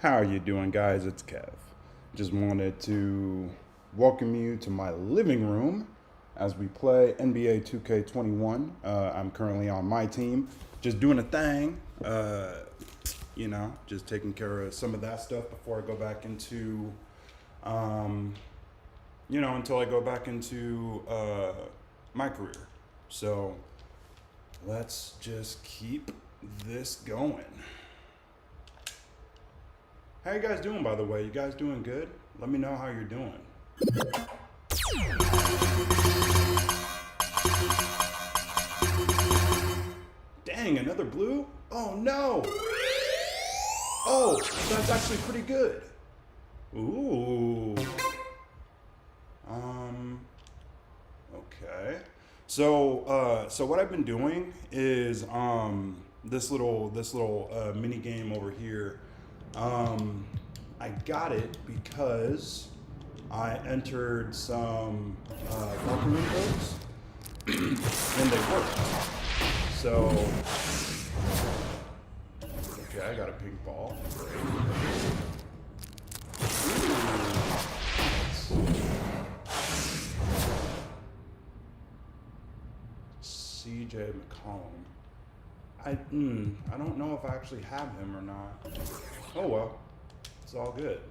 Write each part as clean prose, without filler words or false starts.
How are you doing, guys? It's Kev. Just wanted to welcome you to my living room as we play NBA 2K21. I'm currently on MyTEAM, just doing a thing, just taking care of some of that stuff before I go back into, until I go back into my career. So let's just keep this going. How you guys doing, by the way? You guys doing good? Let me know how you're doing. Dang, another blue? Oh no! Oh, that's actually pretty good. Ooh. Okay. So what I've been doing is this little mini game over here. I got it because I entered some marketing codes and they worked. So, okay, I got a pink ball. Great. CJ McCollum. I don't know if I actually have him or not. Oh well, it's all good.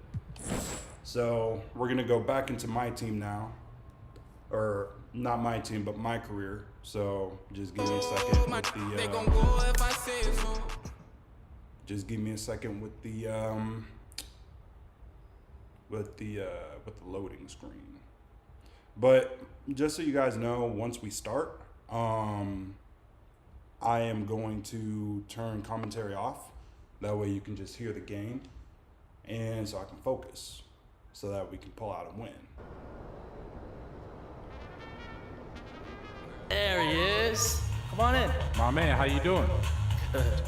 So we're gonna go back into my team now, or not my team, but my career. So just give me a second with the. Just give me a second with the loading screen. But just so you guys know, once we start, I am going to turn commentary off. That way you can just hear the game, and so I can focus, so that we can pull out and win. There he is. Come on in. My man, how you doing? Good.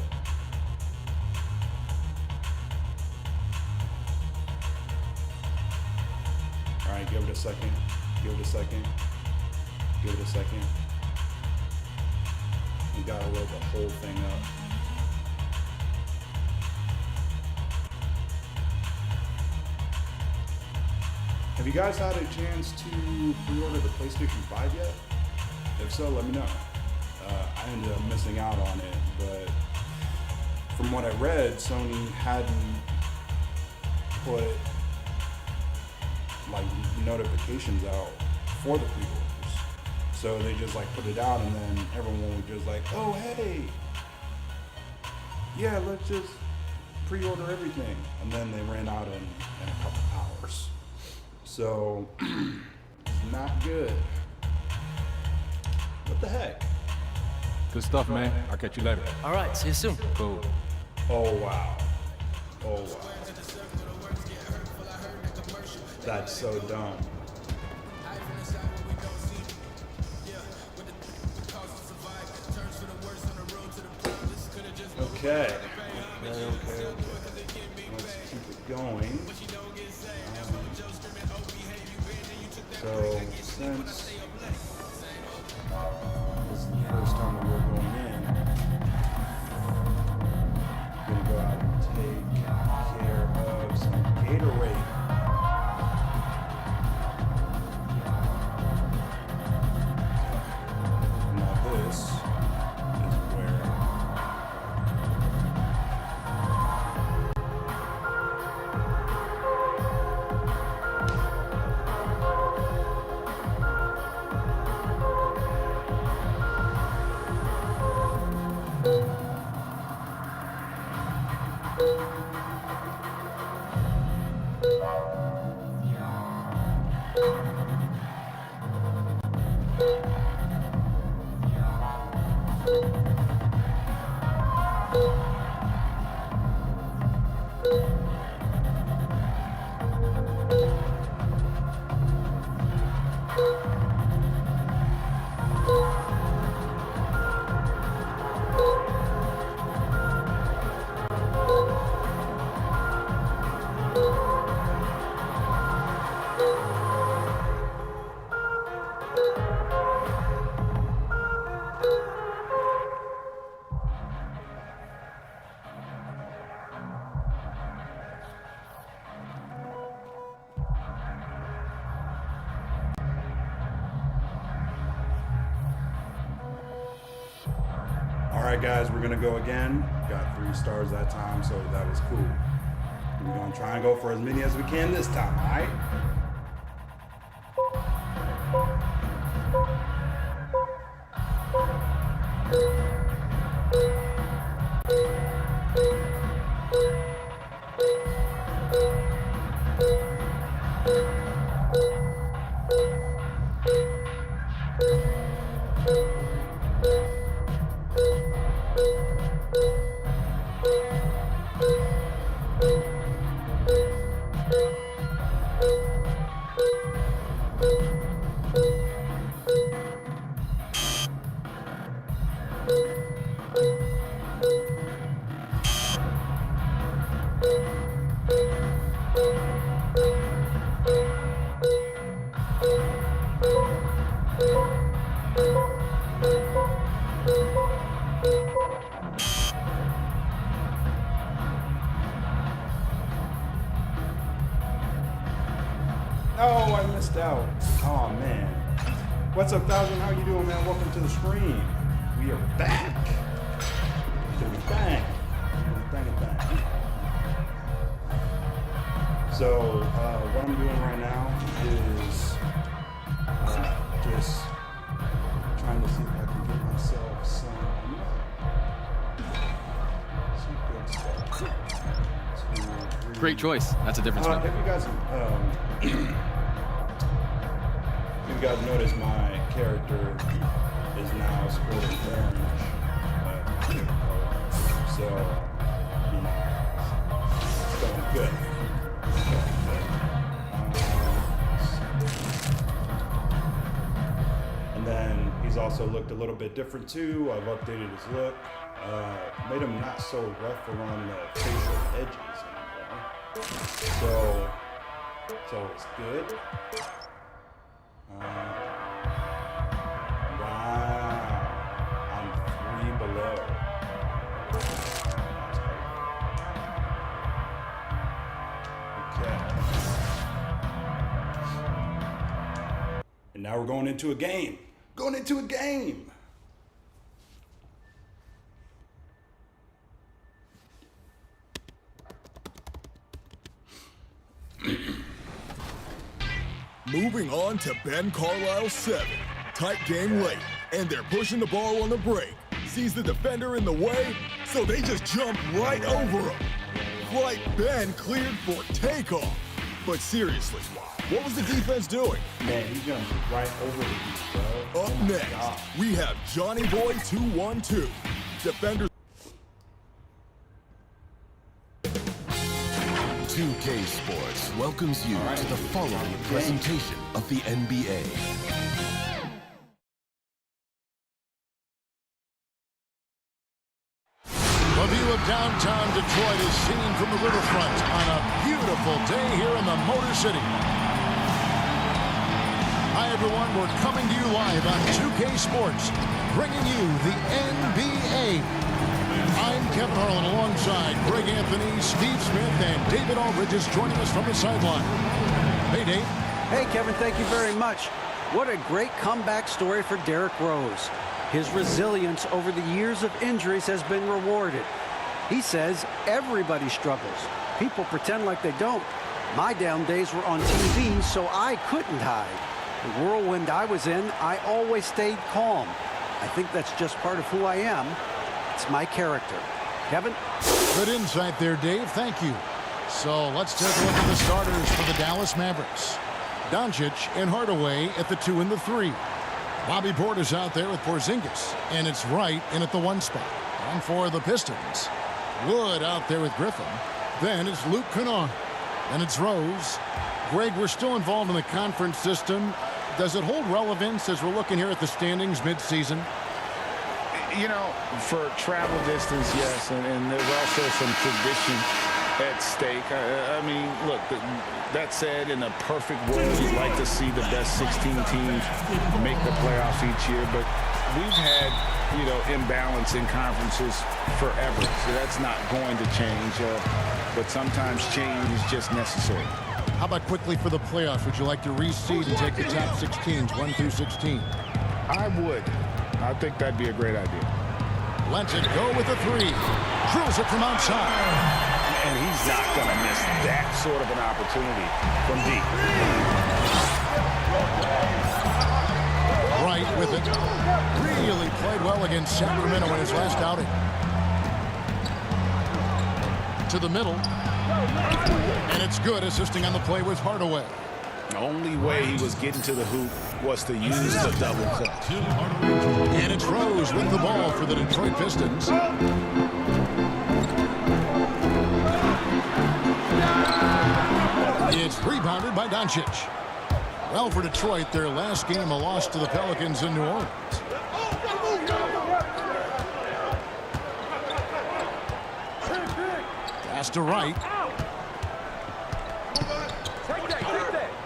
All right, give it a second. Give it a second. Give it a second. We gotta load the whole thing up. Have you guys had a chance to pre-order the PlayStation 5 yet? If so, let me know. I ended up missing out on it, but from what I read, Sony hadn't put like notifications out for the pre-orders. So they just like put it out, and then everyone was just like, oh hey, yeah, let's just pre-order everything. And then they ran out in a couple hours. So it's not good. What the heck? Good stuff, man. I'll catch you later. All right, see you soon. Cool. Oh wow. Oh wow. That's so dumb. Okay. Let's keep it going. So since this is the first time that we're going in, I'm gonna go out and take care of some Gatorade. Now this is where right, guys, we're gonna go again. Got 3 stars that time, so that was cool. We're gonna try and go for as many as we can this time, all right? Oh, I missed out. Oh, man. What's up, Thousand? How you doing, man? Welcome to the stream. We are back. Bang. Bang. So, what I'm doing right now is just trying to see if I can get myself some good stuff. 2, 3. Great choice. That's a difference maker. Have you guys, you guys noticed my character is now sporting orange, so you know, it's going good. And then he's also looked a little bit different too. I've updated his look, made him not so rough around the facial edges anymore. So it's good. Wow, I'm 3 below. Okay. And now we're going into a game. Moving on to Ben Carlisle's 7. Tight game late, and they're pushing the ball on the break. Sees the defender in the way, so they just jump right over him. Flight Ben cleared for takeoff. But seriously, what was the defense doing? Man, he jumped right over the beat, bro. Up next, we have Johnny Boy 212. Defenders. 2K Sports welcomes you to the following presentation of the NBA. A view of downtown Detroit is seen from the riverfront on a beautiful day here in the Motor City. Hi, everyone. We're coming to you live on 2K Sports, bringing you the NBA. I'm Kevin Harlan alongside Greg Anthony, Steve Smith, and David Aldridge joining us from the sideline. Hey, Dave. Hey, Kevin, thank you very much. What a great comeback story for Derrick Rose. His resilience over the years of injuries has been rewarded. He says everybody struggles. People pretend like they don't. My down days were on TV, so I couldn't hide. The whirlwind I was in, I always stayed calm. I think that's just part of who I am. It's my character. Kevin? Good insight there, Dave. Thank you. So let's take a look at the starters for the Dallas Mavericks. Doncic and Hardaway at the 2 and the 3. Bobby Portis out there with Porzingis, and it's Wright in at the 1 spot. And for the Pistons, Wood out there with Griffin. Then it's Luke Kennard. Then it's Rose. Greg, we're still involved in the conference system. Does it hold relevance as we're looking here at the standings midseason? You know, for travel distance, yes, and there's also some tradition at stake. I mean, look, that said, in a perfect world, you'd like to see the best 16 teams make the playoffs each year, but we've had, you know, imbalance in conferences forever, so that's not going to change, but sometimes change is just necessary. How about quickly for the playoffs? Would you like to reseed and take the top 6 teams, 1 through 16? I would. I think that'd be a great idea. Lets it go with the three. Drills it from outside. And he's not going to miss that sort of an opportunity from deep. Wright with it. Really played well against Sacramento in his last outing. To the middle. And it's good. Assisting on the play was Hardaway. The only way he was getting to the hoop was to use the double clutch. And it's Rose with the ball for the Detroit Pistons. It's rebounded by Doncic. Well, for Detroit, their last game a loss to the Pelicans in New Orleans. Pass to Wright.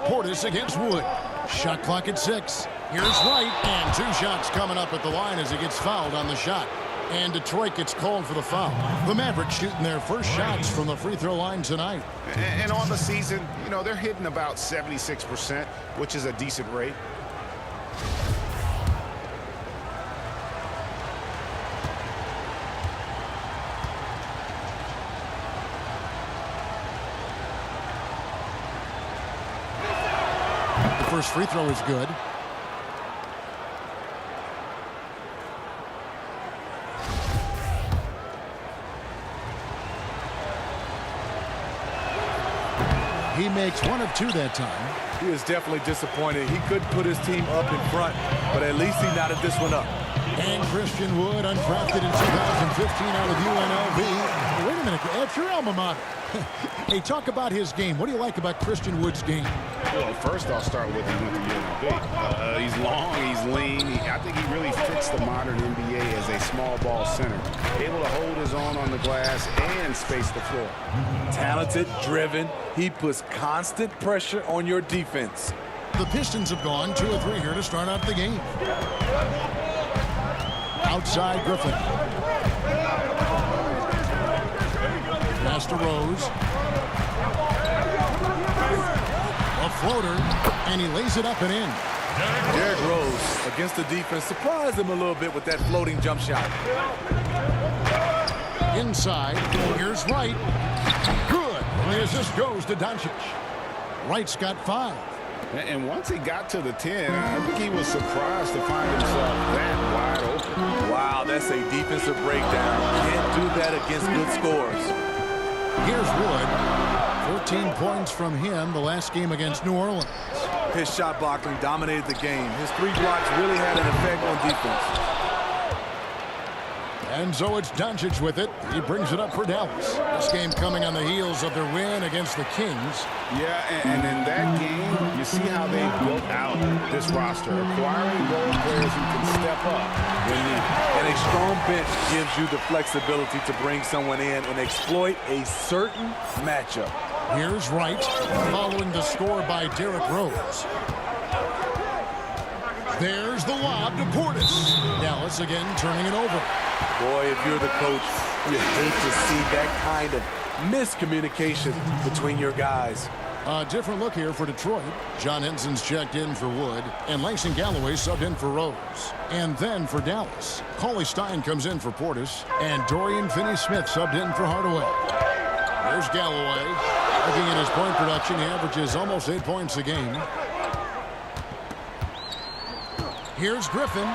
Portis against Wood. Shot clock at 6. Here's Wright, and 2 shots coming up at the line as he gets fouled on the shot. And Detroit gets called for the foul. The Mavericks shooting their first shots from the free throw line tonight. And on the season, you know, they're hitting about 76%, which is a decent rate. The first free throw is good. He makes 1 of 2 that time. He is definitely disappointed. He couldn't put his team up in front, but at least he knotted this one up. And Christian Wood, undrafted in 2015 out of UNLV. Wait a minute, that's your alma mater. Hey, talk about his game. What do you like about Christian Wood's game? Well, first I'll start with he went to UNLV. He's long, he's lean. I think he really fits the modern NBA as a small ball center. Able to hold his own on the glass and space the floor. Talented, driven. He puts constant pressure on your defense. The Pistons have gone 2 of 3 here to start out the game. Outside Griffin. Pass to Rose. A floater, and he lays it up and in. Derrick Rose against the defense surprised him a little bit with that floating jump shot. Inside, here's Wright. Good. And the assist goes to Doncic. Wright's got 5. And once he got to the 10, I think he was surprised to find himself that wide open. Wow, that's a defensive breakdown. Can't do that against good scores. Here's Wood. 14 points from him the last game against New Orleans. His shot blocking dominated the game. His 3 blocks really had an effect on defense. And so it's Doncic with it. He brings it up for Dallas. This game coming on the heels of their win against the Kings. Yeah, and in that game, you see how they built out this roster, acquiring role players who can step up when needed. And a strong bench gives you the flexibility to bring someone in and exploit a certain matchup. Here's Wright, following the score by Derrick Rose. There's the lob to Portis. Dallas again turning it over. Boy, if you're the coach, you hate to see that kind of miscommunication between your guys. A different look here for Detroit. John Henson's checked in for Wood, and Langston Galloway subbed in for Rose. And then for Dallas, Cauley Stein comes in for Portis, and Dorian Finney-Smith subbed in for Hardaway. There's Galloway. Looking at his point production, he averages almost 8 points a game. Here's Griffin.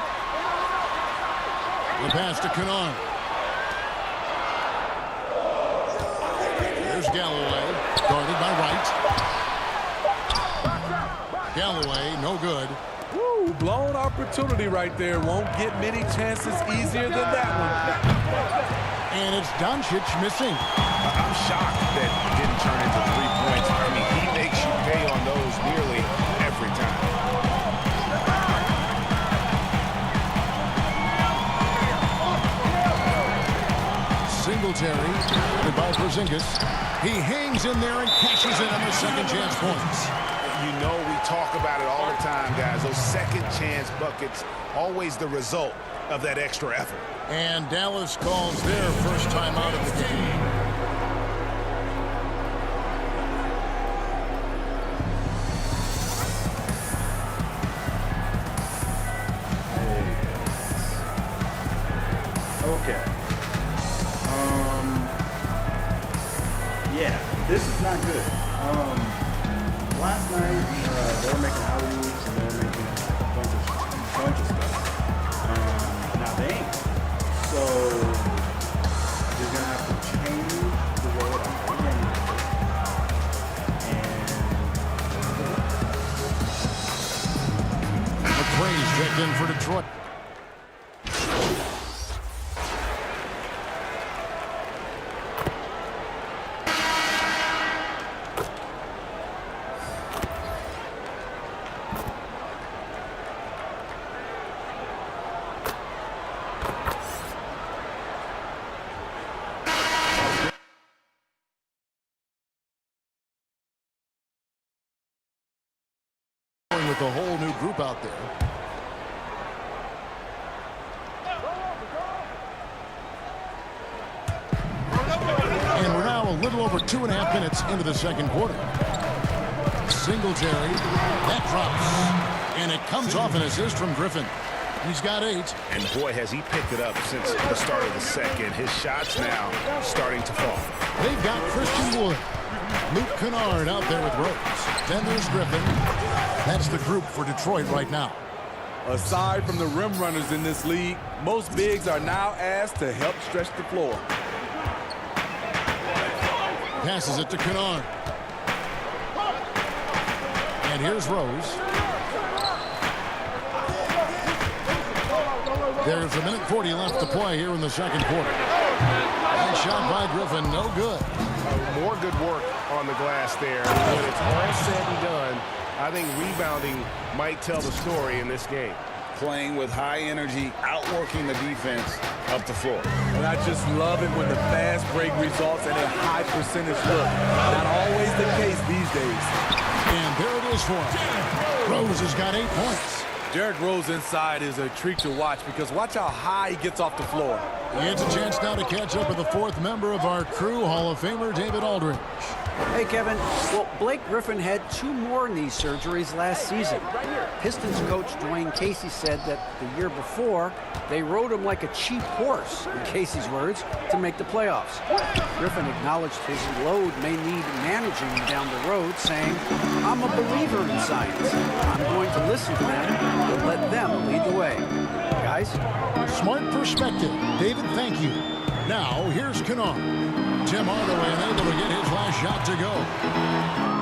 The pass to Kennard. There's Galloway, guarded by Wright. Galloway, no good. Woo, blown opportunity right there. Won't get many chances easier than that one. And it's Doncic missing. I'm shocked that it didn't turn into 3 points. I mean, he makes you pay on those nearly every time. Singletary, guarded by Porzingis. He hangs in there and cashes in on the second chance points. You know, we talk about it all the time, guys. Those second chance buckets, always the result of that extra effort. And Dallas calls their first time out of the game. Okay. Yeah, this is not good. Last night, they were making alley-oops and they were making a bunch of stuff. Now they ain't. So you're gonna have to change the way I'm playing. And McRae's checked in for Detroit. With a whole new group out there. And we're now a little over 2.5 minutes into the second quarter. Singletary, that drops. And it comes off an assist from Griffin. He's got 8. And boy, has he picked it up since the start of the second. His shots now starting to fall. They've got Christian Wood. Luke Kennard out there with Rose. Then there's Griffin. That's the group for Detroit right now. Aside from the rim runners in this league, most bigs are now asked to help stretch the floor. Passes it to Kennard. And here's Rose. There's 1:40 left to play here in the second quarter. And shot by Griffin, no good. More good work on the glass there. When it's all said and done, I think rebounding might tell the story in this game. Playing with high energy, outworking the defense up the floor. And I just love it when the fast break results in a high percentage look. Not always the case these days. And there it is for him. Rose has got 8 points. Derrick Rose inside is a treat to watch because watch how high he gets off the floor. It's a chance now to catch up with the 4th member of our crew, Hall of Famer David Aldridge. Hey, Kevin. Well, Blake Griffin had 2 more knee surgeries last season. Pistons coach Dwayne Casey said that the year before, they rode him like a cheap horse, in Casey's words, to make the playoffs. Griffin acknowledged his load may need managing down the road, saying, I'm a believer in science. I'm going to listen to them and let them lead the way. Guys? Smart perspective. David, thank you. Now, here's Kennard. Tim Hardaway unable to get his last shot to go.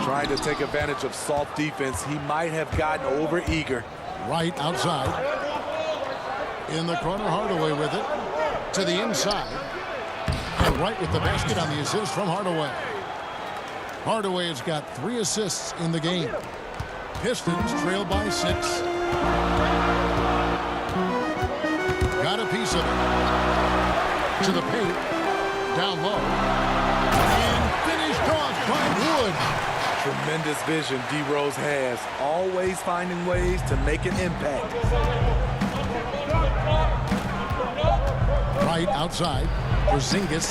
Trying to take advantage of soft defense, he might have gotten over eager. Wright outside. In the corner, Hardaway with it. To the inside. And Wright with the basket on the assist from Hardaway. Hardaway has got 3 assists in the game. Pistons trail by 6. Got a piece of it. To the paint. Down low. And finished off by Wood. Tremendous vision D. Rose has. Always finding ways to make an impact. Wright outside. Porzingis.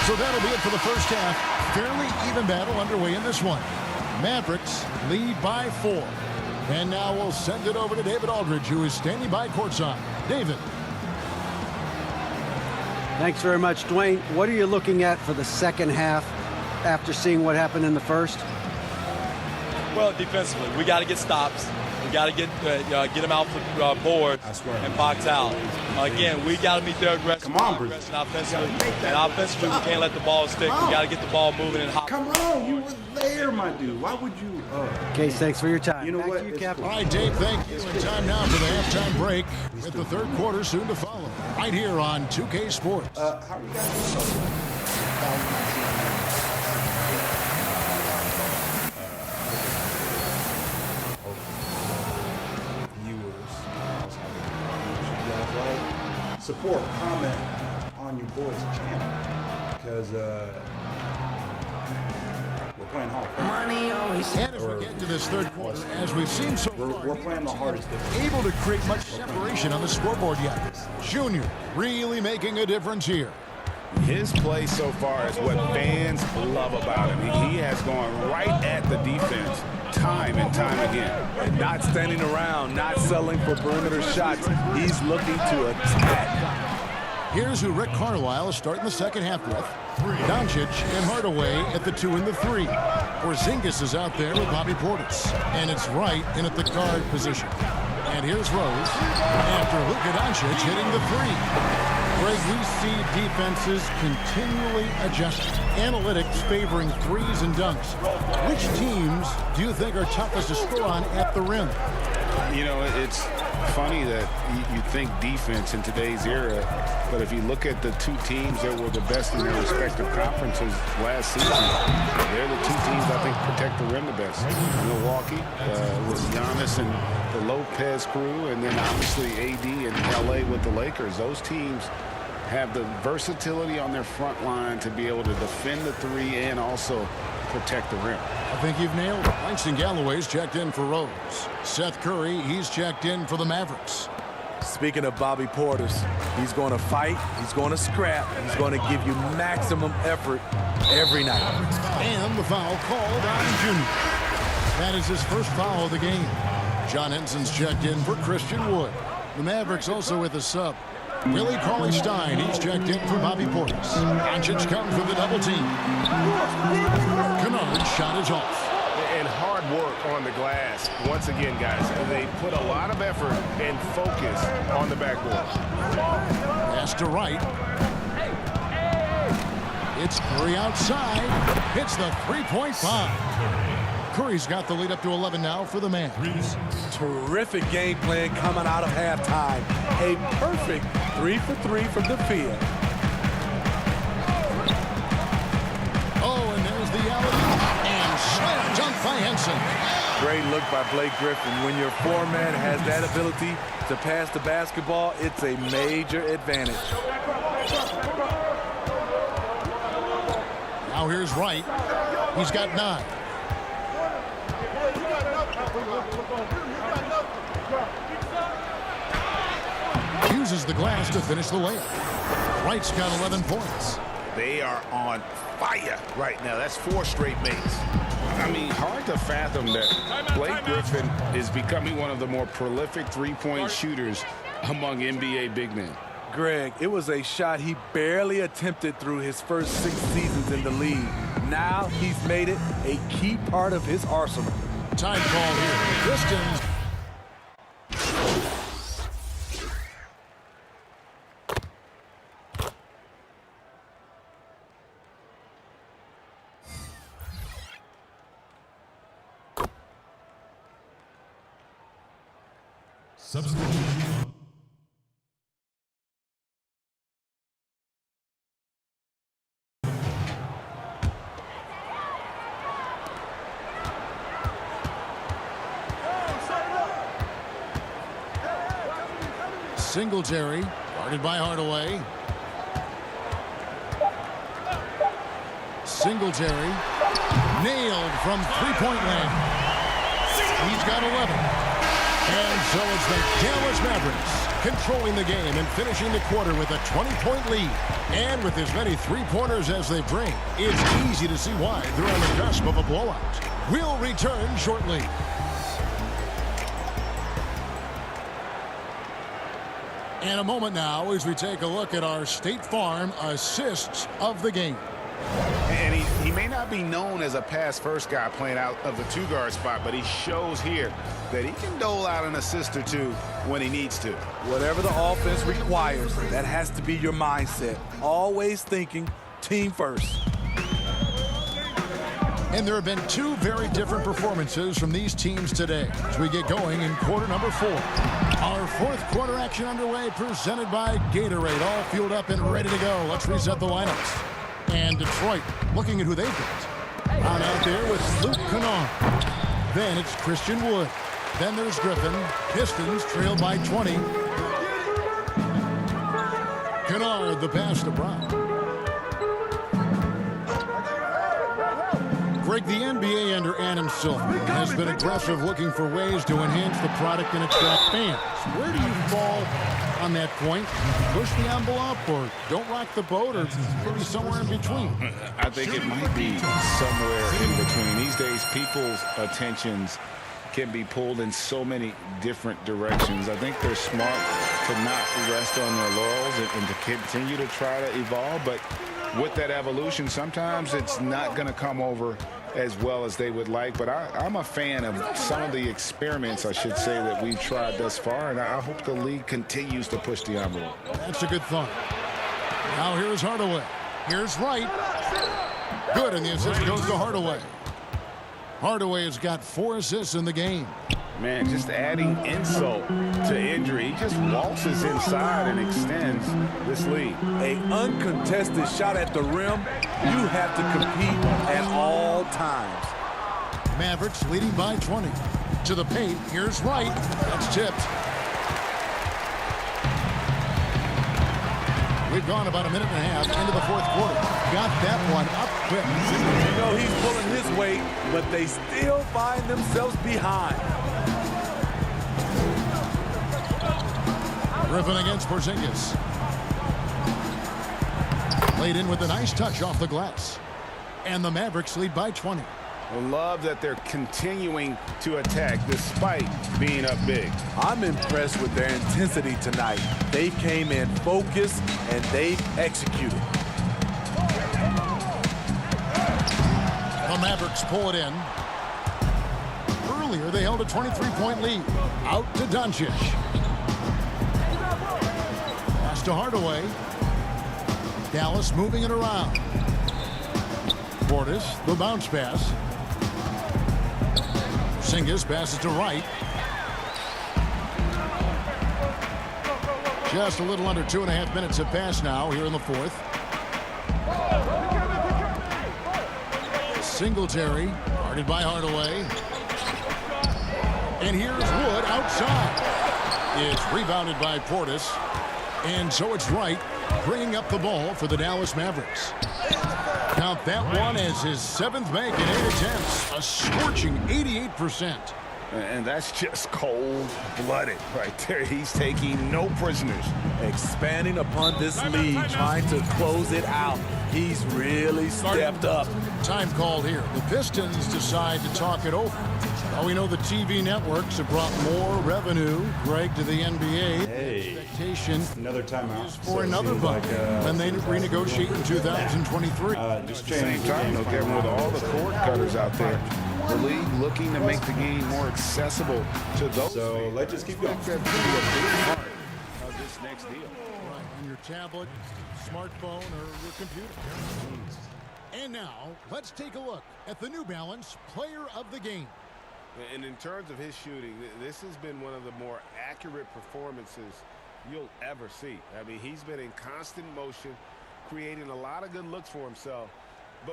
So that'll be it for the first half. Fairly even battle underway in this one. Mavericks lead by 4. And now we'll send it over to David Aldridge, who is standing by courtside. David. Thanks very much, Dwayne. What are you looking at for the second half after seeing what happened in the first? Well, defensively, we got to get stops. We got to get them out for boards and box out. Again, we got to meet their aggressive. Come on, Bruce. Offensively. And offensively, we can't let the ball stick. We got to get the ball moving and hot. Come on, you were there, my dude. Why would you? Case, thanks for your time. You know Back what? to you, It's Captain. All right, Dave, thank you. And time now for the halftime break with the third quarter soon to follow. Right here on 2K Sports. How are you guys doing? Support, comment on your boys' channel because we're playing hard. And as we get into this third quarter, as we've seen so far, We're playing the hardest. able to create much separation on the scoreboard yet. Junior really making a difference here. His play so far is what fans love about him. He has gone right at the defense time and time again. And not standing around, not settling for perimeter shots. He's looking to attack. Here's who Rick Carlisle is starting the second half with. Doncic and Hardaway at the 2 and the 3. Porzingis is out there with Bobby Portis. And it's Wright in at the guard position. And here's Rose after Luka Doncic hitting the 3. Greg, we see defenses continually adjusting. Analytics favoring threes and dunks. Which teams do you think are toughest to score on at the rim? You know, it's funny that you think defense in today's era, but if you look at the two teams that were the best in their respective conferences last season, they're the two teams I think protect the rim the best. Milwaukee with Giannis and the Lopez crew, and then obviously AD and LA with the Lakers. Those teams have the versatility on their front line to be able to defend the 3 and also protect the rim. I think you've nailed it. Langston Galloway's checked in for Rose. Seth Curry, he's checked in for the Mavericks. Speaking of Bobby Portis, he's going to fight, he's going to scrap, he's going to give you maximum effort every night. And the foul called on Junior. That is his first foul of the game. John Henson's checked in for Christian Wood. The Mavericks also with a sub. Willie Cauley-Stein, he's checked in for Bobby Portis. Doncic comes with a double team. Kennard's shot is off. And hard work on the glass. Once again, guys, they put a lot of effort and focus on the backboard. Pass to Wright. It's Curry outside. Hits the three-point bomb. Curry's got the lead up to 11 now for the Mavs. Terrific game plan coming out of halftime. A perfect 3 for 3 from the field. Oh, and there's the alley. And slam dunk by Henson. Great look by Blake Griffin. When your foreman has that ability to pass the basketball, it's a major advantage. Now here's Wright. He's got 9. Uses the glass to finish the layup. Wright's got 11 points. They are on fire right now. That's 4 straight makes. I mean, hard to fathom that Blake Griffin is becoming one of the more prolific three-point shooters among NBA big men. Greg, it was a shot he barely attempted through his first 6 seasons in the league. Now he's made it a key part of his arsenal. Time call here. Pistons. Singletary, guarded by Hardaway. Singletary, nailed from three-point land. He's got 11. And so it's the Dallas Mavericks controlling the game and finishing the quarter with a 20-point lead. And with as many three-pointers as they bring, it's easy to see why they're on the cusp of a blowout. We'll return shortly. In a moment now as we take a look at our State Farm assists of the game. And he may not be known as a pass-first guy playing out of the 2-guard spot, but he shows here that he can dole out an assist or 2 when he needs to. Whatever the offense requires, that has to be your mindset. Always thinking team first. And there have been 2 very different performances from these teams today as we get going in quarter number 4. Our 4th quarter action underway, presented by Gatorade, all fueled up and ready to go. Let's reset the lineups. And Detroit looking at who they've got. On out there with Luke Kennard. Then it's Christian Wood. Then there's Griffin. Pistons trailed by 20. Kennard, the pass to Brown. Greg, the NBA under Adam Silver has been aggressive looking for ways to enhance the product and attract fans. Where do you fall on that point? Push the envelope or don't rock the boat, or maybe somewhere in between? I think it might be somewhere in between. These days, people's attentions can be pulled in so many different directions. I think they're smart to not rest on their laurels and to continue to try to evolve. But with that evolution, sometimes it's not going to come over as well as they would like. But I'm a fan of some of the experiments, I should say, that we've tried thus far, and I hope the league continues to push the envelope. That's a good thought. Now here's Hardaway. Here's Wright. Good, and the assist goes to Hardaway. Hardaway has got 4 assists in the game. Man, just adding insult to injury. He just waltzes inside and extends this lead. An uncontested shot at the rim, you have to compete at all times. Mavericks leading by 20. To the paint, here's Wright. That's tipped. We've gone about a minute and a half into the fourth quarter. Got that one up quick. You know he's pulling his weight, but they still find themselves behind. Griffin against Porzingis. Played in with a nice touch off the glass. And the Mavericks lead by 20. I love that they're continuing to attack despite being up big. I'm impressed with their intensity tonight. They came in focused and they've executed. The Mavericks pull it in. Earlier, they held a 23-point lead. Out to Doncic. Pass to Hardaway. Dallas moving it around. Portis, the bounce pass. Porzingis passes to Wright. Just a little under 2.5 minutes have passed now here in the fourth. Singletary, guarded by Hardaway. And here's Wood outside. It's rebounded by Portis. And so it's Wright bringing up the ball for the Dallas Mavericks. Count that one as his 7th make in 8 attempts. A scorching 88%. And that's just cold-blooded right there. He's taking no prisoners. Expanding upon this lead, trying to close it out. He's really stepped up. Time called here. The Pistons decide to talk it over. Well, we know the TV networks have brought more revenue, Greg, to the NBA. Hey, expectation another timeout for another bump when they renegotiate in 2023. Just At the same time, though, Kevin, with all the cord cutters out there, the league looking to make the game more accessible to those. So let's just keep going. That could be a big part of this next deal. Right, on your tablet, smartphone, or your computer. And now, let's take a look at the New Balance Player of the Game. And in terms of his shooting, this has been one of the more accurate performances you'll ever see. I mean, he's been in constant motion, creating a lot of good looks for himself.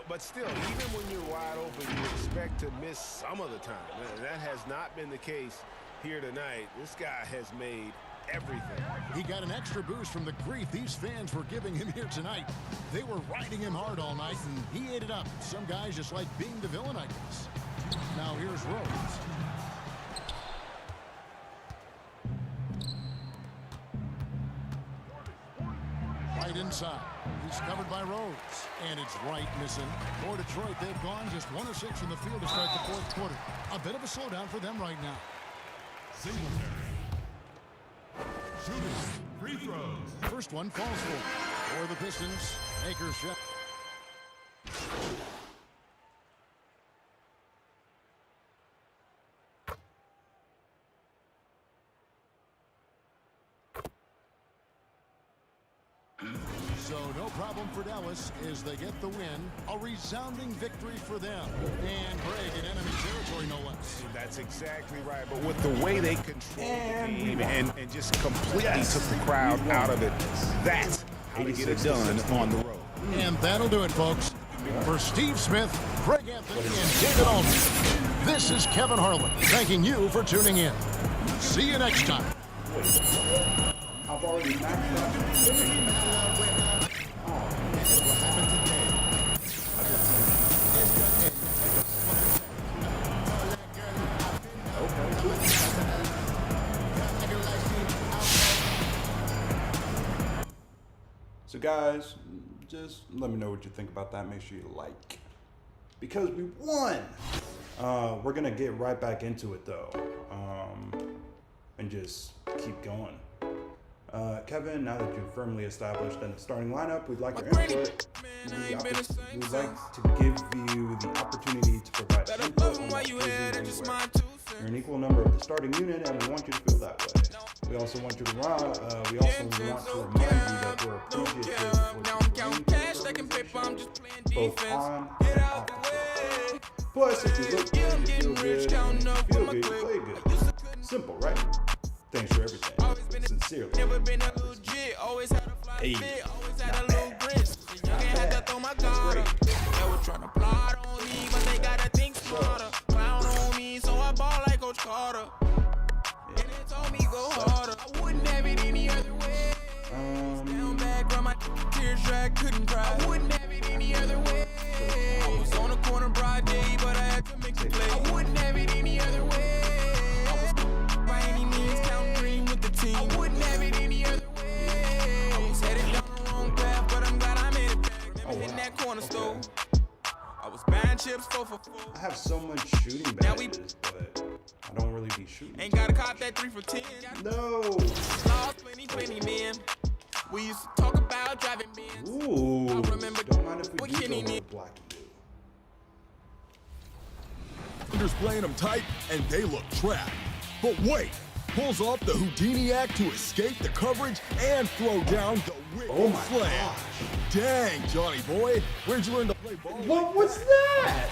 But still, even when you're wide open, you expect to miss some of the time. And that has not been the case here tonight. This guy has made everything. He got an extra boost from the grief these fans were giving him here tonight. They were riding him hard all night, and he ate it up. Some guys just like being the villain, I guess. Now here's Rose. Right inside. He's covered by Rose. And it's Wright missing. For Detroit, they've gone just 1 of 6 from the field to start the fourth quarter. A bit of a slowdown for them right now. Singletary. Shooters, free throws. First one falls for the Pistons. Akers shot. So no problem for Dallas as they get the win. A resounding victory for them. And Greg in enemy territory, no less. That's exactly right. But with the way they controlled the game and just completely took the crowd out of it, that's how to get it done on the road. And that'll do it, folks. For Steve Smith, Greg Anthony, and David Aldridge, this is Kevin Harlan thanking you for tuning in. See you next time. I've already maxed out. So guys, just let me know what you think about that. Make sure you like, because we won. We're going to get right back into it, though, and just keep going. Kevin, now that you've firmly established in the starting lineup, we'd like your input. We'd like to give you the opportunity to provide input on what you're an equal member of the starting unit, and we want you to feel that way. We also want you to remind you that we're appreciative for both on and off the field. Plus, if you look good, you feel good, and if you feel good, you play good. Simple, right? Thanks for everything. Sincerely. Hey. Not bad. That's great. Couldn't cry. I wouldn't have it any other way. I was on the corner broad day, but I had to make the play. I wouldn't have it any other way. I was by any means counting green with the team. I wouldn't have it any other way. I was headed down the wrong path, but I'm glad I made it back. Remember in that corner store. I was buying chips 4 for $4. I have so much shooting badges, but I don't really be shooting. Ain't gotta cop that 3 for 10. No. Lost plenty men. We used to talk about driving Benz. Ooh. I remember don't mind if we what do Kenny go did. with black and blue. Defenders playing them tight, and they look trapped. But wait, pulls off the Houdini act to escape the coverage and throw down the wicked slam. Dang, Johnny boy, where'd you learn to play ball? What was that?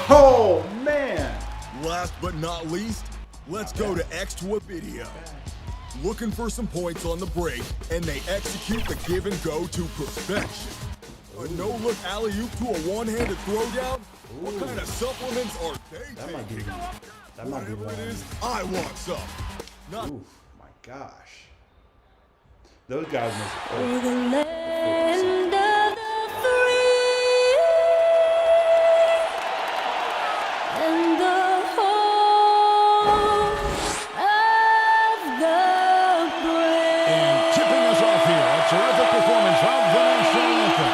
Oh, man. Last but not least, let's go to X to a video. Looking for some points on the break, and they execute the give and go to perfection. A no-look alley-oop to a one-handed throwdown? What kind of supplements are they taking? That might be Whatever it is, I want some. Oof, my gosh. Those guys must have For the land of the free and the home of the brave. And tipping us off here, a terrific performance of the national anthem.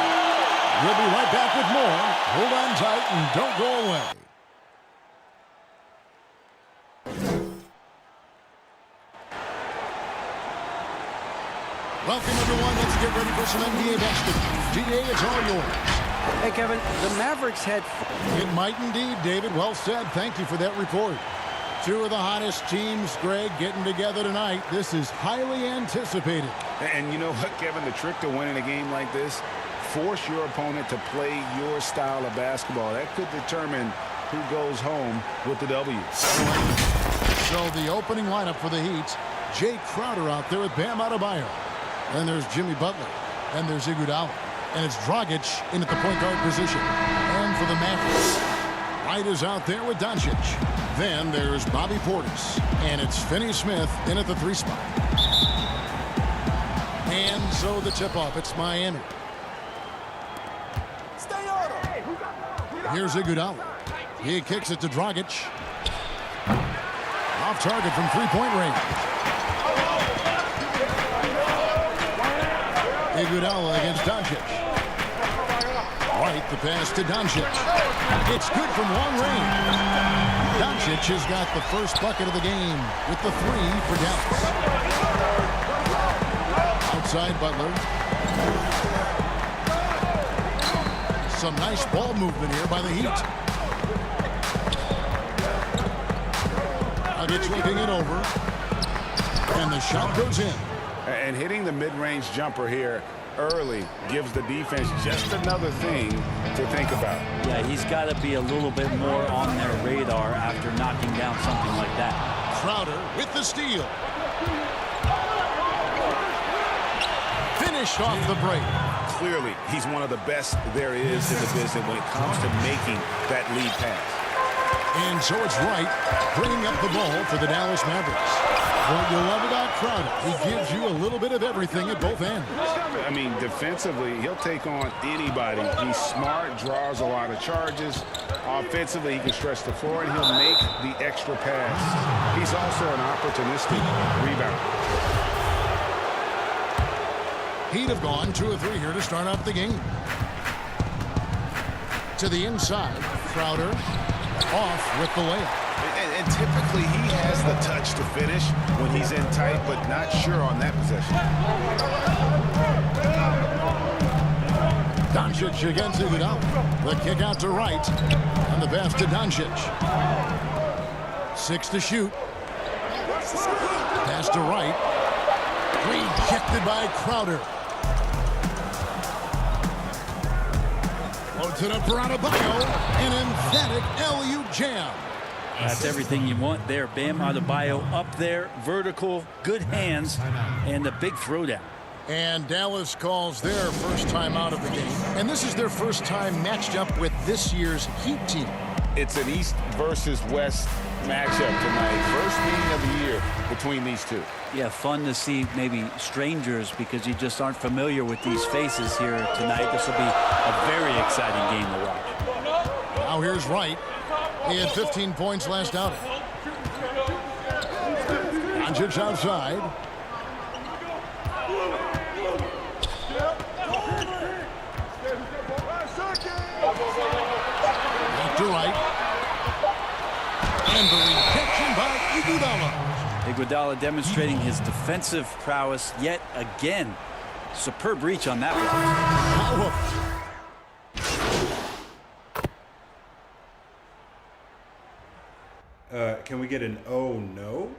We'll be right back with more. Hold on tight and don't go away. Welcome, everyone. Let's get ready for some NBA basketball. DA, it's all yours. Hey, Kevin, the Mavericks had... It might indeed, David. Well said. Thank you for that report. Two of the hottest teams, Greg, getting together tonight. This is highly anticipated. And you know what, Kevin? The trick to winning a game like this, force your opponent to play your style of basketball. That could determine who goes home with the W. So the opening lineup for the Heat, Jay Crowder out there with Bam Adebayo. Then there's Jimmy Butler. Then there's Iguodala. And it's Dragic in at the point guard position. And for the Mavericks, Wright is out there with Doncic. Then there's Bobby Portis. And it's Finney Smith in at the 3 spot. And so the tip-off, it's Miami. Here's Iguodala. He kicks it to Dragic. Off target from three-point range. Iguodala against Doncic. Wright, the pass to Doncic. It's good from long range. Doncic has got the first bucket of the game with the 3 for Dallas. Outside Butler. Some nice ball movement here by the Heat. Dragic looking it over. And the shot goes in. And hitting the mid-range jumper here early gives the defense just another thing to think about. Yeah, he's got to be a little bit more on their radar after knocking down something like that. Crowder with the steal. Finished off the break. Clearly, he's one of the best there is in the business when it comes to making that lead pass. And so it's Wright bringing up the ball for the Dallas Mavericks. What you love about Crowder, he gives you a little bit of everything at both ends. I mean, defensively, he'll take on anybody. He's smart, draws a lot of charges. Offensively, he can stretch the floor, and he'll make the extra pass. He's also an opportunistic rebounder. He'd have gone 2 or 3 here to start off the game. To the inside, Crowder. Off with the layup. And typically he has the touch to finish when he's in tight, but not sure on that possession. Doncic against Iguodala. The kick out to Wright. And the pass to Doncic. 6 to shoot. Pass to Wright. Rejected by Crowder. Loads it up for Adebayo. An emphatic LU jam. That's everything you want there. Bam Adebayo up there, vertical, good hands, and a big throwdown. And Dallas calls their first time out of the game. And this is their first time matched up with this year's Heat team. It's an East versus West matchup tonight. First meeting of the year between these two. Yeah, fun to see maybe strangers because you just aren't familiar with these faces here tonight. This will be a very exciting game to watch. Now here's Wright. He had 15 points last outing. Doncic outside. Back to Wright. And the rejection by Iguodala. Iguodala demonstrating his defensive prowess yet again. Superb reach on that one. Can we get an oh no?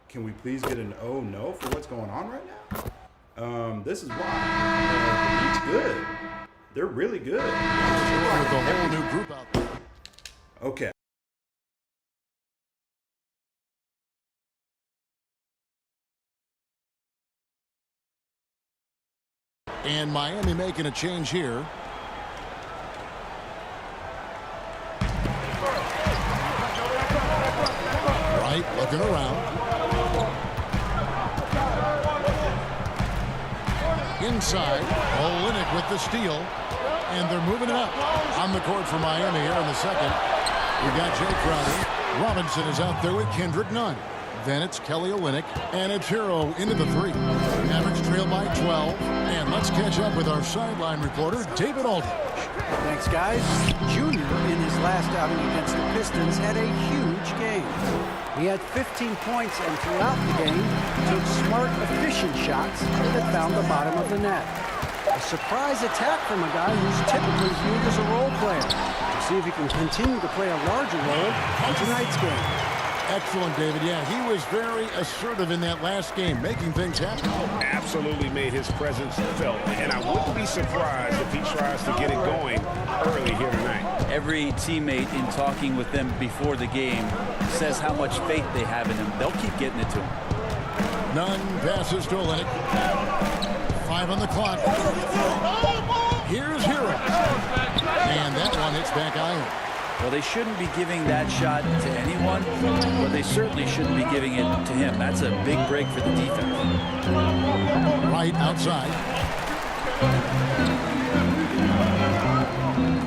Can we please get an oh no for what's going on right now? This is why. He's good. They're really good. With the whole new group out there. Okay. And Miami making a change here. Wright looking around. Inside, Olynyk with the steal. And they're moving it up. On the court for Miami here in the second. We've got Jay Crowder. Robinson is out there with Kendrick Nunn. Then it's Kelly Olynyk. And it's Hero into the 3. Mavericks trail by 12. And let's catch up with our sideline reporter, David Aldridge. Thanks, guys. Junior, in his last outing against the Pistons, had a huge game. He had 15 points and throughout the game took smart, efficient shots that found the bottom of the net. A surprise attack from a guy who's typically viewed as a role player. To see if he can continue to play a larger role in tonight's game. Excellent, David. Yeah, he was very assertive in that last game, making things happen. Absolutely made his presence felt. And I wouldn't be surprised if he tries to get it going early here tonight. Every teammate in talking with them before the game says how much faith they have in him. They'll keep getting it to him. Nunn passes to Olynyk. 5 on the clock. Here's Hero. And that one hits back iron. Well, they shouldn't be giving that shot to anyone, but they certainly shouldn't be giving it to him. That's a big break for the defense. Right outside.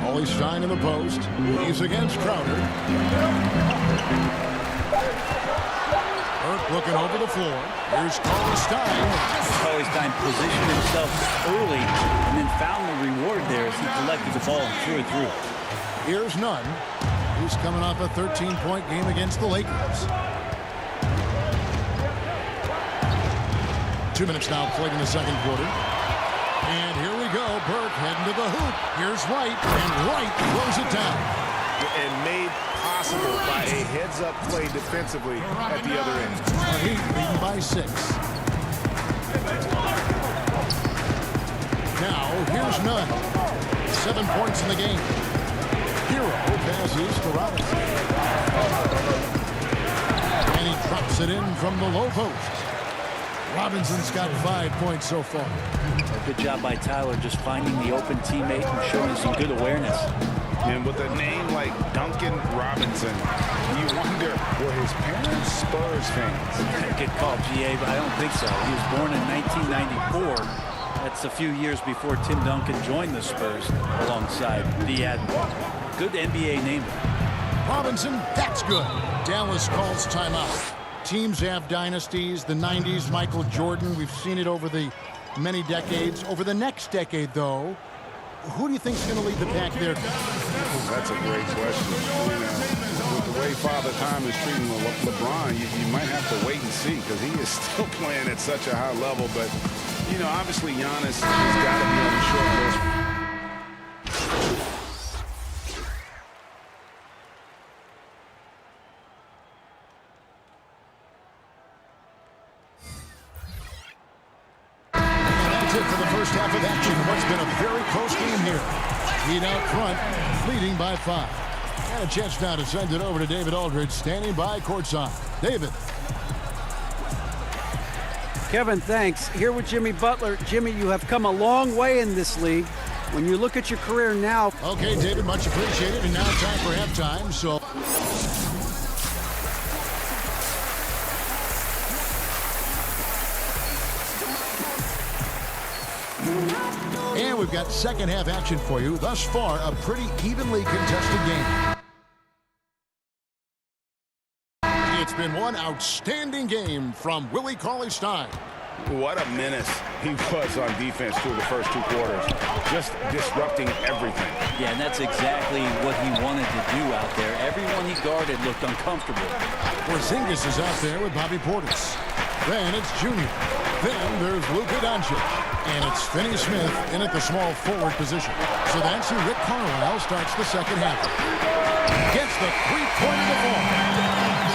Always Stein in the post. He's against Crowder. Burke looking over the floor. Here's Cauley Stein. Cauley Stein positioned himself early and then found the reward there as he collected the ball and threw it through. Here's Nunn. He's coming off a 13-point game against the Lakers. 2 minutes now played in the second quarter. And here we go. Burke heading to the hoop. Here's Wright, and Wright throws it down. And made possible by a heads-up play defensively at the other end. Heat leading by 6. Now, here's Nunn. 7 points in the game. Hero passes to Robinson. And he drops it in from the low post. Robinson's got 5 points so far. A good job by Tyler just finding the open teammate and showing some good awareness. And with a name like Duncan Robinson, you wonder, were his parents Spurs fans? Good call, GA, but I don't think so. He was born in 1994. That's a few years before Tim Duncan joined the Spurs alongside the Admiral. Good NBA name. Robinson, that's good. Dallas calls timeout. Teams have dynasties. The 90s, Michael Jordan. We've seen it over the many decades. Over the next decade, though, who do you think is going to lead the pack there? That's a great question. With the way Father Time is treating LeBron, you might have to wait and see because he is still playing at such a high level. But, you know, obviously Giannis has got to be on the short list. That's it for the first half of action. What's been a very close game here. Heat out front, leading by 5. And a chance now to send it over to David Aldridge, standing by courtside. David. Kevin, thanks. Here with Jimmy Butler. Jimmy, you have come a long way in this league. When you look at your career now. Okay, David, much appreciated. And now time for halftime. So. And we've got second half action for you. Thus far, a pretty evenly contested game. It's been one outstanding game from Willie Cauley-Stein. What a menace he was on defense through the first 2 quarters. Just disrupting everything. Yeah, and that's exactly what he wanted to do out there. Everyone he guarded looked uncomfortable. Porzingis is out there with Bobby Portis. Then it's Junior. Then there's Luka Doncic. And it's Finney Smith in at the small forward position. So that's who Rick Carlisle starts the second half. Gets the three-pointer to fall.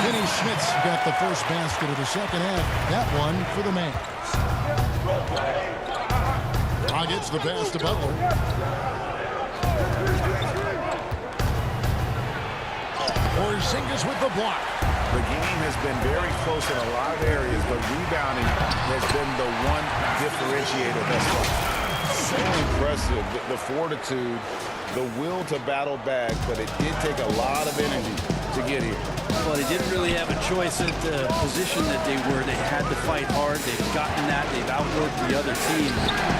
Finney Smith's got the first basket of the second half. That one for the man. Gets the pass to Butler. Porzingis with the block. The game has been very close in a lot of areas, but rebounding has been the one differentiator thus far. So impressive, the fortitude, the will to battle back, but it did take a lot of energy to get here. Well, they didn't really have a choice at the position that they were. They had to fight hard. They've gotten that. They've outworked the other team.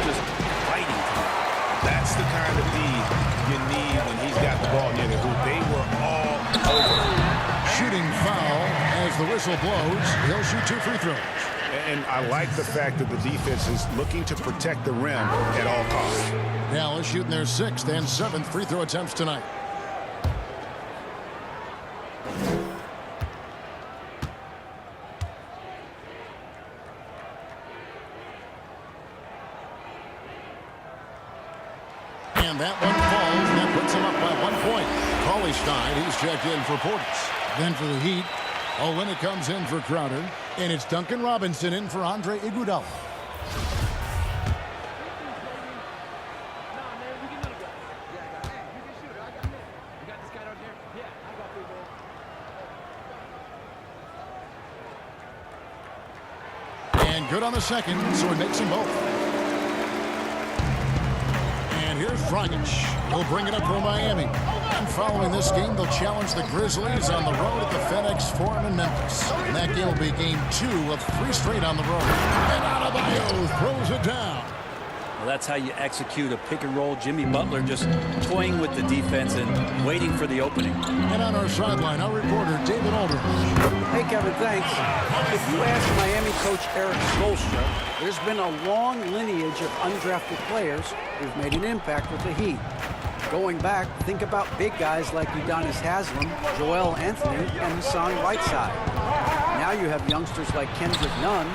Just fighting tonight. That's the kind of D you need when he's got the ball near the hoop. They were all over. Shooting foul as the whistle blows. He'll shoot 2 free throws. And I like the fact that the defense is looking to protect the rim at all costs. Dallas shooting their 6th and 7th free throw attempts tonight. And that one falls, and that puts him up by 1 point. Cauley-Stein, he's checked in for Portis. Then for the Heat, Olynyk comes in for Crowder, and it's Duncan Robinson in for Andre Iguodala. And good on the second, so it makes them both. And here's Dragic. He'll bring it up for Miami. And following this game, they'll challenge the Grizzlies on the road at the FedEx Forum in Memphis. And that game will be game 2 of 3 straight on the road. And Adebayo throws it down. Well, that's how you execute a pick and roll. Jimmy Butler just toying with the defense and waiting for the opening. And on our sideline, our reporter, David Aldridge. Hey, Kevin, thanks. If you ask Miami coach Eric Spoelstra, there's been a long lineage of undrafted players who've made an impact with the Heat. Going back, think about big guys like Udonis Haslem, Joel Anthony, and Hassan Whiteside. Now you have youngsters like Kendrick Nunn,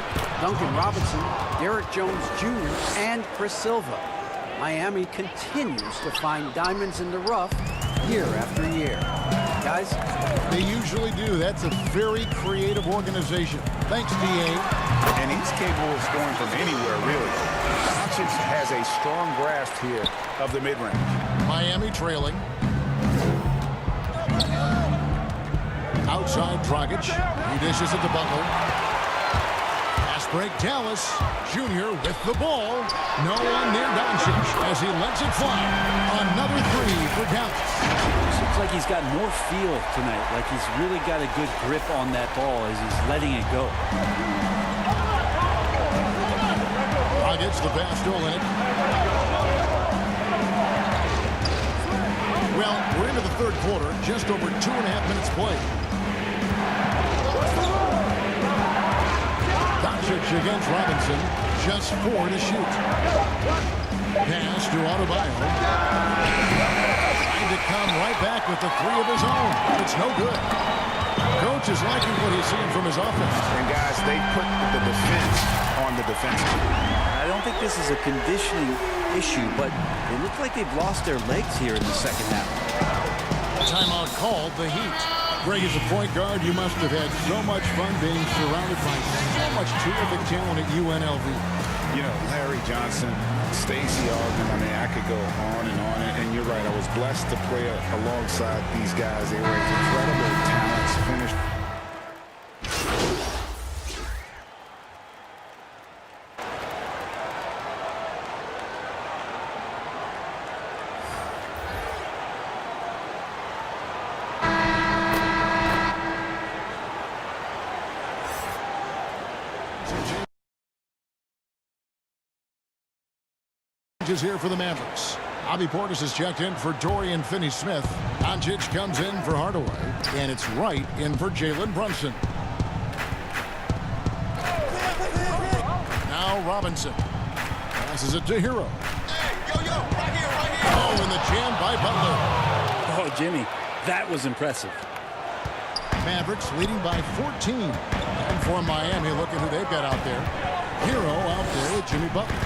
Duncan Robinson, Derrick Jones Jr., and Chris Silva. Miami continues to find diamonds in the rough year after year. Guys? They usually do. That's a very creative organization. Thanks, D.A. And he's capable of scoring from anywhere, really. Doncic has a strong grasp here of the mid-range. Miami trailing. Outside Dragic. He dishes it to Butler. Pass break Dallas. Junior with the ball. No one near Doncic as he lets it fly. Another 3 for Dallas. Looks like he's got more feel tonight. Like he's really got a good grip on that ball as he's letting it go. Gets the pass to Olynyk. Well, we're into the 3rd quarter, just over 2.5 minutes played. Doncic against Robinson, just 4 to shoot. Pass to Adebayo. Trying to to come right back with the three of his own. It's no good. Coach is liking what he's seeing from his offense. And guys, they put the defense on the defensive. I don't think this is a conditioning issue, but they look like they've lost their legs here in the second half. Timeout called, the Heat. Greg, as a point guard, you must have had so much fun being surrounded by so much terrific talent at UNLV. You know, Larry Johnson, Stacey Augmon, I mean, I could go on. And you're right, I was blessed to play alongside these guys. They were incredible talents, finished. Here for the Mavericks. Bobby Portis is checked in for Dorian Finney-Smith. Doncic comes in for Hardaway. And it's Wright in for Jalen Brunson. Now Robinson. Passes it to Hero. Oh, and the jam by Butler. Oh, Jimmy, that was impressive. Mavericks leading by 14. And for Miami, look at who they've got out there. Hero out there with Jimmy Butler.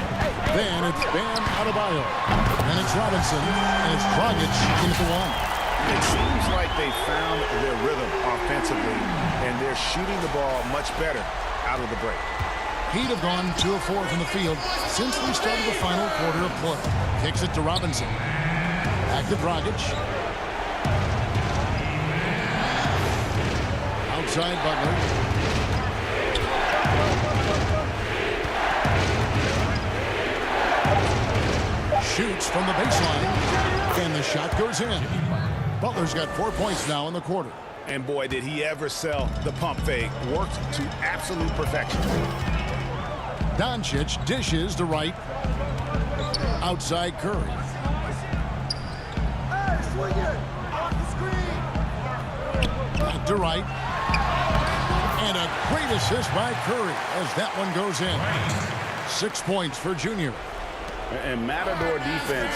Then it's Bam Adebayo. Then it's Robinson. And it's Dragic in at the one. It seems like they found their rhythm offensively, and they're shooting the ball much better out of the break. Heat have gone 2 of 4 from the field since we started the final quarter of play. Kicks it to Robinson. Back to Dragic. Outside Butler. Shoots from the baseline, and the shot goes in. Butler's got 4 points now in the quarter. And boy, did he ever sell the pump fake. Worked to absolute perfection. Doncic dishes to Wright. Outside Curry. Back to Wright. And a great assist by Curry as that one goes in. 6 points for Junior. And Matador defense,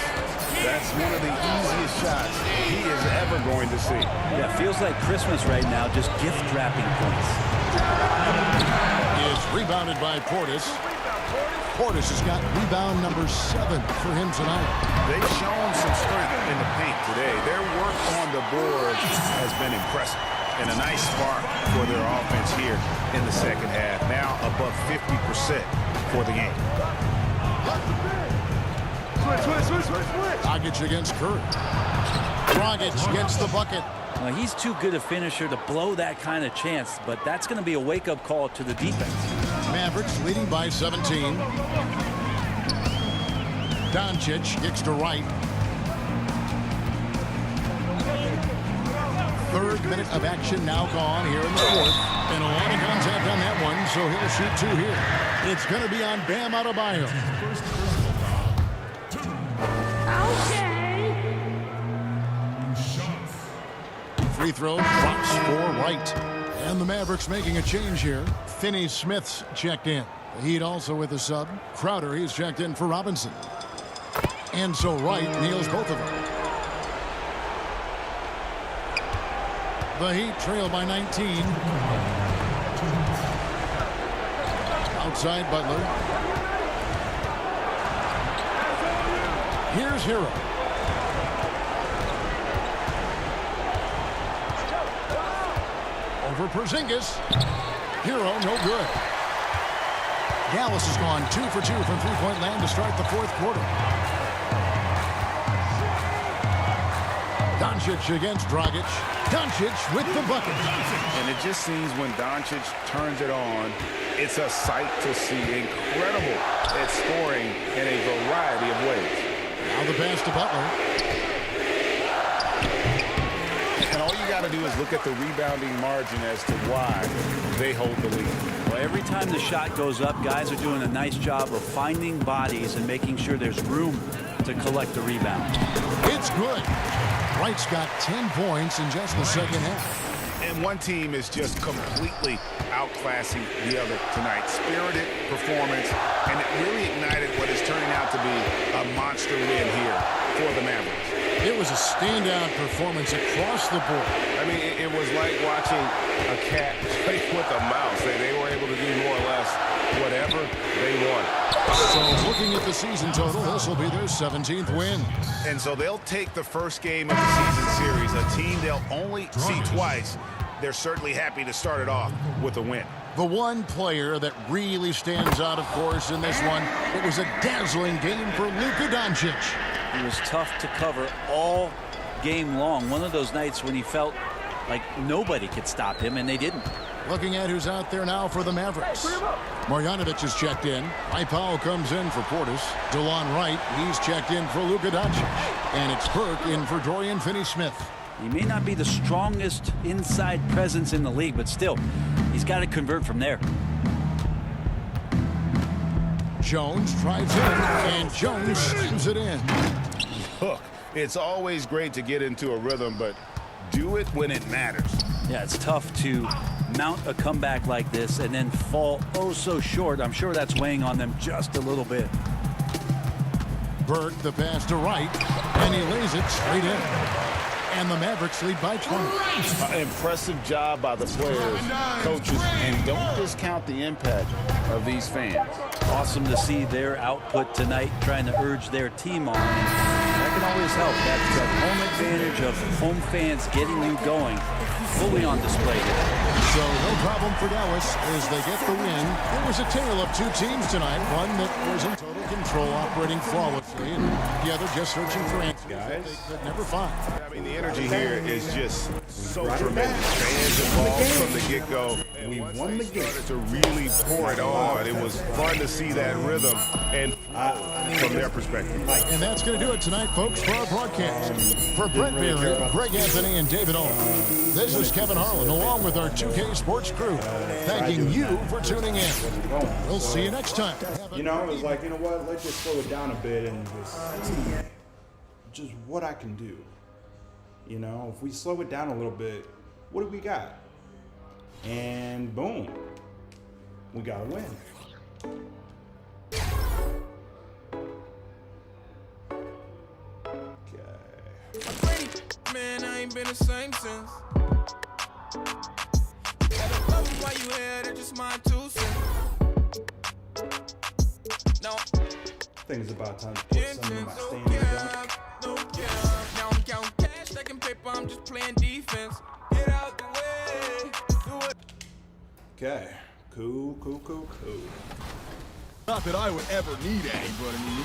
that's one of the easiest shots he is ever going to see. Yeah, feels like Christmas right now, just gift wrapping points. Is rebounded by Portis. Portis has got rebound number 7 for him tonight. They've shown some strength in the paint today. Their work on the board has been impressive. And a nice spark for their offense here in the second half. Now above 50% for the game. Dragic against Curry. Dragic gets the bucket. Well, he's too good a finisher to blow that kind of chance, but that's going to be a wake-up call to the defense. Mavericks leading by 17. Doncic kicks to Wright. 3rd minute of action now gone here in the 4th. And a lot of contact on that one, so he'll shoot 2 here. It's going to be on Bam Adebayo. Free throw drops for Wright. And the Mavericks making a change here. Finney-Smith's checked in. The Heat also with a sub. Crowder, he's checked in for Robinson. And so Wright nails both of them. The Heat trail by 19. Outside Butler. Here's Hero. Over Porzingis. Hero, no good. Dallas has gone 2 for 2 from three-point land to start the 4th quarter. Doncic against Dragic. Doncic with the bucket. And it just seems when Doncic turns it on, it's a sight to see. Incredible at scoring in a variety of ways. Now the pass to Butler. And all you got to do is look at the rebounding margin as to why they hold the lead. Well, every time the shot goes up, guys are doing a nice job of finding bodies and making sure there's room to collect the rebound. It's good. Wright's got 10 points in just the second half. And one team is just completely outclassing the other tonight. Spirited performance, and it really ignited what is turning out to be a monster win here for the Mavericks. It was a standout performance across the board. I mean, it was like watching a cat play with a mouse. They were able to do more or less whatever they wanted. So looking at the season total, this will be their 17th win. And so they'll take the first game of the season series, a team they'll only see twice. They're certainly happy to start it off with a win. The one player that really stands out, of course, in this one, it was a dazzling game for Luka Doncic. He was tough to cover all game long. One of those nights when he felt like nobody could stop him, and they didn't. Looking at who's out there now for the Mavericks. Marjanovic is checked in. Mike Powell comes in for Portis. DeLon Wright, he's checked in for Luka Doncic. And it's Burke in for Dorian Finney-Smith. He may not be the strongest inside presence in the league, but still, he's got to convert from there. Jones drives in, and Jones slams it in. Look, it's always great to get into a rhythm, but do it when it matters. Yeah, it's tough to mount a comeback like this and then fall oh so short. I'm sure that's weighing on them just a little bit. Burke, the pass to Wright, and he lays it straight in. And the Mavericks lead by 20. Impressive job by the players, coaches, and don't discount the impact of these fans. Awesome to see their output tonight, trying to urge their team on. That can always help. That home advantage of home fans getting you going fully on display here. So no problem for Dallas as they get the win. It was a tale of two teams tonight. One that was in total control, operating flawlessly, and the other just searching for answers that they could never find. I mean, the energy here is just so tremendous. Fans involved from the get-go. We won the game. To really pour it on. It was fun to see that rhythm and from their perspective. And that's going to do it tonight, folks, for our broadcast. For Brent Berry, Greg Anthony, and David Owen, this is Kevin Harlan, along with our 2K Sports crew, thanking you for tuning in. We'll see you next time. You know, it was like, you know what, let's just slow it down a bit and just what I can do. You know, if we slow it down a little bit, what do we got? And boom, we got a win. Man, I ain't been the same since. Gotta love them while you here, they're just my 2 cents. No. I think it's about time to put some of my standing down. Now I'm counting cash, stacking paper, I'm just playing defense. Get out the way, do it. Okay, cool. Not that I would ever need any, but I mean, you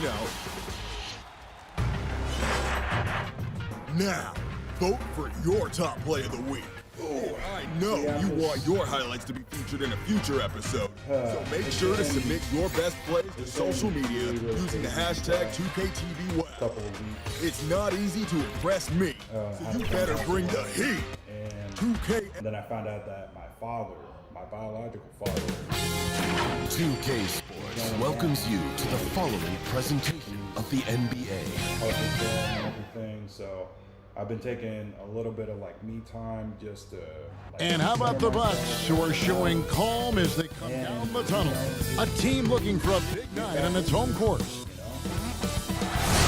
know. Now, vote for your top play of the week. Oh, I know you want your highlights to be featured in a future episode. So make sure to submit your best plays to social media using the hashtag 2KTVWeb. It's not easy to impress me, so you better bring the heat. And 2K. then I found out that my biological father, 2K Sports welcomes you to the following presentation of the NBA. and everything, so I've been taking a little bit of like me time just to. And how about the Bucks, who are showing calm as they come down the tunnel? A team looking for a big night on its home course.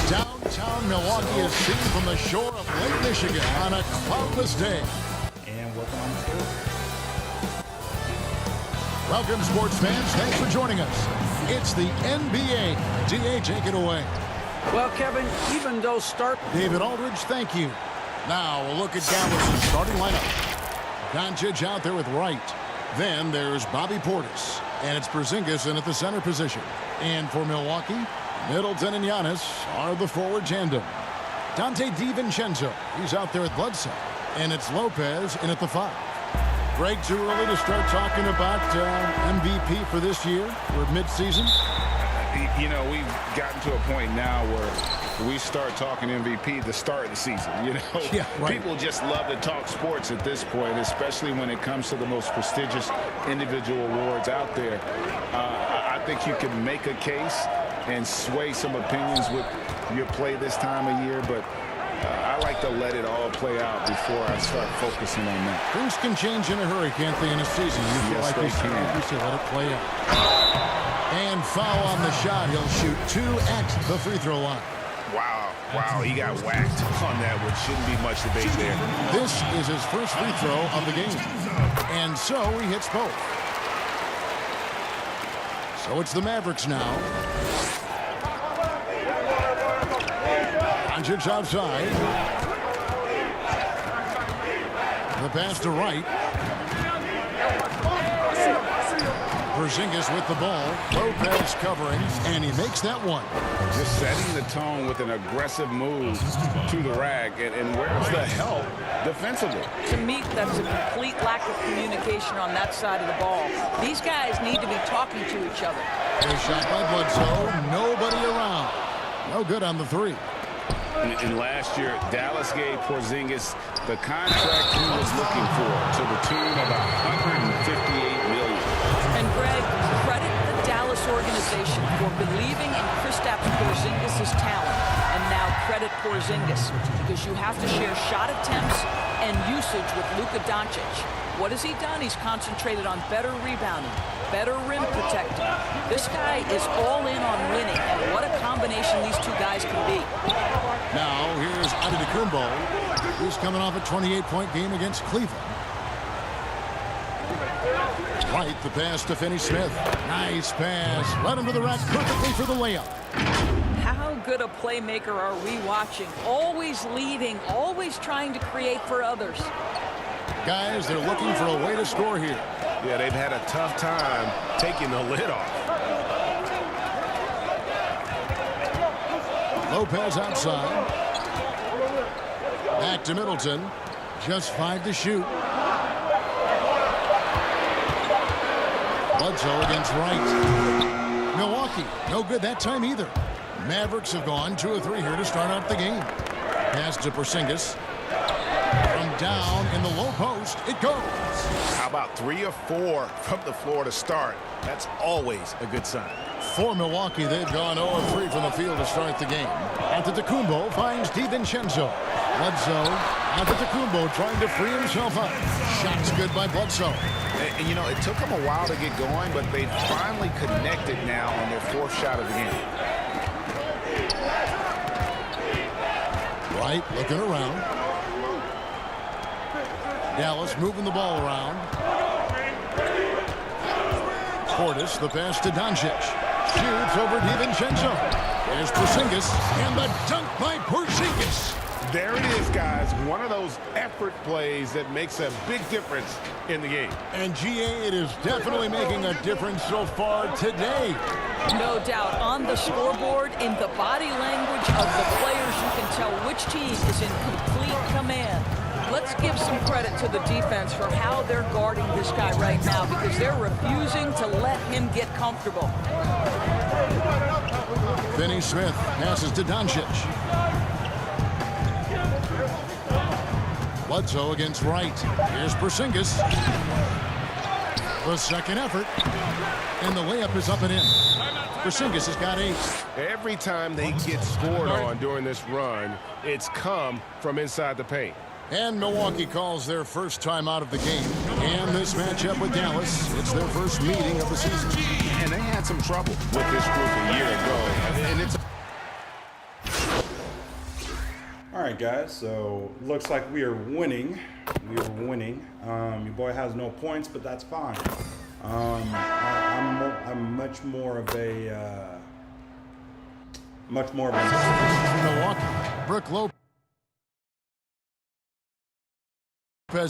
Downtown Milwaukee is seen from the shore of Lake Michigan on a cloudless day. And working on the field. Welcome, sports fans. Thanks for joining us. It's the NBA. DA, take it away. Well, Kevin, even though David Aldridge, thank you. Now we'll look at Dallas' starting lineup. Doncic out there with Wright. Then there's Bobby Portis. And it's Porzingis in at the center position. And for Milwaukee, Middleton and Giannis are the forward tandem. Dante DiVincenzo, he's out there with Bledsoe. And it's Lopez in at the 5. Greg, too early to start talking about MVP for this year? We're mid-season. You know, we've gotten to a point now where we start talking MVP the start of the season. You know, yeah, right. People just love to talk sports at this point, especially when it comes to the most prestigious individual awards out there. I think you can make a case and sway some opinions with your play this time of year, but I like to let it all play out before I start focusing on that. Things can change in a hurry, can't they, in a season? You feel Yes, like they you say, let it play out. And foul on the shot. He'll shoot 2 at the free throw line. Wow. Wow, he got whacked on that one. Shouldn't be much debate there. This is his first free throw of the game. And so he hits both. So it's the Mavericks now. Doncic outside. The pass to Wright. Porzingis with the ball. Lopez covering, and he makes that one. Just setting the tone with an aggressive move to the rack. And where's the help defensively? To me, that's a complete lack of communication on that side of the ball. These guys need to be talking to each other. A shot by Bledsoe. Nobody around. No good on the three. And last year, Dallas gave Porzingis the contract he was looking for to the tune of $158 million. And Greg, credit the Dallas organization for believing in Kristaps Porzingis' talent. And now credit Porzingis, because you have to share shot attempts and usage with Luka Doncic. What has he done? He's concentrated on better rebounding, better rim protecting. This guy is all in on winning, and what a combination these two guys can be. Now here's Antetokounmpo. He's coming off a 28-point game against Cleveland. Wright, the pass to Finney-Smith. Nice pass. Led him to the rack perfectly for the layup. How good a playmaker are we watching? Always leading, always trying to create for others. Guys, they're looking for a way to score here. Yeah, they've had a tough time taking the lid off. Lopez outside. Back to Middleton. Just 5 to shoot. Bledsoe against Wright. Milwaukee, no good that time either. Mavericks have gone 2 of 3 here to start out the game. Pass to Porzingis. From down in the low post, it goes. How about 3 of 4 from the floor to start? That's always a good sign. For Milwaukee, they've gone 0 of 3 from the field to start the game. Antetokounmpo finds DiVincenzo. Bledsoe. Antetokounmpo trying to free himself up. Shots good by Bledsoe. And, you know, it took them a while to get going, but they finally connected now on their 4th shot of the game. Wright looking around. Dallas moving the ball around. Portis, the pass to Doncic. Shoots over DiVincenzo. There's Porzingis, and the dunk by Porzingis. There it is, guys. One of those effort plays that makes a big difference in the game. And GA, it is definitely making a difference so far today. No doubt. On the scoreboard, in the body language of the players, you can tell which team is in complete command. Let's give some credit to the defense for how they're guarding this guy right now, because they're refusing to let him get comfortable. Finney-Smith passes to Doncic. Bledsoe against Wright. Here's Porzingis. The second effort. And the layup is up and in. Porzingis has got 8. Every time they get scored on during this run, it's come from inside the paint. And Milwaukee calls their first time out of the game. And this matchup with Dallas, it's their first meeting of the season. And they had some trouble with this group a year ago. And it's all right, guys, so looks like we are winning. We are winning. Your boy has no points, but that's fine. I'm much more of a Milwaukee. Brook Lopez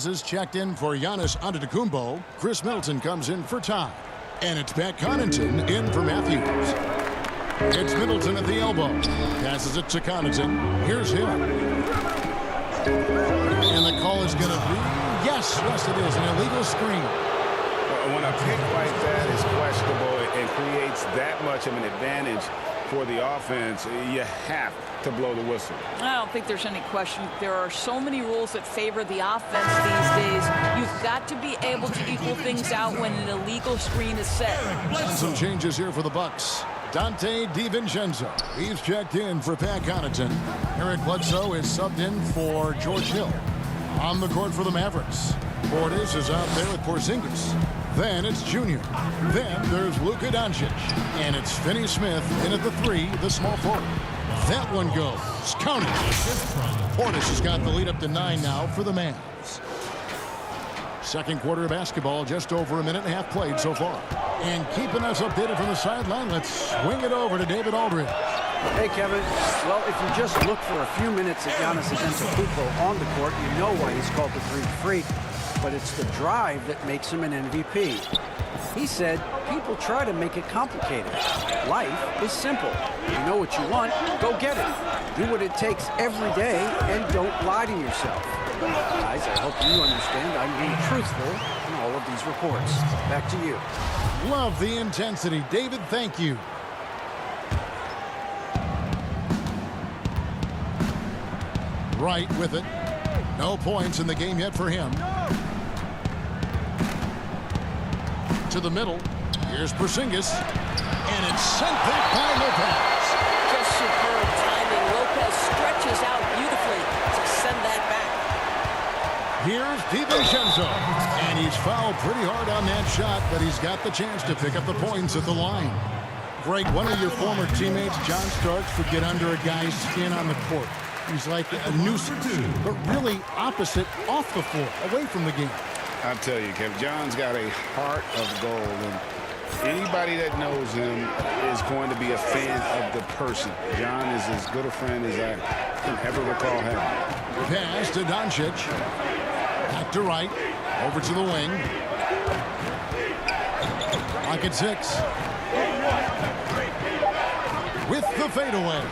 is checked in for Giannis Antetokounmpo. Chris Middleton comes in for Ty. And it's Pat Connaughton in for Matthews. It's Middleton at the elbow. Passes it to Connaughton. Here's him. And the call is going to be, yes, it is, an illegal screen. When a pick like that is questionable and creates that much of an advantage for the offense, you have to blow the whistle. I don't think there's any question. There are so many rules that favor the offense these days. You've got to be able to equal things out when an illegal screen is set. Some changes here for the Bucks. Dante DiVincenzo. He's checked in for Pat Connaughton. Eric Bledsoe is subbed in for George Hill. On the court for the Mavericks. Portis is out there with Porzingis. Then it's Junior. Then there's Luka Doncic. And it's Finney-Smith in at the 3, the small forward. That one goes. Counted. Portis has got the lead up to 9 now for the Mavs. Second quarter of basketball, just over a minute and a half played so far. And keeping us updated from the sideline, let's swing it over to David Aldridge. Hey, Kevin. Well, if you just look for a few minutes at Giannis Antetokounmpo on the court, you know why he's called the Greek Freak. But it's the drive that makes him an MVP. He said, people try to make it complicated. Life is simple. You know what you want, go get it. Do what it takes every day and don't lie to yourself. Guys, I hope you understand I'm being truthful in all of these reports. Back to you. Love the intensity. David, thank you. Wright with it. No points in the game yet for him. To the middle. Here's Porzingis. And it's sent back by Lopez. Just superb timing. Lopez stretches out beautifully to send that back. Here's DiVincenzo. And he's fouled pretty hard on that shot, but he's got the chance to pick up the points at the line. Greg, one of your former teammates, John Starks, would get under a guy's skin on the court. He's like a nuisance, but really opposite off the floor, away from the game. I'll tell you, Kev, John's got a heart of gold, and anybody that knows him is going to be a fan of the person. John is as good a friend as I can ever recall having. Pass to Doncic. Back to Wright. Over to the wing. Clock at 6. With the fadeaway.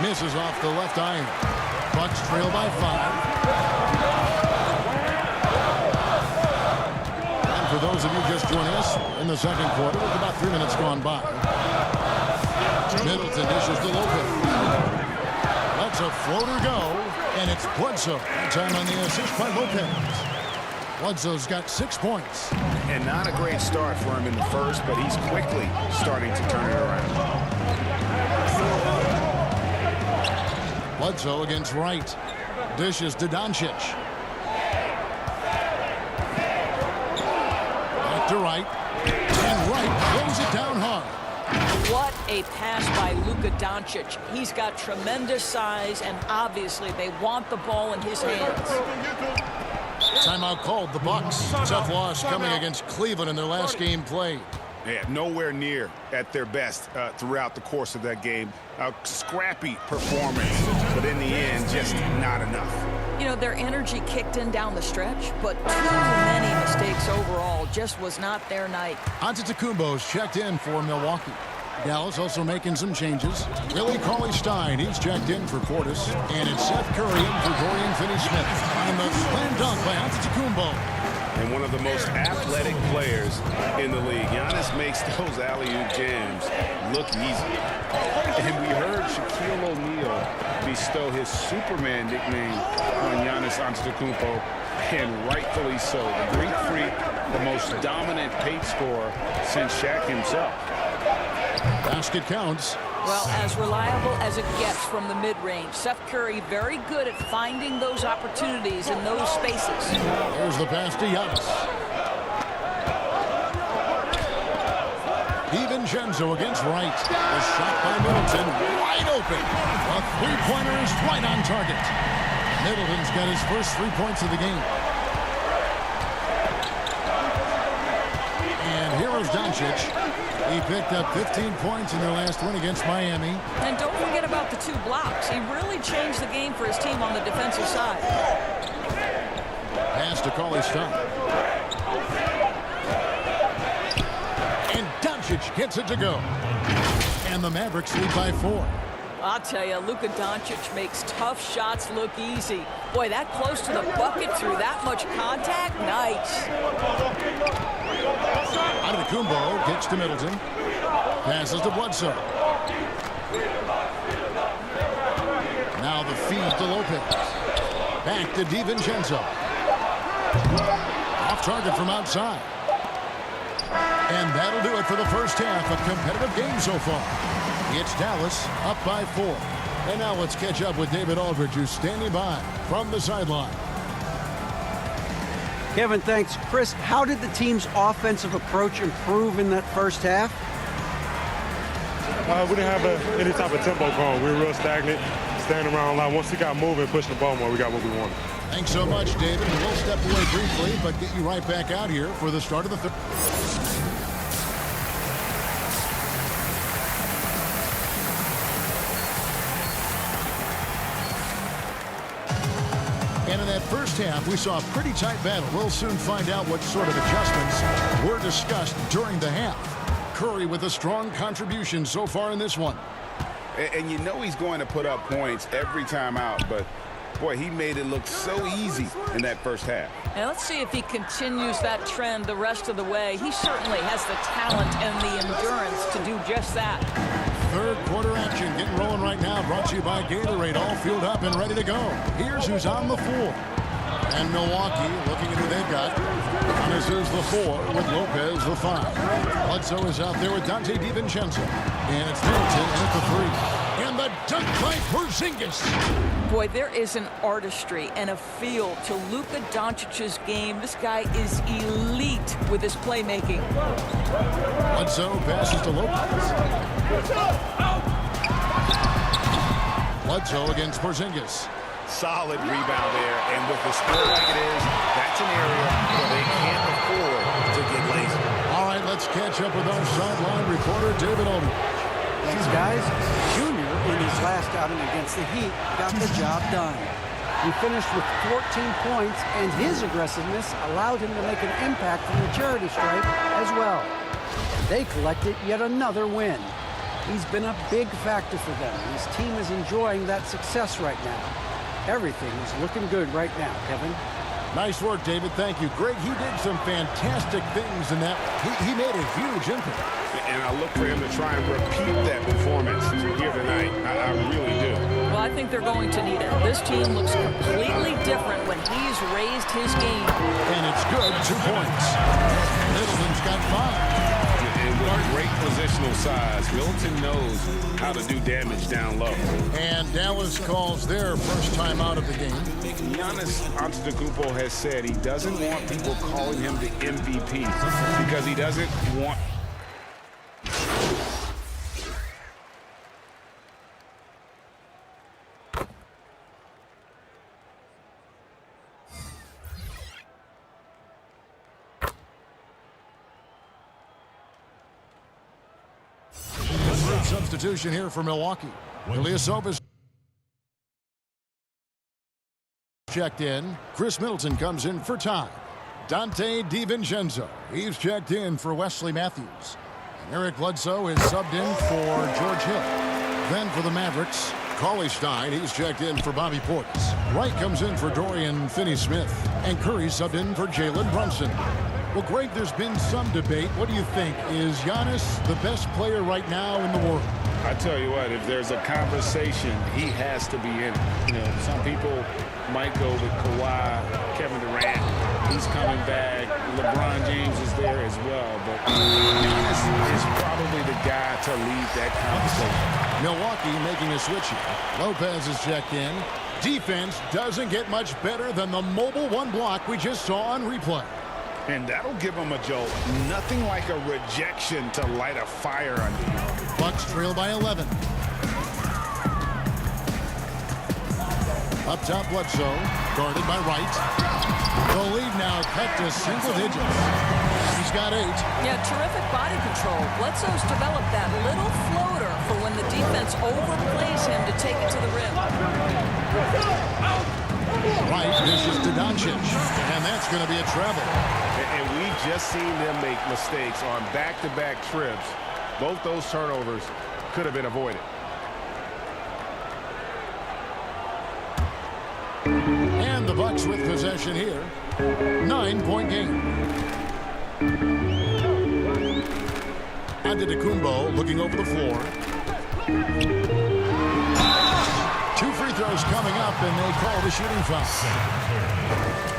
Misses off the left iron. Bucks trail by 5. For those of you just joining us in the second quarter, with about 3 minutes gone by. Middleton dishes to Lopez. Lets a floater go, and it's Bledsoe. Time on the assist by Lopez. Bledsoe's got 6 points. And not a great start for him in the first, but he's quickly starting to turn it around. Bledsoe against Wright. Dishes to Doncic. To Wright, and Wright throws it down hard. What a pass by Luka Doncic. He's got tremendous size, and obviously they want the ball in his hands. Timeout called. The Bucks. Tough loss coming against Cleveland in their last game played. Yeah, nowhere near at their best throughout the course of that game. A scrappy performance, but in the end, just not enough. You know, their energy kicked in down the stretch, but too many mistakes overall. Just was not their night. Antetokounmpo's checked in for Milwaukee. Dallas also making some changes. Willie Cauley-Stein, he's checked in for Portis. And it's Seth Curry in for Dorian Finney-Smith. On the slam dunk by Antetokounmpo. And one of the most athletic players in the league. Giannis makes those alley-oop jams look easy. And we heard Shaquille O'Neal bestow his Superman nickname on Giannis Antetokounmpo, and rightfully so. The Greek Freak, the most dominant paint scorer since Shaq himself. Basket counts. Well, as reliable as it gets from the mid-range. Seth Curry very good at finding those opportunities in those spaces. There's the pass to Giannis. DiVincenzo against Wright. The shot by Middleton, wide open. A three-pointer is right on target. Middleton's got his first 3 points of the game. And here is Doncic. He picked up 15 points in their last win against Miami. And don't forget about the 2 blocks. He really changed the game for his team on the defensive side. Pass to Cauley-Stein. And Doncic gets it to go. And the Mavericks lead by 4. I'll tell you, Luka Doncic makes tough shots look easy. Boy, that close to the bucket through that much contact, nice. Antetokounmpo kicks to Middleton. Passes to Bledsoe. Now the feed to Lopez. Back to DiVincenzo. Off target from outside. And that'll do it for the first half. A competitive game so far. It's Dallas up by 4. And now let's catch up with David Aldridge, who's standing by from the sideline. Kevin, thanks. Chris, how did the team's offensive approach improve in that first half? We didn't have any type of tempo going. We were real stagnant, standing around a lot. Once we got moving, pushing the ball more, we got what we wanted. Thanks so much, David. We'll step away briefly, but get you right back out here for the start of the third. And in that first half, we saw a pretty tight battle. We'll soon find out what sort of adjustments were discussed during the half. Curry with a strong contribution so far in this one. And you know he's going to put up points every time out, but boy, he made it look so easy in that first half. And let's see if he continues that trend the rest of the way. He certainly has the talent and the endurance to do just that. Third quarter action getting rolling right now, brought to you by Gatorade, all fueled up and ready to go. Here's who's on the floor. And Milwaukee looking at who they've got. Giannis is the 4 with Lopez the 5. Bledsoe is out there with Dante DiVincenzo. And it's Middleton in at the 3. And the dunk by Porzingis. Boy, there is an artistry and a feel to Luka Doncic's game. This guy is elite with his playmaking. Bledsoe passes to Lopez. Bledsoe against Porzingis. Solid rebound there, and with the score like it is, that's an area where they can't afford to get lazy. All right, let's catch up with our sideline reporter, David Aldridge. Thanks, guys. Junior, in his last outing against the Heat, got the job done. He finished with 14 points, and his aggressiveness allowed him to make an impact from the charity stripe as well. They collected yet another win. He's been a big factor for them. His team is enjoying that success right now. Everything is looking good right now, Kevin. Nice work, David. Thank you. Greg, he did some fantastic things in that. He made a huge impact. And I look for him to try and repeat that performance here tonight. I really do. Well, I think they're going to need it. This team looks completely different when he's raised his game. And it's good. 2 points. Middleton's got 5. And with great positional size, Middleton knows how to do damage down low. And Dallas calls their first time out of the game. Giannis Antetokounmpo has said he doesn't want people calling him the MVP because he doesn't want... Substitution here for Milwaukee. Ilyasova checked in. Chris Middleton comes in for time. Dante DiVincenzo, he's checked in for Wesley Matthews. And Eric Bledsoe is subbed in for George Hill. Then for the Mavericks, Cauley Stein, he's checked in for Bobby Portis. Wright comes in for Dorian Finney-Smith. And Curry subbed in for Jalen Brunson. Well, Greg, there's been some debate. What do you think? Is Giannis the best player right now in the world? I tell you what, if there's a conversation, he has to be in it. You know, some people might go with Kawhi, Kevin Durant. He's coming back. LeBron James is there as well. But Giannis is probably the guy to lead that conversation. Milwaukee making a switch here. Lopez is checked in. Defense doesn't get much better than the mobile one block we just saw on replay. And that'll give them a jolt. Nothing like a rejection to light a fire under you. Bucks trail by 11. Up top, Bledsoe, guarded by Wright. The lead now cut to single digits. He's got 8. Yeah, terrific body control. Bledsoe's developed that little floater for when the defense overplays him to take it to the rim. Wright dishes to Doncic, and that's going to be a travel. And we've just seen them make mistakes on back-to-back trips. Both those turnovers could have been avoided. And the Bucks with possession here. 9-point game. Antetokounmpo looking over the floor. 2 free throws coming up, and they call the shooting foul.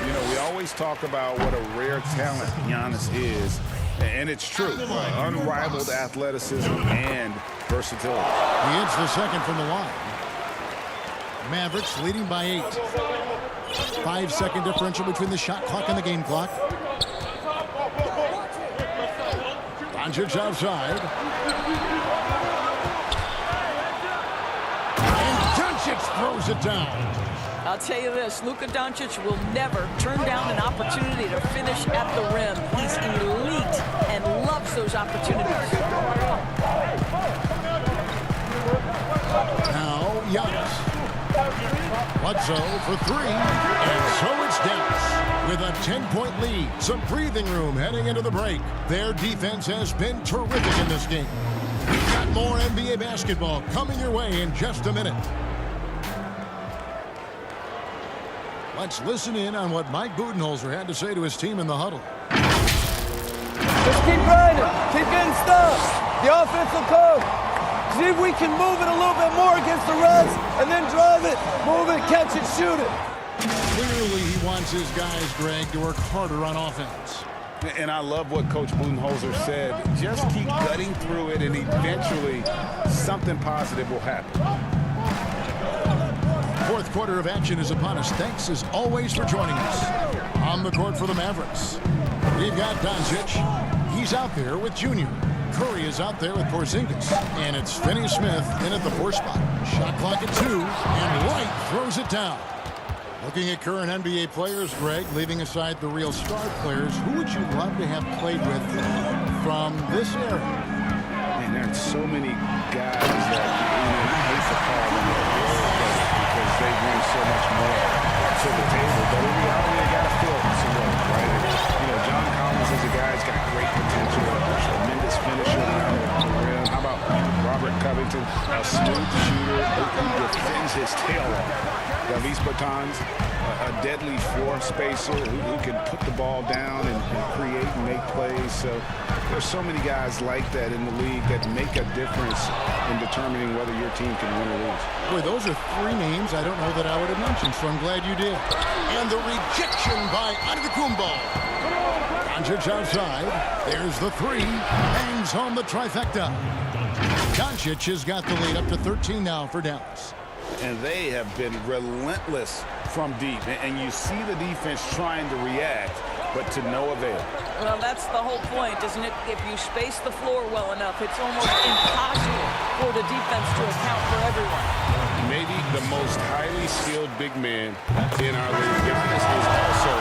You know, we always talk about what a rare talent Giannis is, and it's true. Unrivaled athleticism and versatility. He hits the second from the line. Mavericks leading by 8. 5-second differential between the shot clock and the game clock. Doncic outside. throws it down. I'll tell you this, Luka Doncic will never turn down an opportunity to finish at the rim. He's elite and loves those opportunities. Now, Giannis. Bledsoe for three, and so it's Dallas with a 10-point lead. Some breathing room heading into the break. Their defense has been terrific in this game. We've got more NBA basketball coming your way in just a minute. Let's listen in on what Mike Budenholzer had to say to his team in the huddle. Just keep grinding. Keep getting stuff. The offense will come. See if we can move it a little bit more against the Reds and then drive it, move it, catch it, shoot it. Clearly he wants his guys, Greg, to work harder on offense. And I love what Coach Budenholzer said. Just keep gutting through it, and eventually something positive will happen. Fourth quarter of action is upon us. Thanks, as always, for joining us. On the court for the Mavericks, we've got Doncic. He's out there with Junior. Curry is out there with Porzingis. And it's Finney-Smith in at the 4 spot. Shot clock at 2, and Wright throws it down. Looking at current NBA players, Greg, leaving aside the real star players, who would you love to have played with from this era? Man, there's so many guys that, I hate to call them because they bring so much more to the table. But in reality, they got to fill some room, right? John Collins is a guy who's got great potential, a tremendous finisher around the rim. How about Robert Covington, a smooth shooter who defends his tail off. Davis Bertans, a deadly floor spacer who can put the ball down and create and make plays. So there's so many guys like that in the league that make a difference in determining whether your team can win or lose. Boy, those are 3 names I don't know that I would have mentioned, so I'm glad you did. And the rejection by Antetokounmpo. Doncic outside. There's the 3. Bangs home the trifecta. Doncic has got the lead up to 13 now for Dallas. And they have been relentless from deep. And you see the defense trying to react, but to no avail. Well, that's the whole point, isn't it? If you space the floor well enough, it's almost impossible for the defense to account for everyone. Maybe the most highly skilled big man in our league. Giannis is also...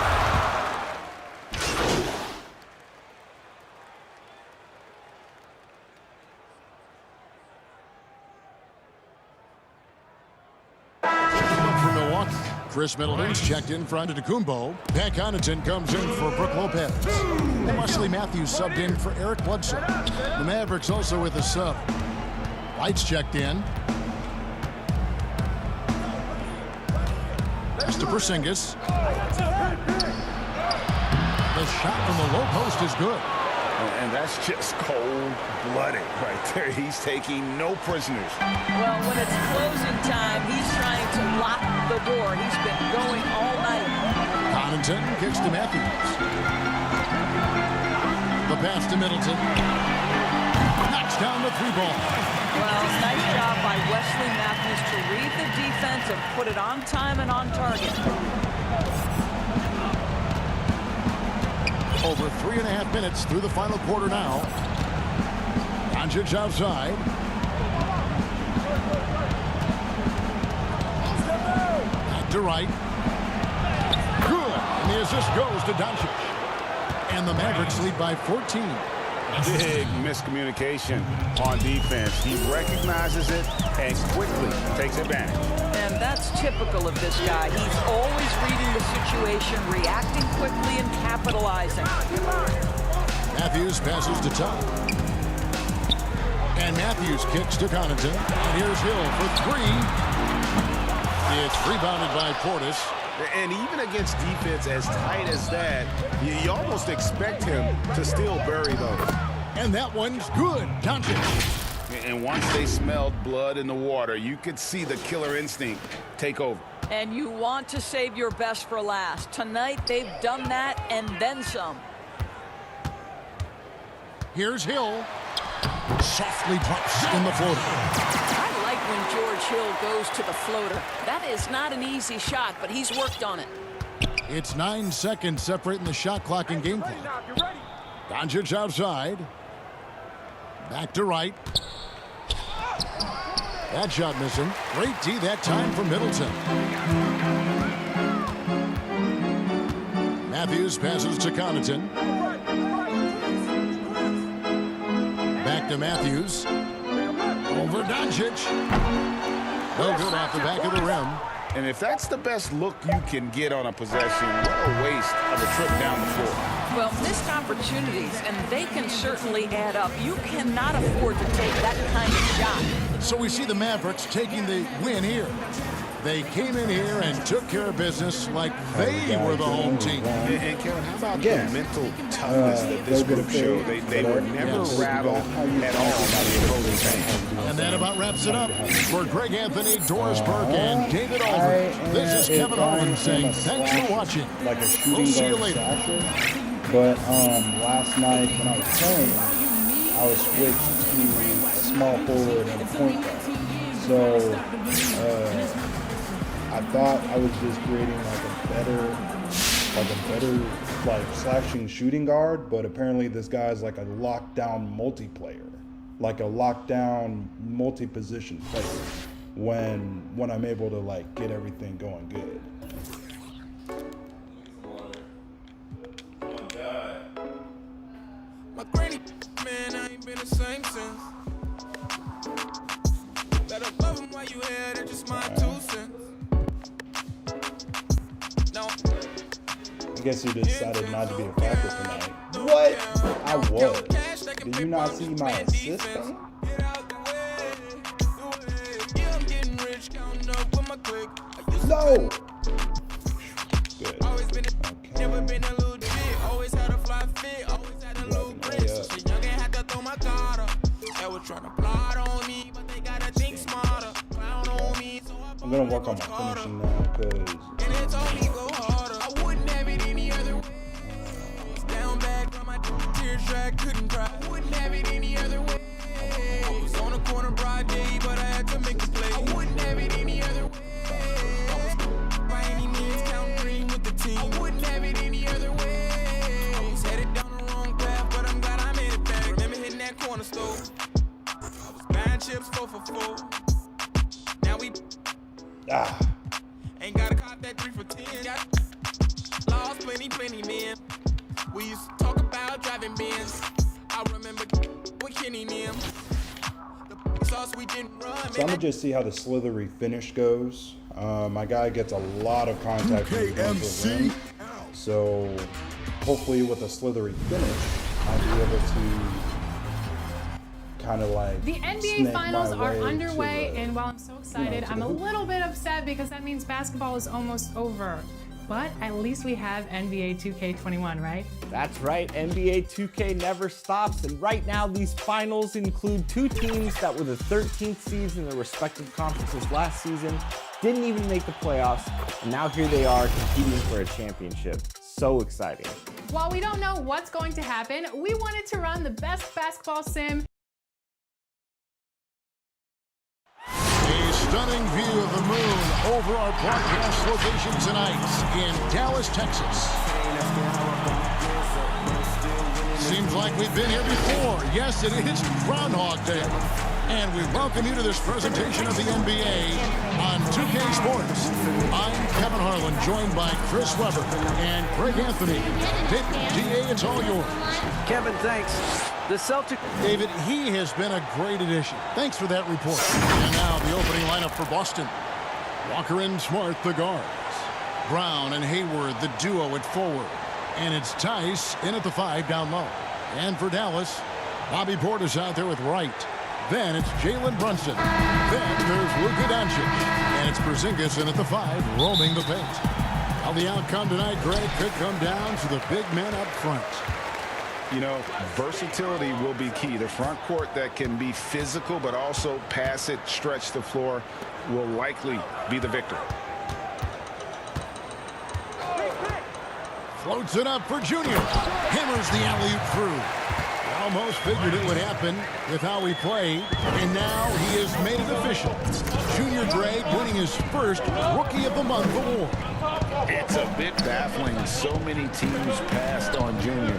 Chris Middleton's checked in for Antetokounmpo. Pat Connaughton comes in for Brook Lopez. And Wesley Matthews subbed in for Eric Bledsoe. The Mavericks also with a sub. Wright's checked in. Pass to Porzingis. The shot from the low post is good. And that's just cold-blooded right there. He's taking no prisoners. Well, when it's closing time, he's trying to lock the door. He's been going all night. Connaughton kicks to Matthews. The pass to Middleton. Knocks down the 3-ball. Well, nice job by Wesley Matthews to read the defense and put it on time and on target. Over 3.5 minutes through the final quarter now. Doncic outside. Back to Wright. Good. And the assist goes to Doncic. And the Mavericks lead by 14. Big miscommunication on defense. He recognizes it and quickly takes advantage. And that's typical of this guy. He's always reading the situation, reacting quickly, and capitalizing. Matthews passes to Tuck. And Matthews kicks to Connaughton. And here's Hill for 3. It's rebounded by Portis. And even against defense as tight as that, you almost expect him to still bury those. And that one's good. Doncic. And once they smelled blood in the water, you could see the killer instinct take over. And you want to save your best for last. Tonight, they've done that and then some. Here's Hill. Softly drops in the floater. I like when George Hill goes to the floater. That is not an easy shot, but he's worked on it. It's 9 seconds separating the shot clock and game clock. Doncic outside. Back to Wright. That shot missing. Great D that time from Middleton. Matthews passes to Connaughton. Back to Matthews. Over Doncic. No good off the back of the rim. And if that's the best look you can get on a possession, what a waste of a trip down the floor. Well, missed opportunities, and they can certainly add up. You cannot afford to take that kind of shot. So we see the Mavericks taking the win here. They came in here and took care of business like they were the home team. And Kevin, how about the mental toughness that this group showed? They were never rattled at all by the opposing team. And that about wraps it up. For Greg Anthony, Doris Burke, and David Aldridge, this is Kevin Harlan saying thanks for watching. Like a shooting We'll see you guard later. slasher. But last night when I was playing, I was switched to a small forward and a point guard. So I thought I was just creating a better slashing shooting guard, but apparently this guy's like a lockdown multiplayer, like a lockdown multi-position player. When I'm able to like get everything going good. My granny, man, I ain't been the same since. Better love him while you here, that's just my 2 cents. No. I guess you decided not to be a factor tonight. What? I was. Did you not see my assist thing? No! Good. Never been a little bit, always had a fly fit, always had a little grit. Shit, young and had to throw my guard up. They were trying to plot on me, but they gotta think smarter. Clown on me, so I'm gonna work on my finishing now, because and it told me go harder. I wouldn't have it any other way. Was down back on my tears dry, couldn't cry. I wouldn't have it any other way. I was on the corner broad day, but I had to make a play. I wouldn't have it any other way. By any means, count green with the team. I wouldn't have it any other way. I was headed down the wrong path, but I'm glad I made it back. Remember hitting that corner store. I was buying chips 4 for $4. Now we ain't gotta cop that 3 for $10. Got lost plenty, man. We used to talk about driving Benz. I remember with Kenny and them. The sauce we didn't run. So I'm gonna just see how the slithery finish goes. My guy gets a lot of contact when he runs the rim. So hopefully with a slithery finish, I'll be able to kind of like the NBA Finals are underway, and while I'm so excited, I'm a little bit upset because that means basketball is almost over. But at least we have NBA 2K21, right? That's right, NBA 2K never stops, and right now these finals include 2 teams that were the 13th seeds in their respective conferences last season, didn't even make the playoffs, and now here they are competing for a championship. So exciting. While we don't know what's going to happen, we wanted to run the best basketball sim. A stunning view of the moon over our broadcast location tonight in Dallas, Texas. Seems like we've been here before. Yes, it is Groundhog Day. And we welcome you to this presentation of the NBA on 2K Sports. I'm Kevin Harlan, joined by Chris Webber and Greg Anthony. DA, it's all yours. Kevin, thanks. The Celtics. David, he has been a great addition. Thanks for that report. And now the opening lineup for Boston. Walker and Smart, the guards. Brown and Hayward, the duo at forward. And it's Tice in at the 5 down low. And for Dallas, Bobby Portis out there with Wright. Then it's Jalen Brunson. Then there's Luka Doncic. And it's Porzingis in at the 5, roaming the paint. Now the outcome tonight, Greg, could come down to the big men up front. You know, versatility will be key. The front court that can be physical but also pass it, stretch the floor will likely be the victor. Floats it up for Junior. Hammers the alley-oop through. Almost figured it would happen with how he played, and now he has made it official. Junior Drake winning his first Rookie of the Month award. It's a bit baffling. So many teams passed on Junior.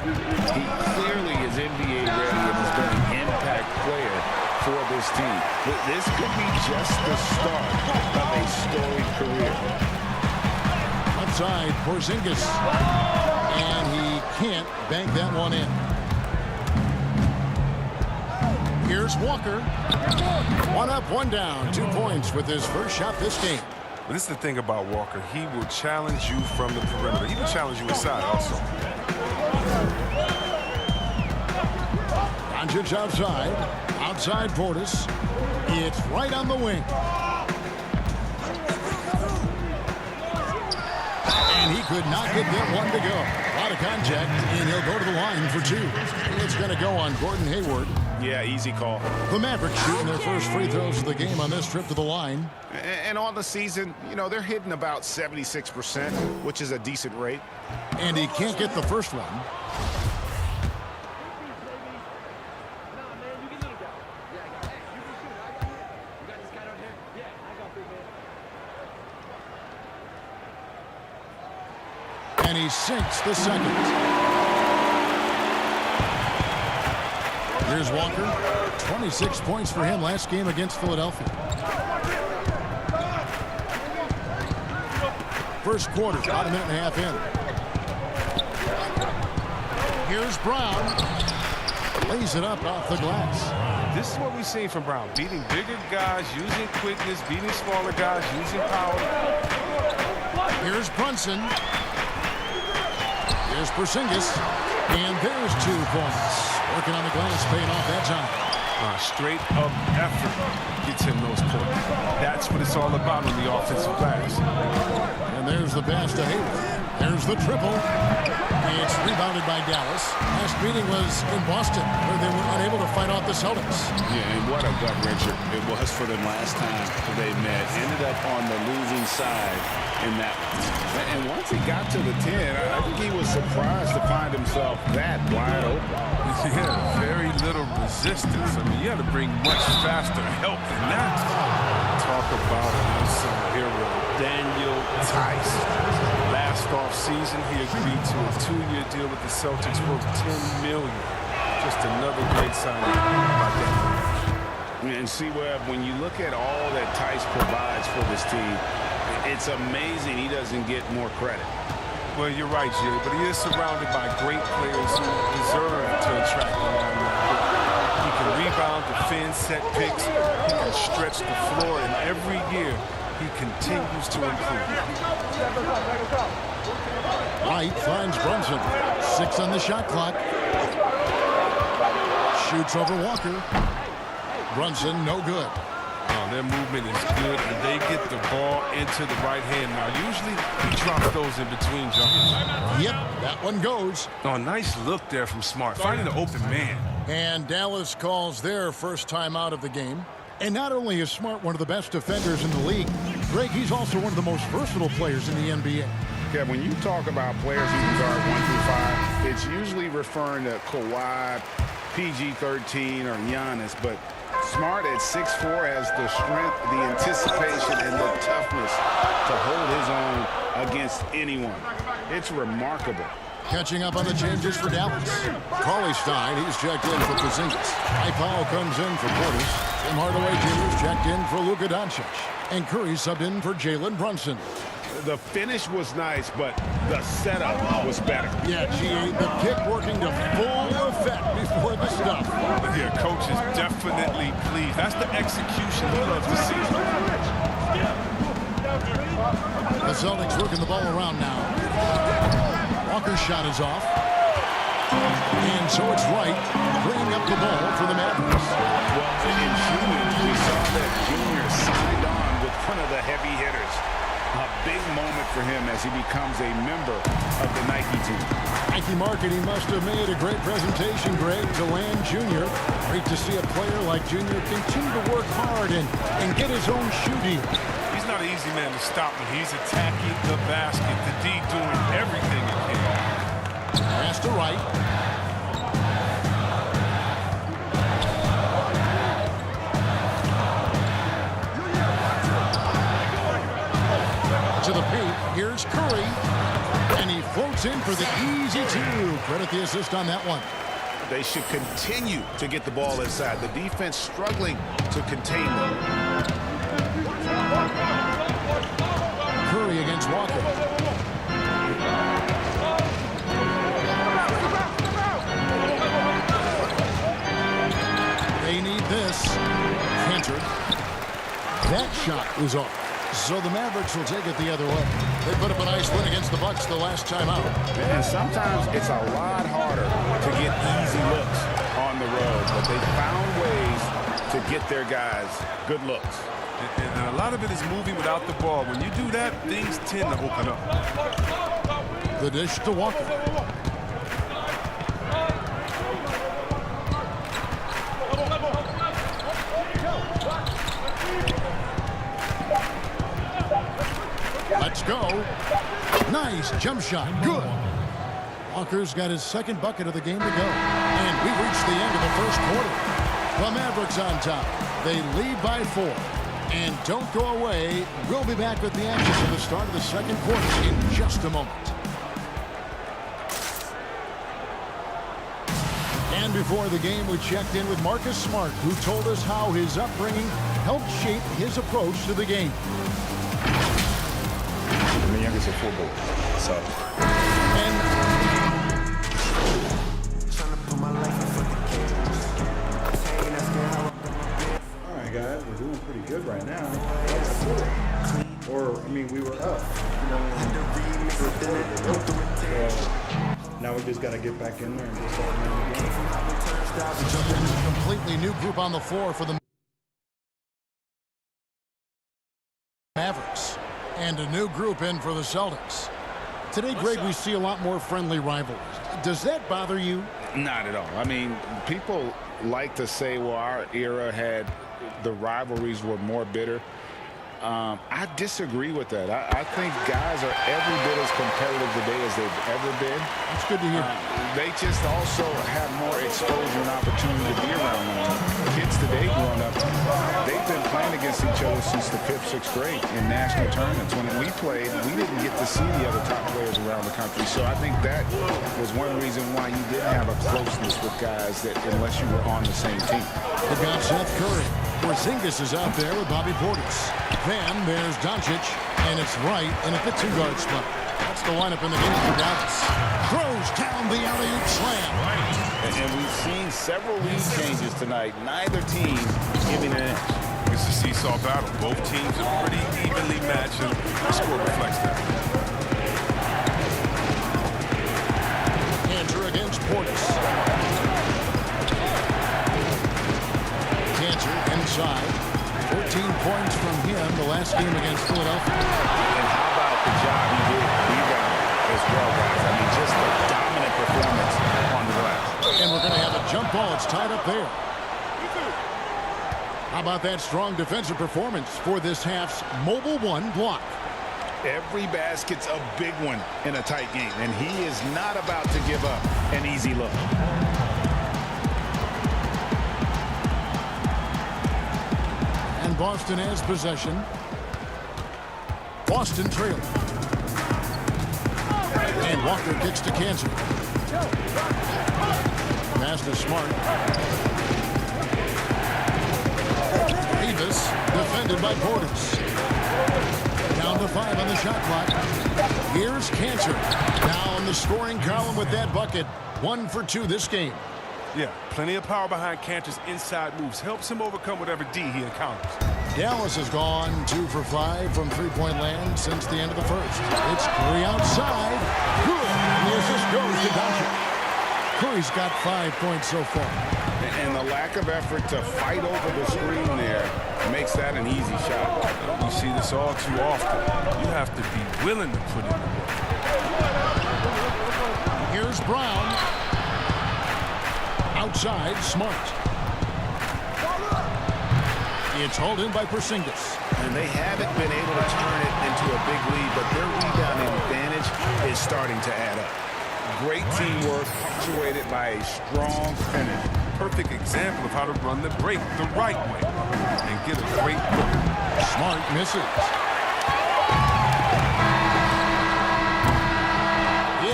He clearly is NBA ready and has been an impact player for this team. This could be just the start of a storied career. Outside, Porzingis. And he can't bank that one in. Here's Walker. One up, one down. 2 points with his first shot this game. But this is the thing about Walker. He will challenge you from the perimeter. He will challenge you inside also. Doncic outside. Outside Portis. It's right on the wing. And he could not get that one to go. A lot of contact, and he'll go to the line for 2. It's going to go on Gordon Hayward. Yeah, easy call. The Mavericks shooting their first free throws of the game on this trip to the line. And on the season, you know, they're hitting about 76%, which is a decent rate. And he can't get the first one. And he sinks the second. Here's Walker. 26 points for him last game against Philadelphia. First quarter, about a minute and a half in. Here's Brown. Lays it up off the glass. This is what we've seen from Brown. Beating bigger guys, using quickness, beating smaller guys, using power. Here's Brunson. Here's Porzingis. And there's 2 points. Working on the glass, paying off that time. Straight up effort gets him those points. That's what it's all about on the offensive glass. And there's the pass to Hayward. There's the triple. It's rebounded by Dallas. Last meeting was in Boston, where they were unable to fight off the Celtics. Yeah, and what a gut wrencher it was for them last time they met. Ended up on the losing side in that one. And once he got to the 10, I think he was surprised to find himself that wide open. Yeah, very little resistance. I mean, you had to bring much faster help than that. Talk about an unsung hero, Daniel Tice. Last offseason, he agreed to a 2-year deal with the Celtics worth $10 million. Just another great signing by Daniel. And see, Webb, when you look at all that Tice provides for this team, it's amazing he doesn't get more credit. Well, you're right, Jay, but he is surrounded by great players who deserve to attract the limelight. He can rebound, defend, set picks. He can stretch the floor, and every year he continues to improve. Wright finds Brunson. 6 on the shot clock. Shoots over Walker. Brunson, no good. Their movement is good, and they get the ball into the right hand. Now, usually he drops those in between jumpers. Yep, that one goes. Oh, nice look there from Smart, finding the open man. And Dallas calls their first time out of the game. And not only is Smart one of the best defenders in the league, Greg, he's also one of the most versatile players in the NBA. Yeah, when you talk about players who can guard 1 through 5, it's usually referring to Kawhi, PG-13, or Giannis, but Smart at 6'4" has the strength, the anticipation, and the toughness to hold his own against anyone. It's remarkable. Catching up on the changes for Dallas. Cauley-Stein, he's checked in for Porzingis. Powell comes in for Portis. Tim Hardaway Jr. is checked in for Luka Doncic. And Curry subbed in for Jalen Brunson. The finish was nice, but the setup was better. Yeah, G.A., the kick working to full effect before the stuff. Yeah, coach is definitely pleased. That's the execution he loves to see. The Celtics working the ball around now. Walker's shot is off. And so it's Wright bringing up the ball for the Mavericks. Well, in shooting, we saw that Junior signed on with one of the heavy hitters. A big moment for him as he becomes a member of the Nike team. Nike marketing must have made a great presentation, Greg, to land Junior. Great to see a player like Junior continue to work hard and get his own shoe deal. He's not an easy man to stop when he's attacking the basket. The D doing everything he can. Pass to Wright. To the paint, here's Curry, and he floats in for the easy 2. Credit the assist on that one. They should continue to get the ball inside. The defense struggling to contain them. Curry against Walker. They need this. Cantor. That shot is off. So the Mavericks will take it the other way. They put up a nice win against the Bucks the last time out. And sometimes it's a lot harder to get easy looks on the road, but they found ways to get their guys good looks. And a lot of it is moving without the ball. When you do that, things tend to open up. The dish to Walker. Let's go. Nice jump shot. Good. Walker's got his second bucket of the game to go. And we reached the end of the first quarter. The Mavericks on top. They lead by 4. And don't go away. We'll be back with the action for the start of the second quarter in just a moment. And before the game, we checked in with Marcus Smart, who told us how his upbringing helped shape his approach to the game. I'm the youngest of 4 boys, so. All right, guys, we're doing pretty good right now. Or, I mean, we were up. Now we just got to get back in there and just start playing the game. A completely new group on the floor for the Mavericks. And a new group in for the Celtics. Today, Greg, we see a lot more friendly rivalries. Does that bother you? Not at all. I mean, people like to say, well, our era had the rivalries were more bitter. I disagree with that. I think guys are every bit as competitive today as they've ever been. That's good to hear. They just also have more exposure and opportunity to be around one another. Kids today growing up, they've been playing against each other since the 5th, 6th grade in national tournaments. When we played, we didn't get to see the other top players around the country. So I think that was one reason why you didn't have a closeness with guys that unless you were on the same team. They've got Seth Curry. Porzingis is out there with Bobby Portis. Then there's Doncic, and it's Wright in at the 2-guard spot. That's the lineup in the game for Dallas. Throws down the alley-oop slam. And we've seen several lead changes tonight. Neither team giving an inch. It's a seesaw battle. Both teams are pretty evenly matched, and the score reflects that. Cantor against Portis. Cantor inside. 14 points from him the last game against Philadelphia. And how about the job he did rebound as well, guys? I mean, just a dominant performance on the glass. And we're going to have a jump ball. It's tied up there. How about that strong defensive performance for this half's Mobile 1 block? Every basket's a big one in a tight game, and he is not about to give up an easy look. And Boston has possession. Boston trailing. And Walker kicks to Cantor. Pass to Smart. Davis defended by Portis. Down to 5 on the shot clock. Here's Cantor. Now on the scoring column with that bucket. 1 for 2 this game. Yeah, plenty of power behind Cantor's inside moves. Helps him overcome whatever D he encounters. Dallas has gone 2 for 5 from three-point land since the end of the first. It's Curry outside. Good. And the assist goes to Doncic. Curry's got 5 points so far. And the lack of effort to fight over the screen there makes that an easy shot. You see this all too often. You have to be willing to put in the work. Here's Brown. Outside, Smart. It's hauled in by Porzingis. And they haven't been able to turn it into a big lead, but their rebounding advantage is starting to add up. Great teamwork, punctuated by a strong finish. Perfect example of how to run the break the right way and get a great look. Smart misses.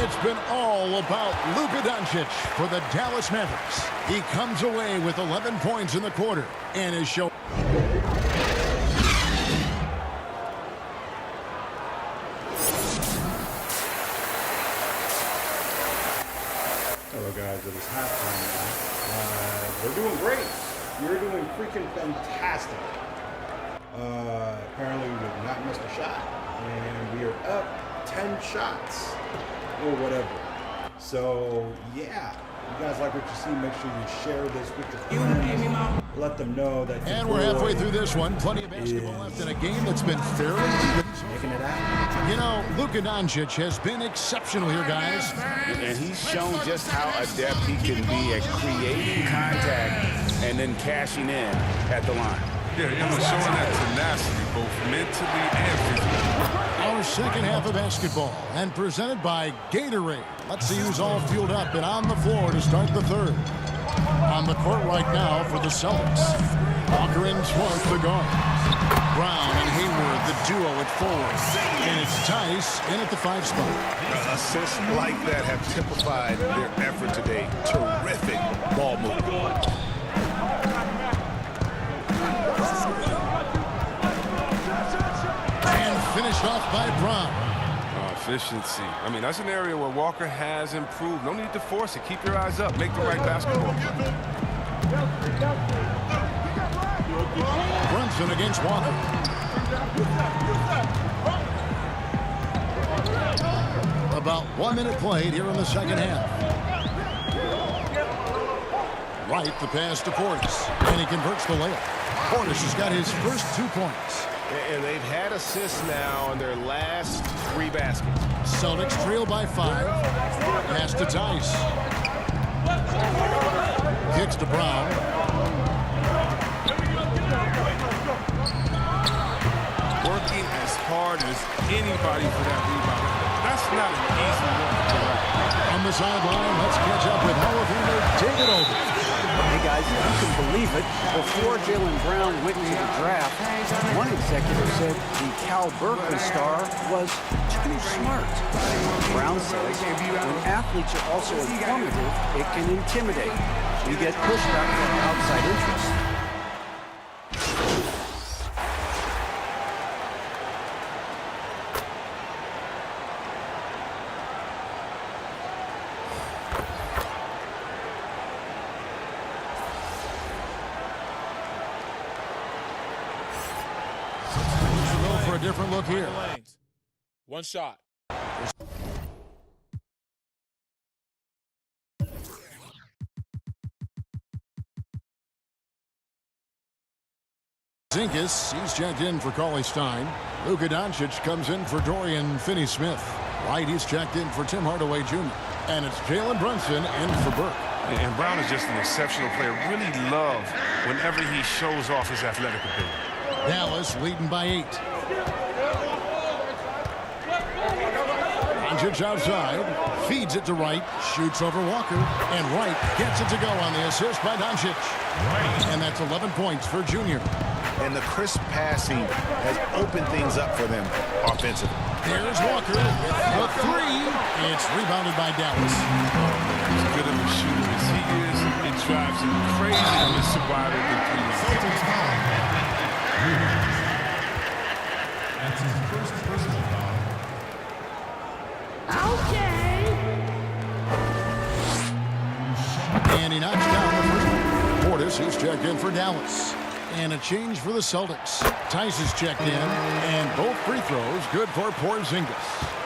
It's been all about Luka Doncic for the Dallas Mavericks. He comes away with 11 points in the quarter and is shown. Hello guys, it is halftime now. We're doing great. You're doing freaking fantastic. Apparently we have not missed a shot, and we are up 10 shots or whatever. So yeah, you guys like what you see, make sure you share this with your friends. Let them know that. And we're halfway through this one. Plenty of basketball left in a game that's been fairly even. Making it out. You know, Luka Doncic has been exceptional here, guys. And he's shown just how adept he can be at creating contact and then cashing in at the line. Yeah, showing that tenacity, both mentally and physically. Our second half of basketball, and presented by Gatorade. Let's see who's all fueled up and on the floor to start the third. On the court right now for the Celtics. Walker and Schwartz, the guards. Brown and Hayward, the duo at forward. And it's Tice in at the 5 spot. Assists like that have typified their effort today. Terrific ball movement. Finished off by Brown. Efficiency. I mean, that's an area where Walker has improved. No need to force it. Keep your eyes up. Make the right basketball play. Brunson against Walker. About 1 minute played here in the second half. Wright, the pass to Portis, and he converts the layup. Portis has got his first 2 points. And they've had assists now on their last 3 baskets. Celtics trail by 5. Pass to Tice. Kicks to Brown. Working as hard as anybody for that rebound. That's not an easy one to write. On the sideline, let's catch up with Hall of Famer David Olden. Hey guys, if you can believe it, before Jaylen Brown went to the draft, one executive said the Cal Berkeley star was too smart. Brown says when athletes are also informative, it can intimidate. You get pushback from outside interests. For a different look here. One shot. Zinkus, he's checked in for Cauley Stein. Luka Doncic comes in for Dorian Finney-Smith. Wright, he's checked in for Tim Hardaway Jr. And it's Jalen Brunson in for Burke. And Brown is just an exceptional player. Really love whenever he shows off his athletic ability. Dallas leading by 8. Doncic outside, feeds it to Wright, shoots over Walker, and Wright gets it to go on the assist by Doncic. And that's 11 points for Junior. And the crisp passing has opened things up for them offensively. There's Walker with the 3. It's rebounded by Dallas. As good of a shooter as he is, it drives him crazy to miss a wide open 3. That's his first personal foul. And he knocks down the first one. Portis, he's checked in for Dallas. And a change for the Celtics. Tice is checked in, and both free throws good for Porzingis.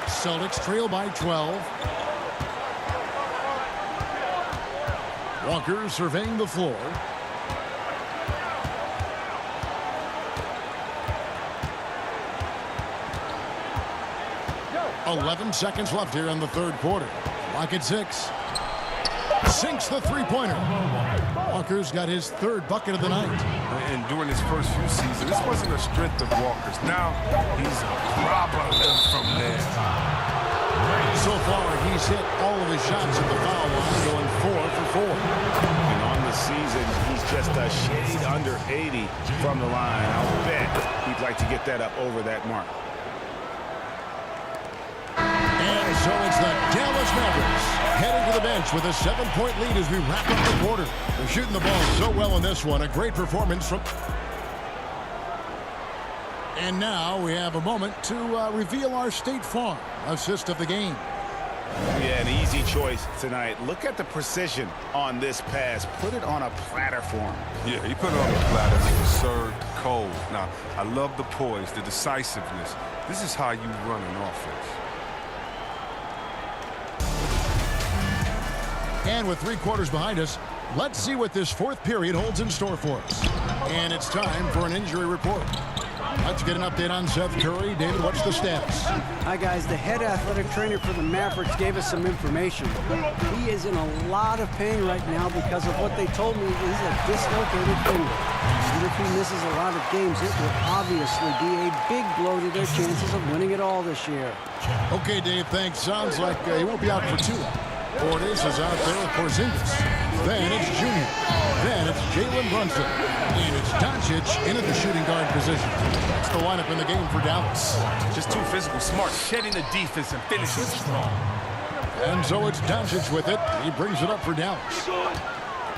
Celtics trail by 12. Walker surveying the floor. No. 11 seconds left here in the third quarter. Clock at 6. Sinks the three-pointer. Walker's got his third bucket of the night. And during his first few seasons, this wasn't a strength of Walker's. Now he's robbing them from there. So far, he's hit all of his shots at the foul line, going 4 for 4. And on the season, he's just a shade under 80 from the line. I'll bet he'd like to get that up over that mark. And so it's the Dallas Mavericks heading to the bench with a 7-point lead as we wrap up the quarter. They're shooting the ball so well in this one. A great performance from... And now we have a moment to reveal our State Farm assist of the game. Yeah, an easy choice tonight. Look at the precision on this pass. Put it on a platter for him. Yeah, he put it on the platter. It was served cold. Now, I love the poise, the decisiveness. This is how you run an offense. And with 3 quarters behind us, let's see what this 4th period holds in store for us. And it's time for an injury report. Let's get an update on Seth Curry. David, what's the status? Hi, guys. The head athletic trainer for the Mavericks gave us some information. He is in a lot of pain right now because of what they told me is a dislocated finger. And if he misses a lot of games, it will obviously be a big blow to their chances of winning it all this year. Okay, Dave, thanks. Sounds like he won't be out for too long. Portis is out there with Porzingis. Then it's Junior. Then it's Jalen Brunson. And it's Doncic into the shooting guard position. That's the lineup in the game for Dallas. Just too physical, smart, shedding the defense and finishing strong. And so it's Doncic with it. He brings it up for Dallas.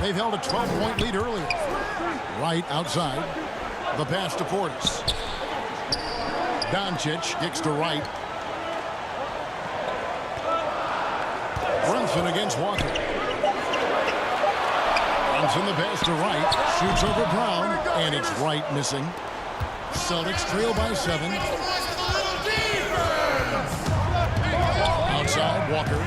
They've held a 12-point lead earlier. Wright outside. The pass to Portis. Doncic kicks to Wright. Brunson against Walker. Brunson the pass to Wright. Shoots over Brown. And it's Wright missing. Celtics trail by 7. Outside, Walker.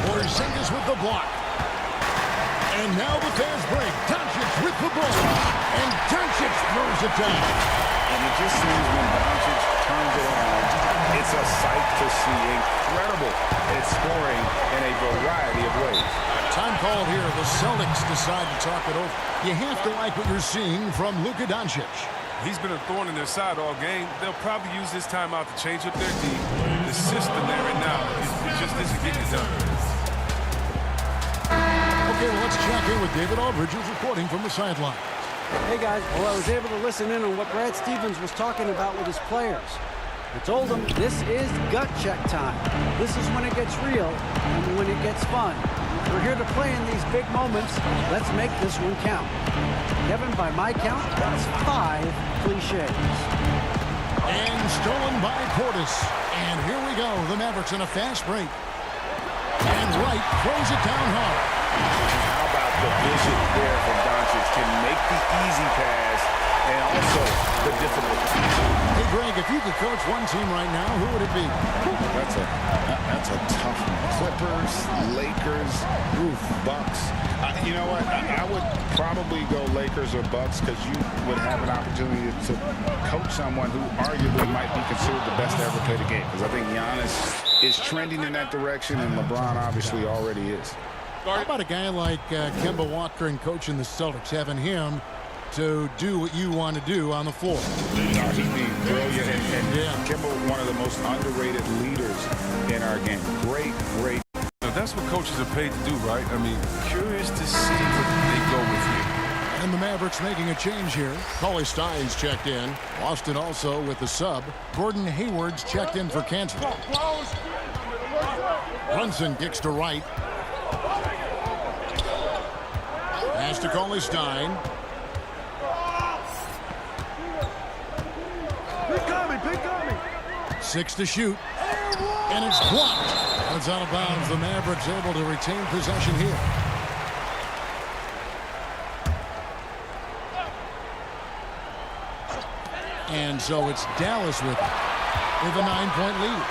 Porzingis with the block. And now the fast break. Doncic with the ball. And Doncic throws it down. And it just seems when Doncic turns it on, it's a sight to see. Incredible at scoring in a variety of ways. Time called here. The Celtics decide to talk it over. You have to like what you're seeing from Luka Doncic. He's been a thorn in their side all game. They'll probably use this timeout to change up their D. The system there right now it just isn't getting it done. Okay, well, let's check in with David Aldridge, who's reporting from the sideline. Hey, guys. Well, I was able to listen in on what Brad Stevens was talking about with his players. I told them this is gut check time. This is when it gets real and when it gets fun. We're here to play in these big moments. Let's make this one count. Kevin, by my count, that's 5 cliches. And stolen by Portis. And here we go. The Mavericks in a fast break. And Wright throws it down hard. How about the vision there from Doncic? Can make the easy pass and also the difficult. Hey, Greg, if you could coach one team right now, who would it be? That's a tough one. Clippers, Lakers, Bucks. You know what? I would probably go Lakers or Bucks because you would have an opportunity to coach someone who arguably might be considered the best to ever play the game. Because I think Giannis is trending in that direction, and LeBron obviously already is. How about a guy like Kemba Walker and coaching the Celtics, having him to do what you want to do on the floor? He'd be brilliant, and Kemba, one of the most underrated leaders in our game. Great. That's what coaches are paid to do, right? I mean, curious to see what they go with here. And the Mavericks making a change here. Cauley Stein's checked in. Austin also with the sub. Gordon Hayward's checked in for Cantor. Brunson kicks to Wright. Pass to Cauley Stein. Pick on me. 6 to shoot. And it's blocked. It's out of bounds. The Mavericks able to retain possession here. And so it's Dallas with it. With a 9-point lead.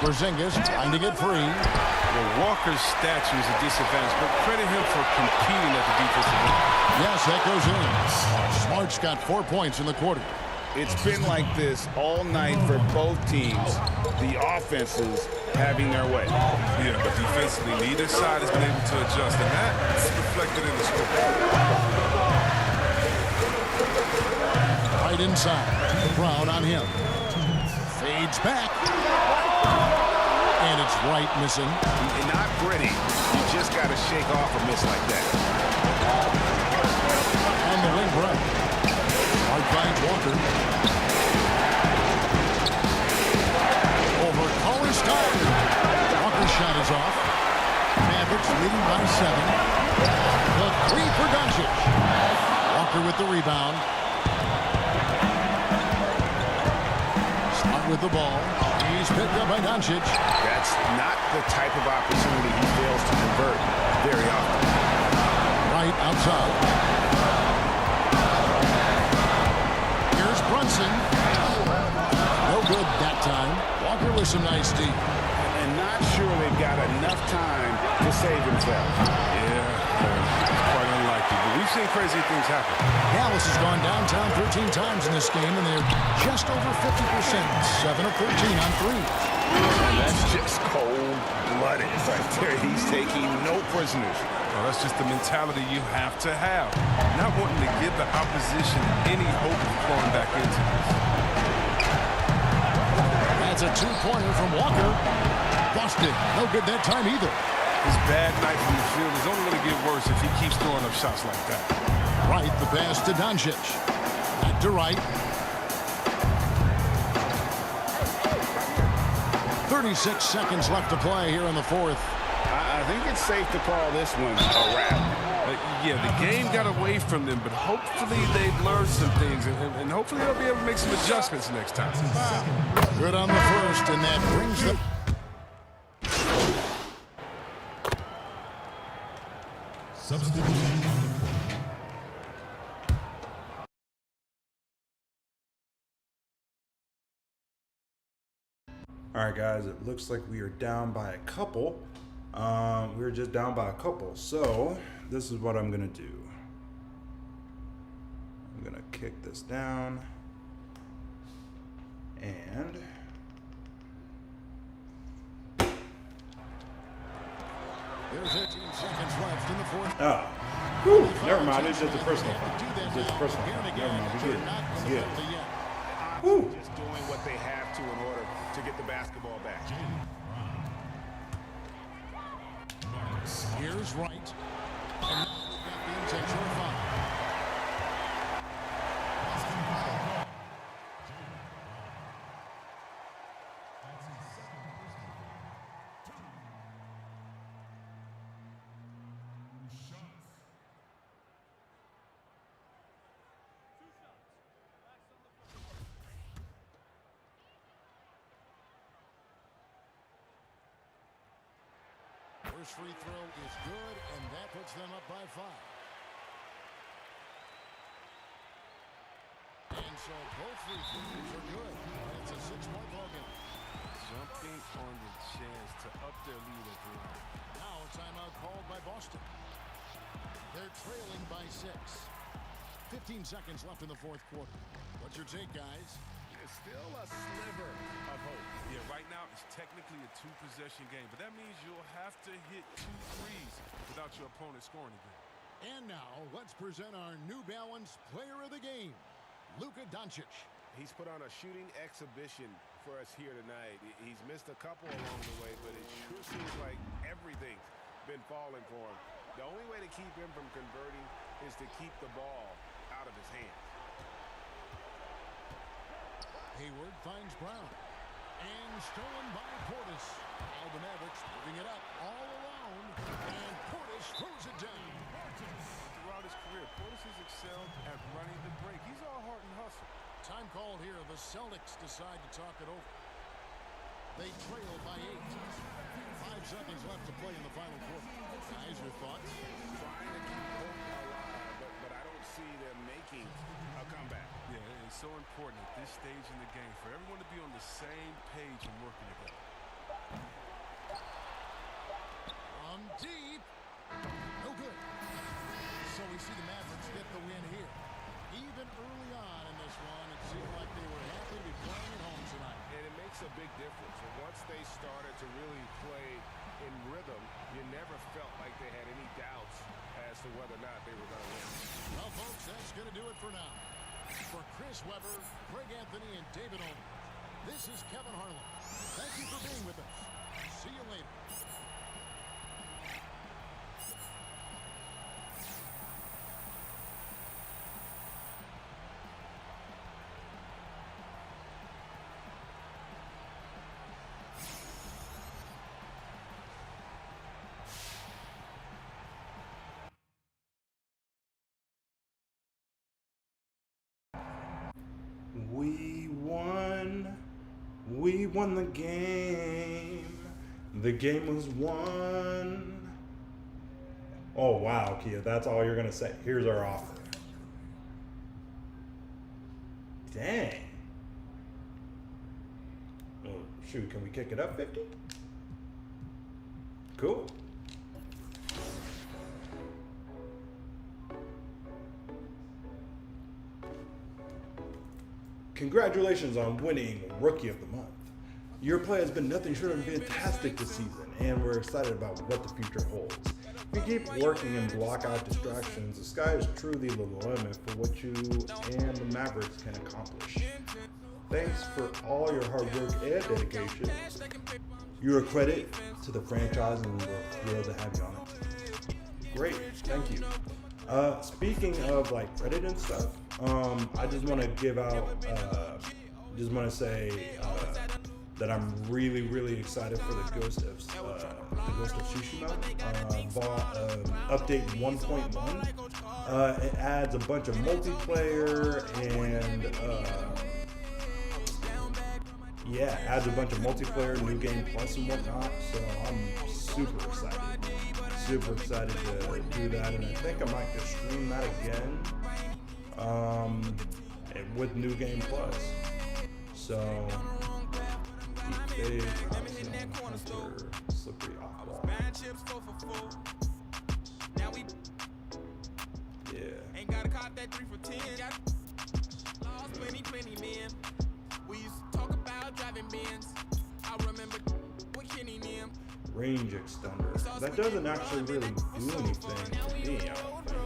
Porzingis trying to get free. Well, Walker's stature is a disadvantage, but credit him for competing at the defensive end. Yes, that goes in. Smart's got 4 points in the quarter. It's been like this all night for both teams. The offenses having their way. Yeah, but defensively, neither side has been able to adjust, and that's reflected in the score. Right inside. Brown on him. Fades back. And it's Wright missing. Not pretty. You just got to shake off a miss like that. On the wing right. Wright finds Walker. 7. The 3 for Doncic. Walker with the rebound. Smart with the ball. He's picked up by Doncic. That's not the type of opportunity he fails to convert very often. Wright outside. Here's Brunson. No good that time. Walker with some nice D. And not sure they've got enough time to save themselves. Yeah, it's quite unlikely, but we've seen crazy things happen. Dallas has gone downtown 13 times in this game, and they're just over 50%. 7 of 13 on threes. And that's just cold-blooded right there. He's taking no prisoners. Well, that's just the mentality you have to have. Not wanting to give the opposition any hope of flowing back into this. That's a 2-pointer from Walker. Busted. No good that time either. His bad night from the field is only going to get worse if he keeps throwing up shots like that. Wright, the pass to Doncic. Back to Wright. 36 seconds left to play here in the fourth. I think it's safe to call this one a wrap. Yeah, the game got away from them, but hopefully they've learned some things, and hopefully they'll be able to make some adjustments next time. Good on the first, and that brings them. All right, guys, it looks like we are down by a couple. We're just down by a couple. So this is what I'm gonna do. I'm gonna kick this down and There's 18 seconds left in the fourth. oh, whew, never mind. It's just a personal foul. It's just a personal foul. Never mind. We good. Good. Whew. Just doing what they have to in order to get the basketball back. Here's Wright. And now we've got the intentional foul. First free throw is good, and that puts them up by 5. And so both free throws are good. It's a 6-point ball game. Jumping on the chance to up their lead at the line. Now a timeout called by Boston. They're trailing by 6. 15 seconds left in the fourth quarter. What's your take, guys? It's still a sliver of hope. Yeah, right now it's technically a 2-possession game, but that means you'll have to hit 2 threes without your opponent scoring again. And now let's present our New Balance player of the game, Luka Doncic. He's put on a shooting exhibition for us here tonight. He's missed a couple along the way, but it sure seems like everything's been falling for him. The only way to keep him from converting is to keep the ball out of his hands. Hayward finds Brown. And stolen by Portis. Now the Mavericks moving it up all alone. And Portis throws it down. Throughout his career, Portis has excelled at running the break. He's all heart and hustle. Time called here. The Celtics decide to talk it over. They trail by 8. 5 seconds left to play in the final quarter. Guys, your thoughts? Trying to keep hope alive, but I don't see them making a comeback. Yeah, it's so important at this stage in the game for everyone to be on the same page and working together. From deep. No good. So we see the Mavericks get the win here. Even early on in this one, it seemed like they were happy to be playing at home tonight. And it makes a big difference. And once they started to really play in rhythm, you never felt like they had any doubts as to whether or not they were going to win. Well, folks, that's going to do it for now. For Chris Webber, Craig Anthony, and David Owen, this is Kevin Harlan. Thank you for being with us. See you later. won the game. The game was won. Oh, wow, Kia, that's all you're going to say. Here's our offer. Dang. Oh, shoot, can we kick it up 50? Cool. Congratulations on winning Rookie of the Month. Your play has been nothing short of fantastic this season, and we're excited about what the future holds. If you keep working and block out distractions, the sky is truly the limit for what you and the Mavericks can accomplish. Thanks for all your hard work and dedication. You're a credit to the franchise, and we're thrilled to have you on it. Great, thank you. Speaking of like credit and stuff, I just want to give out, say that I'm really excited for the Ghost of Tsushima update 1.1. It adds a bunch of multiplayer and adds a bunch of multiplayer, new game plus and whatnot. So I'm super excited to do that, and I think I might just stream that again with new game plus. So big, slippery off. Yeah. Ain't gotta cop that 3 for 10. Lost plenty men. We used to talk about driving Benz. I remember with Kenny Nim. Range extender. That doesn't actually really do anything to me, I don't think.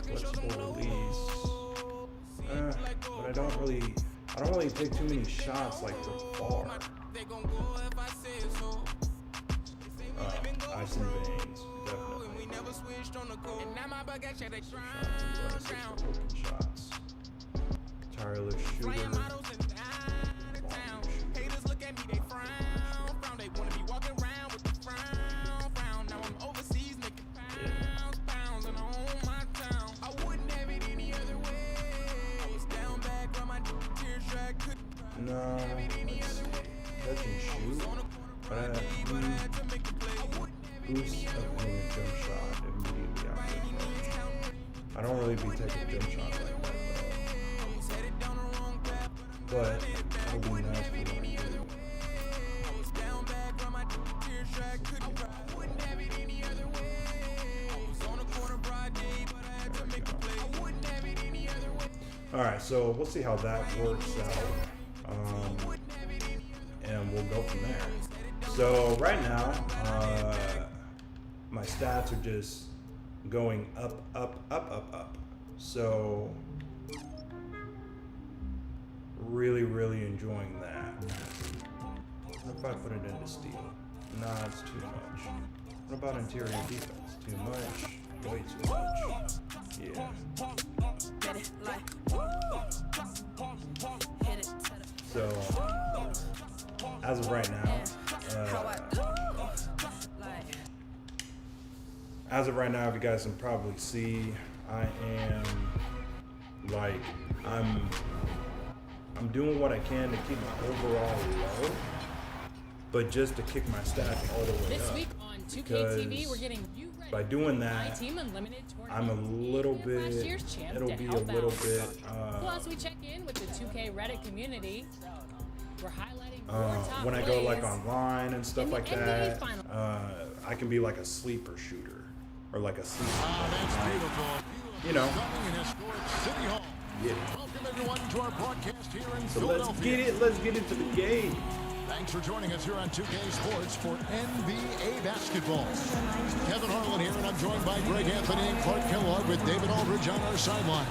Flexible release. But I don't really take too many shots like from far. Ice and veins, definitely. Shots. Tireless shooter. No, let's see. That can shoot. Boost up in a jump shot immediately after. I don't really be taking jump shots like that though. But it'll be nice for when I do. Alright, so we'll see how that works out. And we'll go from there. So right now, my stats are just going up. So really enjoying that. What if I put it into steel? Nah, it's too much. What about interior defense? Too much? Way too much. Yeah. So, as of right now, if you guys can probably see, I am like I'm doing what I can to keep my overall low, but just to kick my stats all the way This up. week on 2K TV, we're getting you ready. By doing that, MyTEAM Unlimited tournament. I'm a little bit. Last year's champ It'll to be a help little out. bit. Plus, we check in with the 2K Reddit community. We're highlighting your top When I go like plays online and stuff in the like NBA that, Finals. I can be like a sleeper shooter or like a sleeper. That's beautiful. You know. Coming in historic City Hall. Yeah. Welcome everyone to our broadcast here in So Philadelphia. let's get into the game. Thanks for joining us here on 2K Sports for NBA basketball. Kevin Harlan here, and I'm joined by Greg Anthony and Clark Kellogg with David Aldridge on our sideline.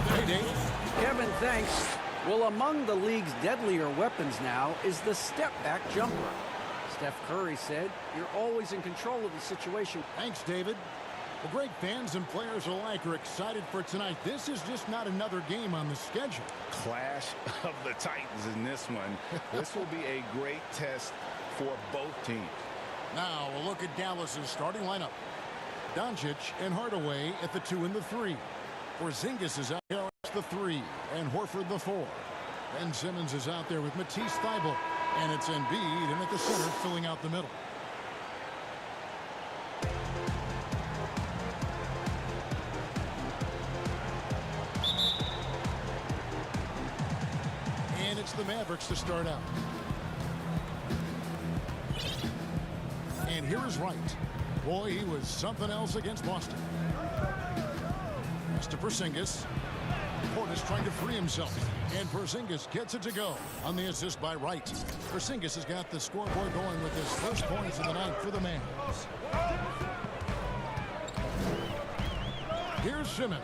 Hey, Dave. Kevin, thanks. Well, among the league's deadlier weapons now is the step-back jumper. Steph Curry said, "You're always in control of the situation." Thanks, David. Well, great fans and players alike are excited for tonight. This is just not another game on the schedule. Clash of the Titans in this one. This will be a great test for both teams. Now, we'll look at Dallas's starting lineup. Doncic and Hardaway at the 2 and the 3. Porzingis is out there. Wright's the 3, and Horford the 4. Ben Simmons is out there with Matisse Thybulle, and it's Embiid in at the center, filling out the middle. And it's the Mavericks to start out. And here is Wright. Boy, he was something else against Boston. That's to Porzingis. Portis trying to free himself. And Porzingis gets it to go on the assist by Wright. Porzingis has got the scoreboard going with his first points of the night for the Mavs. Here's Simmons.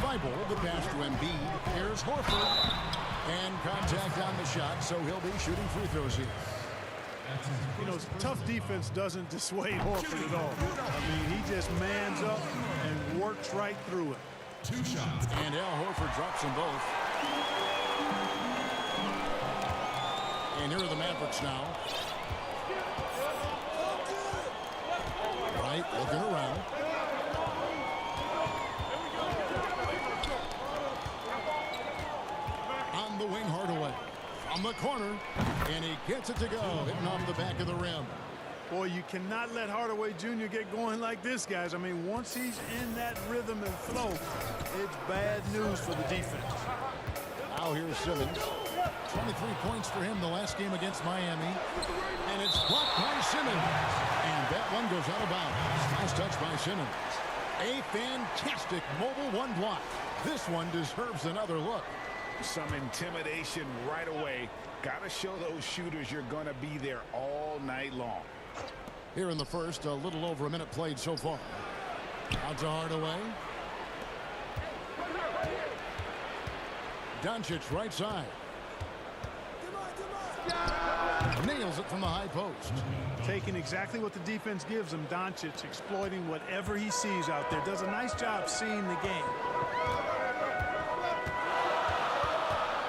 Thybulle, the pass to Embiid. Here's Horford. And contact on the shot, so he'll be shooting free throws here. You know, tough defense doesn't dissuade Horford at all. I mean, he just mans up and works right through it. 2 shots. And Al Horford drops them both. And here are the Mavericks now. Wright looking around. On the wing, Hardaway. From the corner, and he gets it to go, hitting off the back of the rim. Boy, you cannot let Hardaway Jr. get going like this, guys. I mean, once he's in that rhythm and flow, it's bad news for the defense. Now here's Simmons. 23 points for him the last game against Miami. And it's blocked by Simmons. And that one goes out of bounds. Nice touch by Simmons. A fantastic mobile one block. This one deserves another look. Some intimidation right away. Got to show those shooters you're going to be there all night long. Here in the first, a little over a minute played so far. Out to Hardaway. Doncic right side. Nails it from the high post. Taking exactly what the defense gives him. Doncic exploiting whatever he sees out there. Does a nice job seeing the game.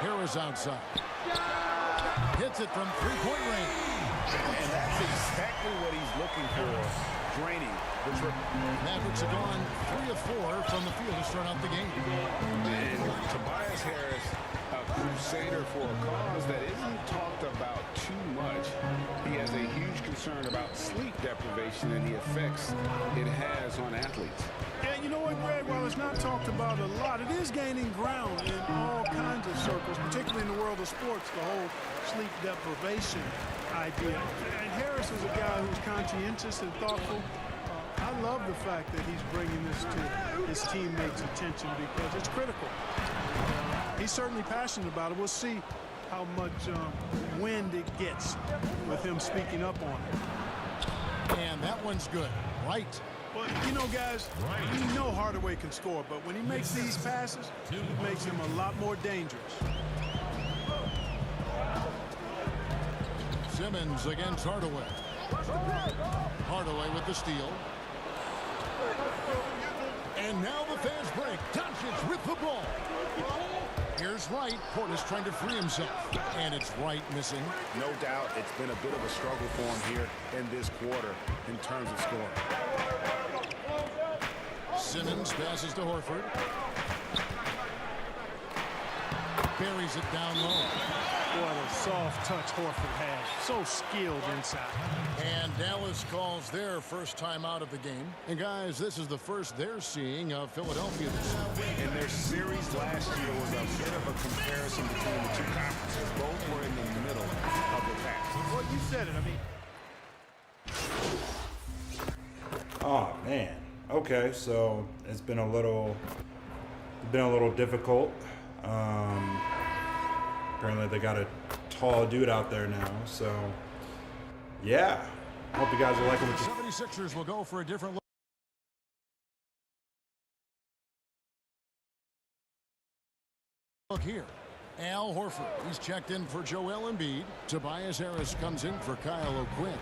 Harris outside. Hits it from three-point range. And that's exactly what he's looking for. Draining the triple. Mavericks have gone 3 of 4 from the field to start out the game. And Tobias Harris, a crusader for a cause that isn't talked about too much. He has a huge concern about sleep deprivation and the effects it has on athletes. Yeah, you know what, Greg? While it's not talked about a lot, it is gaining ground in all kinds of circles, particularly in the world of sports, the whole sleep deprivation idea. And Harris is a guy who's conscientious and thoughtful. I love the fact that he's bringing this to his teammates' attention because it's critical. He's certainly passionate about it. We'll see how much wind it gets with him speaking up on it. And that one's good. Right. Well, you know, guys, we know Hardaway can score, but when he makes these passes, it makes him a lot more dangerous. Simmons against Hardaway. Hardaway with the steal. And now the fast break. Doncic with the ball. Here's Wright. Portis trying to free himself. And it's Wright missing. No doubt it's been a bit of a struggle for him here in this quarter in terms of scoring. Simmons passes to Horford. Buries it down low. What a soft touch Horford has. So skilled inside. And Dallas calls their first time out of the game. And guys, this is the first they're seeing of Philadelphia this year. And their series last year was a bit of a comparison between the two conferences. Both were in the middle of the pack. Well, you said it. I mean, Oh man. Okay, so it's been a little difficult. Apparently they got a tall dude out there now, so yeah. Hope you guys are liking what you. 76ers will go for a different look here. Al Horford, he's checked in for Joel Embiid. Tobias Harris comes in for Kyle O'Quinn.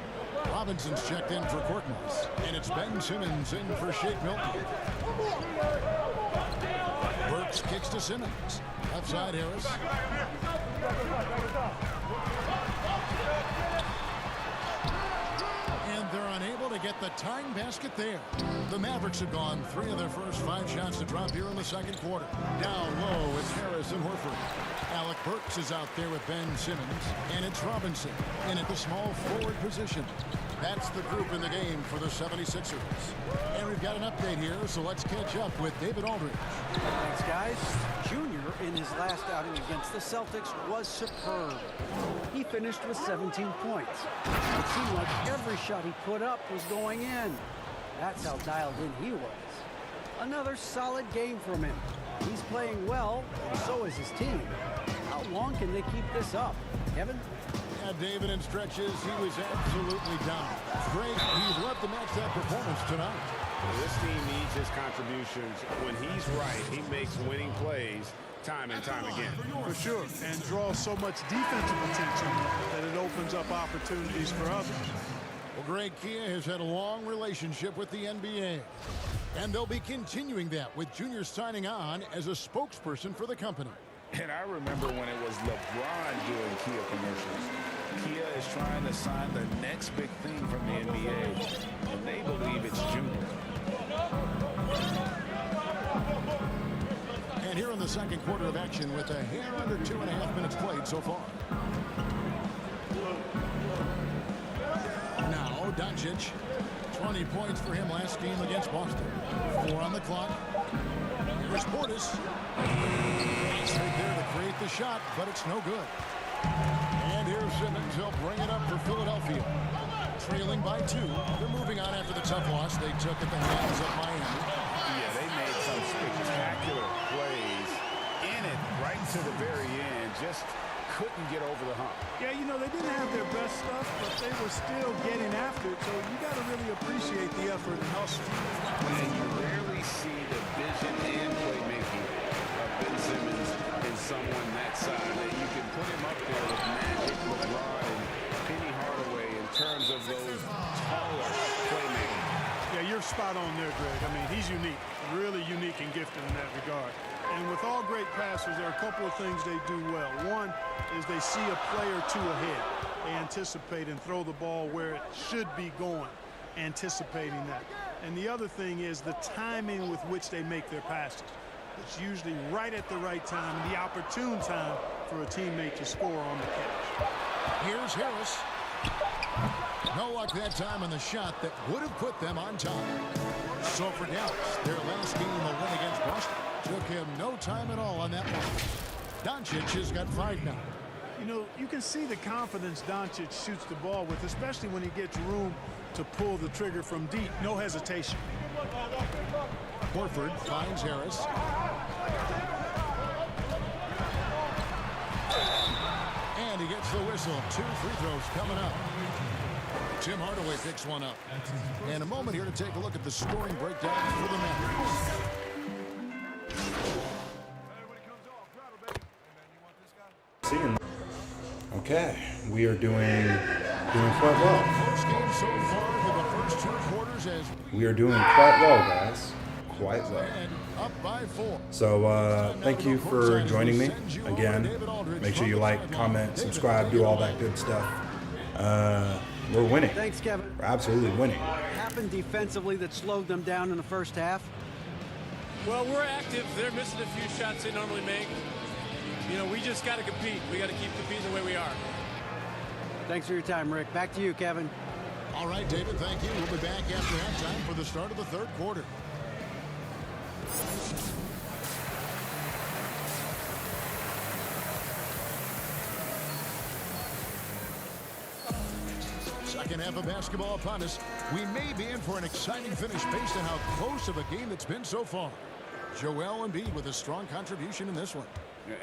Robinson's checked in for Korkmaz. And it's Ben Simmons in for Shake Milton. Burks kicks to Simmons. Left side Harris. And they're unable to get the tying basket there. The Mavericks have gone 3 of their first 5 shots to drop here in the second quarter. Down low, it's Harris and Horford. Alec Burks is out there with Ben Simmons, and it's Robinson in at the small forward position. That's the group in the game for the 76ers. And we've got an update here, so let's catch up with David Aldridge. Thanks, guys. Junior, in his last outing against the Celtics, was superb. He finished with 17 points. It seemed like every shot he put up was going in. That's how dialed in he was. Another solid game from him. He's playing well, and so is his team. How long can they keep this up? Kevin? Yeah, David, in stretches, he was absolutely dominant. Great. He'd love to match that performance tonight. This team needs his contributions. When he's right, he makes winning plays time and time again. For sure, and draws so much defensive attention that it opens up opportunities for others. Well, Greg Kia has had a long relationship with the NBA, and they'll be continuing that with Junior signing on as a spokesperson for the company. And I remember when it was LeBron doing Kia commercials. Kia is trying to sign the next big thing from the NBA, and they believe it's Junior. And here in the second quarter of action with a hair under 2.5 minutes played so far. Now, Doncic, 20 points for him last game against Boston. 4 on the clock. Here's Portis. It's right there to create the shot, but it's no good. And here's Simmons. He'll bring it up for Philadelphia. Trailing by 2. They're moving on after the tough loss they took at the hands of Miami. Yeah, they made some spectacular plays in it right to the very end. Just couldn't get over the hump. Yeah, you know, they didn't have their best stuff, but they were still getting after it, so you got to really appreciate the effort and hustle. And you rarely see the vision and playmaking of Ben Simmons in someone that size. That you can put him up there with Magic, LeBron, and Penny Hardaway in terms of those taller playmakers. Yeah, you're spot on there, Greg. I mean, he's unique, really unique and gifted in that regard. And with all great passers, there are a couple of things they do well. One is they see a play or two ahead. They anticipate and throw the ball where it should be going, anticipating that. And the other thing is the timing with which they make their passes. It's usually right at the right time, the opportune time for a teammate to score on the catch. Here's Harris. No luck that time on the shot that would have put them on top. So for Dallas, their last game a win against Boston took him no time at all on that one. Doncic has got 5 now. You know, you can see the confidence Doncic shoots the ball with, especially when he gets room to pull the trigger from deep. No hesitation. Horford finds Harris. And he gets the whistle. 2 free throws coming up. Tim Hardaway picks one up. And a moment here to take a look at the scoring breakdown for the Mavericks. Okay, we are doing quite well. First game so far for the first 2 quarters as We are doing quite well, guys. Quite well. up by 4. So thank you for joining me again. Make sure you like, comment, subscribe, do all that good stuff. We're winning. Thanks, Kevin. We're absolutely winning. What happened defensively that slowed them down in the first half? Well, we're active. They're missing a few shots they normally make. You know, we just got to compete. We got to keep competing the way we are. Thanks for your time, Rick. Back to you, Kevin. All right, David, thank you. We'll be back after halftime for the start of the third quarter. Second half of basketball upon us. We may be in for an exciting finish based on how close of a game it's been so far. Joel Embiid with a strong contribution in this one.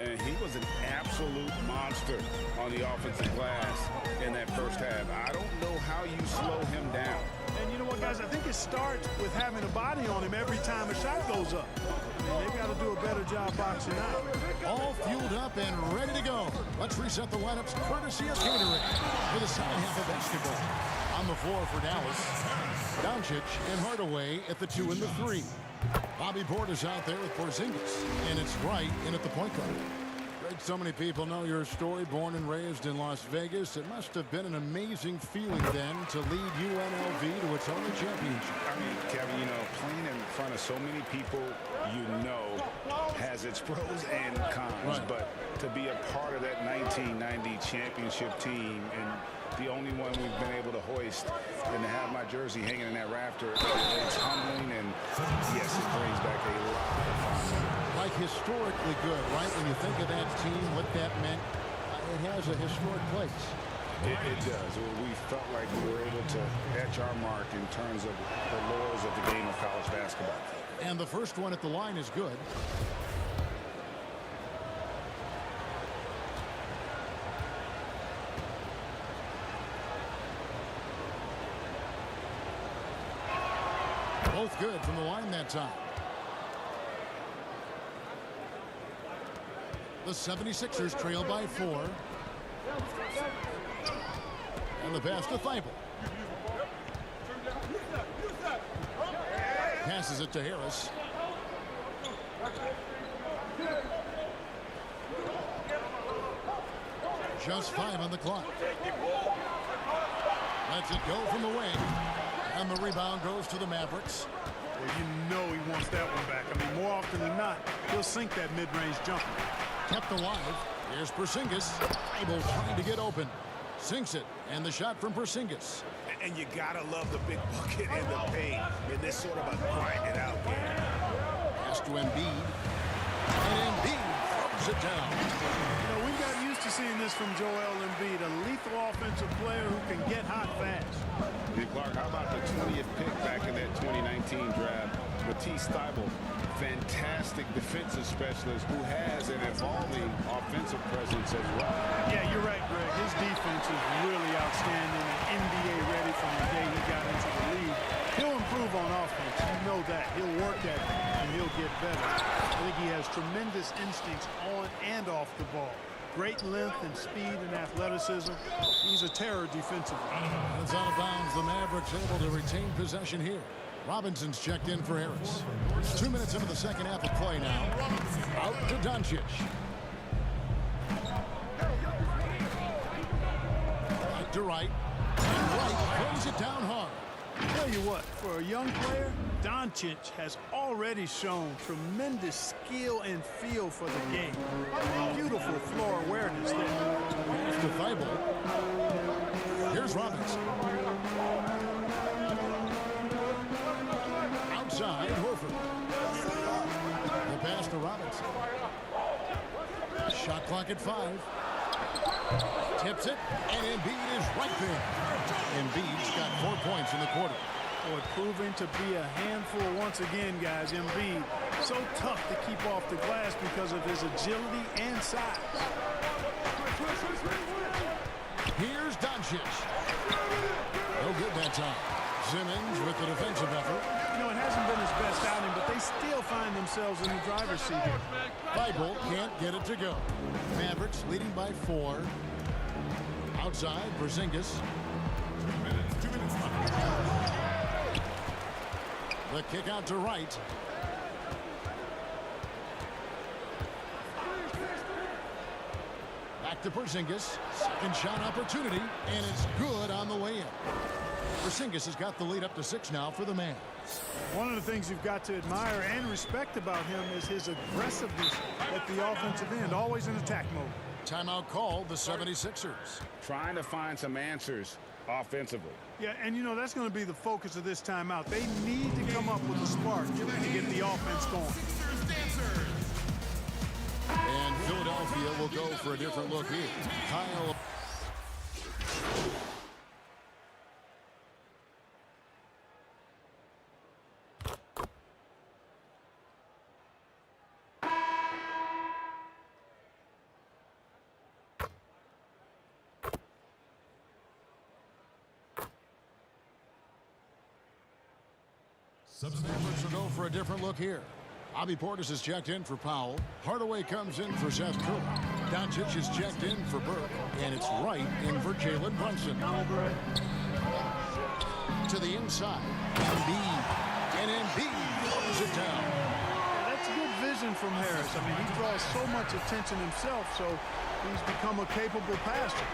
And he was an absolute monster on the offensive glass in that first half. I don't know how you slow him down. And you know what, guys? I think it starts with having a body on him every time a shot goes up. I mean, they've got to do a better job boxing out. All fueled up and ready to go. Let's reset the lineups courtesy of Gatorade for the second half of basketball. On the floor for Dallas, Doncic and Hardaway at the 2 and the 3. Bobby Portis out there with Porzingis, and it's Wright in at the point guard. Greg Wright, so many people know your story. Born and raised in Las Vegas, it must have been an amazing feeling then to lead UNLV to its only championship. I mean, Kevin, you know, playing in front of so many people you know has its pros and cons. Right. But to be a part of that 1990 championship team and the only one we've been able to hoist and to have my jersey hanging in that rafter, it's humbling, and yes, it brings back a lot of fun. Like historically good, right? When you think of that team, what that meant, it has a historic place. It does. We felt like we were able to etch our mark in terms of the laurels of the game of college basketball. And the first one at the line is good. Both good from the line that time. The 76ers trail by 4. And the pass to Thibault. Passes it to Harris. Just 5 on the clock. Lets it go from the wing. And the rebound goes to the Mavericks. Well, you know he wants that one back. I mean, more often than not, he'll sink that mid-range jumper. Kept alive. Here's Porzingis. Thibault trying to get open. Sinks it. And the shot from Porzingis. And you gotta love the big bucket and the paint in this sort of a grind-it-out game. Pass to Embiid. And Embiid throws it down. You know, we've got used to seeing this from Joel Embiid, a lethal offensive player who can get hot fast. Hey, Clark, how about the 20th pick back in that 2019 draft? Matisse Thybulle, fantastic defensive specialist who has an evolving offensive presence as well. Yeah, you're right, Greg. His defense is really outstanding and NBA ready from the day he got into the league. He'll improve on offense. You know that. He'll work at it, and he'll get better. I think he has tremendous instincts on and off the ball. Great length and speed and athleticism. He's a terror defensively. It's out of bounds. The Mavericks able to retain possession here. Robinson's checked in for Harris. 2 minutes into the second half of play now. Out to Doncic. Back to Wright. And Wright throws it down hard. Tell you what, for a young player, Doncic has already shown tremendous skill and feel for the game. Beautiful floor awareness there. Pass to Thibault. Here's Robinson. Outside, Horford. The pass to Robinson. Shot clock at 5. Tips it, and Embiid is right there. Embiid's got 4 points in the quarter. Boy, proving to be a handful once again, guys. Embiid, so tough to keep off the glass because of his agility and size. Here's Doncic. No good that time. Simmons with the defensive effort. You know, it hasn't been his best outing, but they still find themselves in the driver's seat here. Thibault can't get it to go. Mavericks leading by 4. Outside, Porzingis. 2 minutes. The kick out to Wright. Back to Porzingis. Second shot opportunity, and it's good on the way in. Porzingis has got the lead up to 6 now for the man. One of the things you've got to admire and respect about him is his aggressiveness at the offensive end, always in attack mode. Timeout called the 76ers. Trying to find some answers offensively. Yeah, and you know, that's going to be the focus of this timeout. They need to come up with a spark to get the offense going. And Philadelphia will go for a different look here. Kyle. Mavericks will go for a different look here. Bobby Portis is checked in for Powell. Hardaway comes in for Seth Curry. Doncic is checked in for Burke. And it's Wright in for Jalen Brunson. To the inside. Embiid. And Embiid throws it down. Yeah, that's good vision from Harris. I mean, he draws so much attention himself, so he's become a capable passer.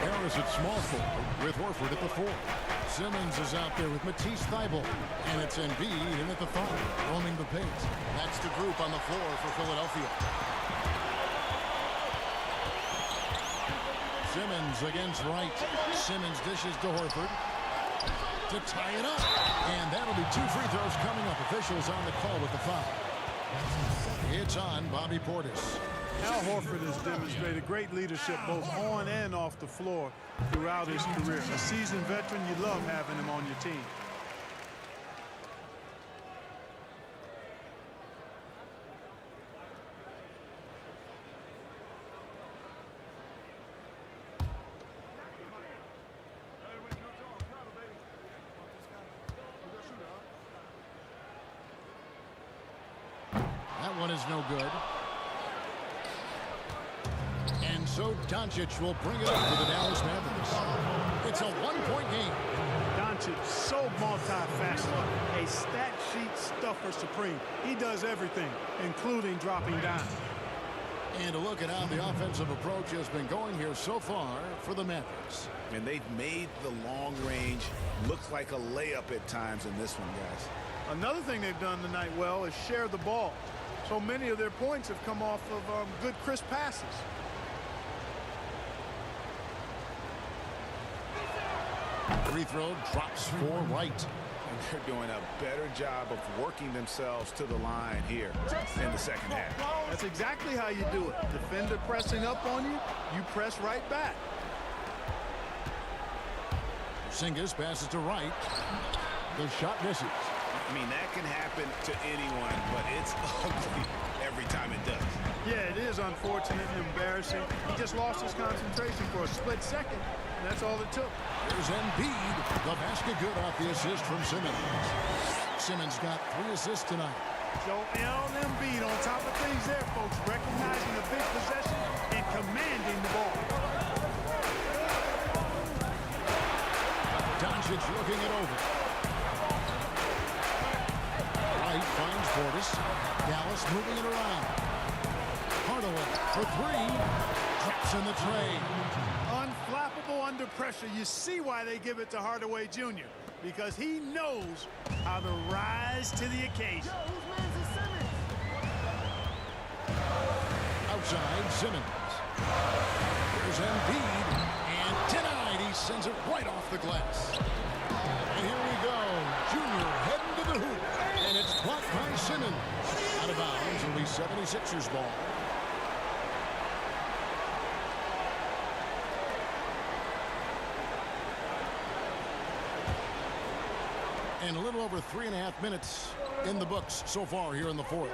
Harris at small forward with Horford at the 4. Simmons is out there with Matisse Thybulle. And it's Embiid in at the 5, roaming the pace. That's the group on the floor for Philadelphia. Simmons against Wright. Simmons dishes to Horford to tie it up. And that'll be 2 free throws coming up. Officials on the call with the foul. It's on Bobby Portis. Al Horford has demonstrated great leadership both on and off the floor throughout his career. A seasoned veteran, you love having him on your team. That one is no good. And so Doncic will bring it up for the Dallas Mavericks. It's a 1-point game. Doncic, so multifaceted, a stat sheet stuffer supreme. He does everything, including dropping dimes. And a look at how the offensive approach has been going here so far for the Mavericks. And they've made the long range look like a layup at times in this one, guys. Another thing they've done tonight well is share the ball. So many of their points have come off of good, crisp passes. Free throw drops for Wright. And they're doing a better job of working themselves to the line here in the second half. That's exactly how you do it. Defender pressing up on you, you press right back. Porzingis passes to Wright. The shot misses. I mean, that can happen to anyone, but it's ugly every time it does. Yeah, it is unfortunate and embarrassing. He just lost his concentration for a split second, and that's all it took. Here's Embiid. The basket good off the assist from Simmons. Simmons got 3 assists tonight. So Embiid on top of things there, folks, recognizing a big possession and commanding the ball. Doncic looking it over. Wright finds Portis. Dallas moving it around. Hardaway for 3. Drops in the tray. Unflappable under pressure. You see why they give it to Hardaway Jr. Because he knows how to rise to the occasion. Outside, Simmons. Here's Embiid. And denied. He sends it right off the glass. And here we go. Junior heading to the hoop. And it's blocked by Simmons. Out of bounds. It'll be 76ers ball. And a little over 3.5 minutes in the books so far here in the 4th.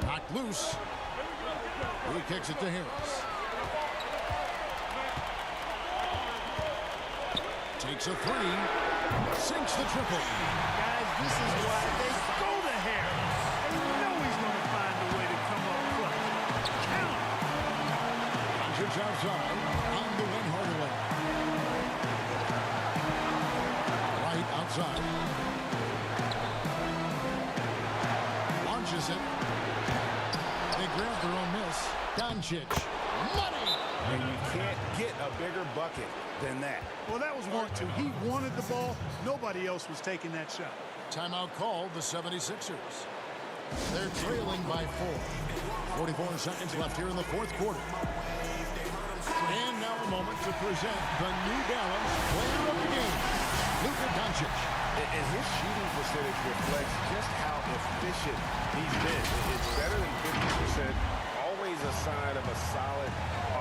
Knocked loose. He kicks it to Harris. Takes a 3. Sinks the triple. Guys, this is why they go to Harris. They know he's going to find a way to come up clutch. Count it. Doncic outside. On the wing, Hardaway. Right outside. Launches it. They grab their own miss. Doncic. Money! And you can't get a bigger bucket than that. Well, that was want to. He wanted the ball. Nobody else was taking that shot. Timeout called the 76ers. They're trailing by 4. 44 seconds left here in the 4th quarter. And now a moment to present the New Balance Player of the Game, Luka Doncic. And his shooting percentage reflects just how efficient he's been. It's better than 50%, always a sign of a solid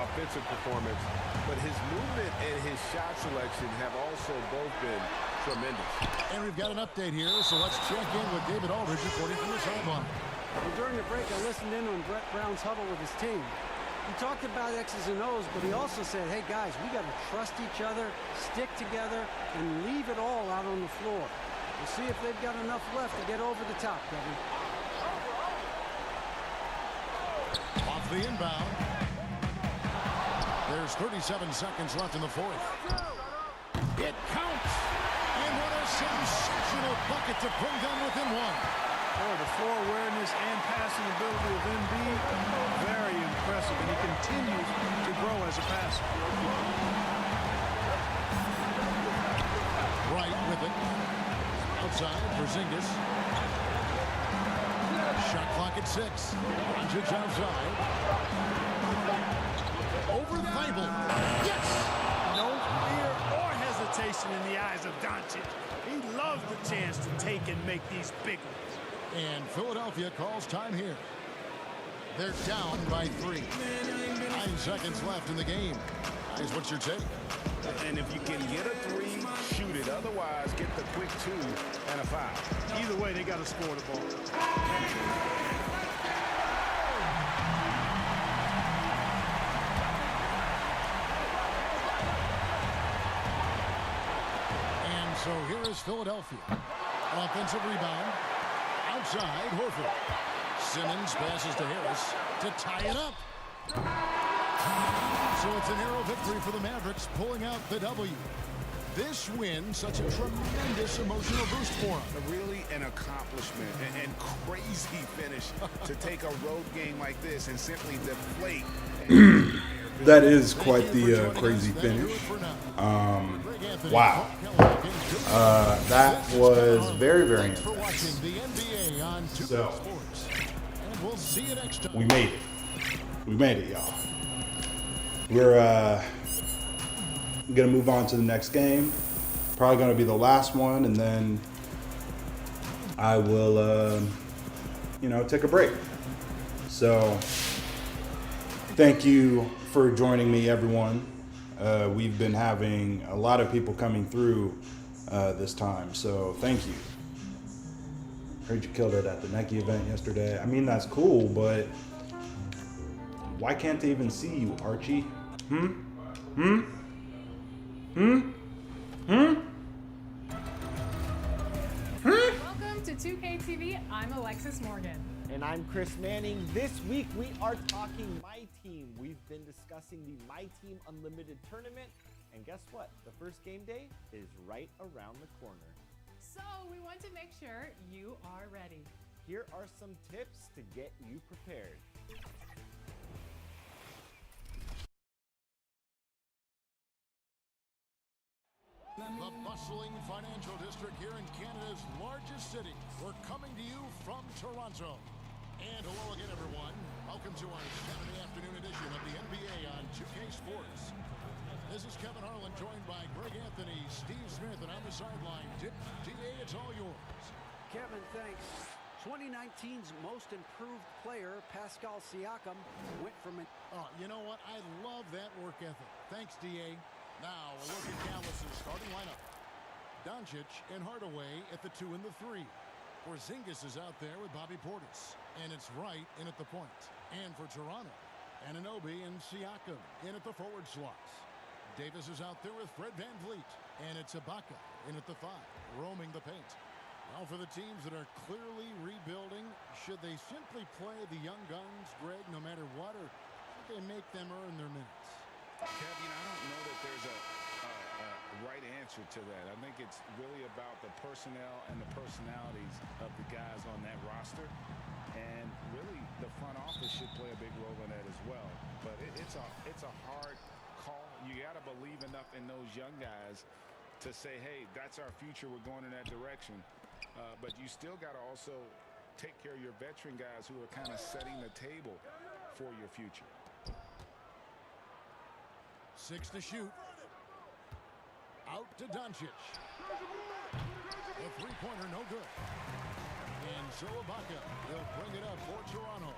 offensive performance. But his movement and his shot selection have also both been tremendous. And we've got an update here, so let's check in with David Aldridge reporting from the sideline. Well, during the break, I listened in on Brett Brown's huddle with his team. He talked about X's and O's, but he also said, hey, guys, we got to trust each other, stick together, and leave it all out on the floor. We'll see if they've got enough left to get over the top, Kevin. Off the inbound. There's 37 seconds left in the 4th. It counts. And what a sensational bucket to bring them within one. Oh, the floor awareness and passing ability of Embiid, very impressive, and he continues to grow as a passer. Wright with it. Outside, Porzingis. Shot clock at 6. Doncic outside. Over the Bible. Yes! No fear or hesitation in the eyes of Doncic. He loves the chance to take and make these big ones. And Philadelphia calls time here. They're down by 3. 9 seconds left in the game. Guys, what's your take? And if you can get a 3, shoot it. Otherwise, get the quick 2 and a foul. Either way, they got to score the ball. And so here is Philadelphia. Offensive rebound. Outside, Horford. Simmons passes to Harris to tie it up. So it's a narrow victory for the Mavericks, pulling out the W. This win, such a tremendous emotional boost for them. Really an accomplishment and crazy finish to take a road game like this and simply deflate. That is quite the crazy finish. Wow. That was very, very intense. So, we made it. We made it, y'all. We're going to move on to the next game. Probably going to be the last one, and then I will, take a break. So, thank you for joining me, everyone. We've been having a lot of people coming through this time, so thank you. Heard you killed it at the Nike event yesterday. I mean, that's cool, but why can't they even see you, Archie? Welcome to 2K TV. I'm Alexis Morgan. And I'm Chris Manning. This week we are talking MyTEAM. We've been discussing the MyTEAM Unlimited Tournament. And guess what? The first game day is right around the corner. So we want to make sure you are ready. Here are some tips to get you prepared. The bustling financial district here in Canada's largest city. We're coming to you from Toronto. And hello again, everyone. Welcome to our Saturday afternoon edition of the NBA on 2K Sports. This is Kevin Harlan, joined by Greg Anthony, Steve Smith, and on the sideline, DA, it's all yours. Kevin, thanks. 2019's most improved player, Pascal Siakam, went from an... Oh, you know what? I love that work ethic. Thanks, DA. Now, a look at Dallas's starting lineup. Doncic and Hardaway at the 2 and the 3. Porzingis is out there with Bobby Portis. And it's Wright in at the point. And for Toronto, Anunoby and Siakam in at the forward slots. Davis is out there with Fred VanVleet. And it's Ibaka in at the 5, roaming the paint. Now for the teams that are clearly rebuilding, should they simply play the young guns, Greg, no matter what, or should they make them earn their minutes? Kevin, I don't know that there's a right answer to that. I think it's really about the personnel and the personalities of the guys on that roster. And really, the front office should play a big role in that as well. But it's a hard call. You got to believe enough in those young guys to say, hey, that's our future. We're going in that direction. But you still got to also take care of your veteran guys who are kind of setting the table for your future. 6 to shoot. Out to Doncic. The three-pointer, no good. And so Ibaka will bring it up for Toronto.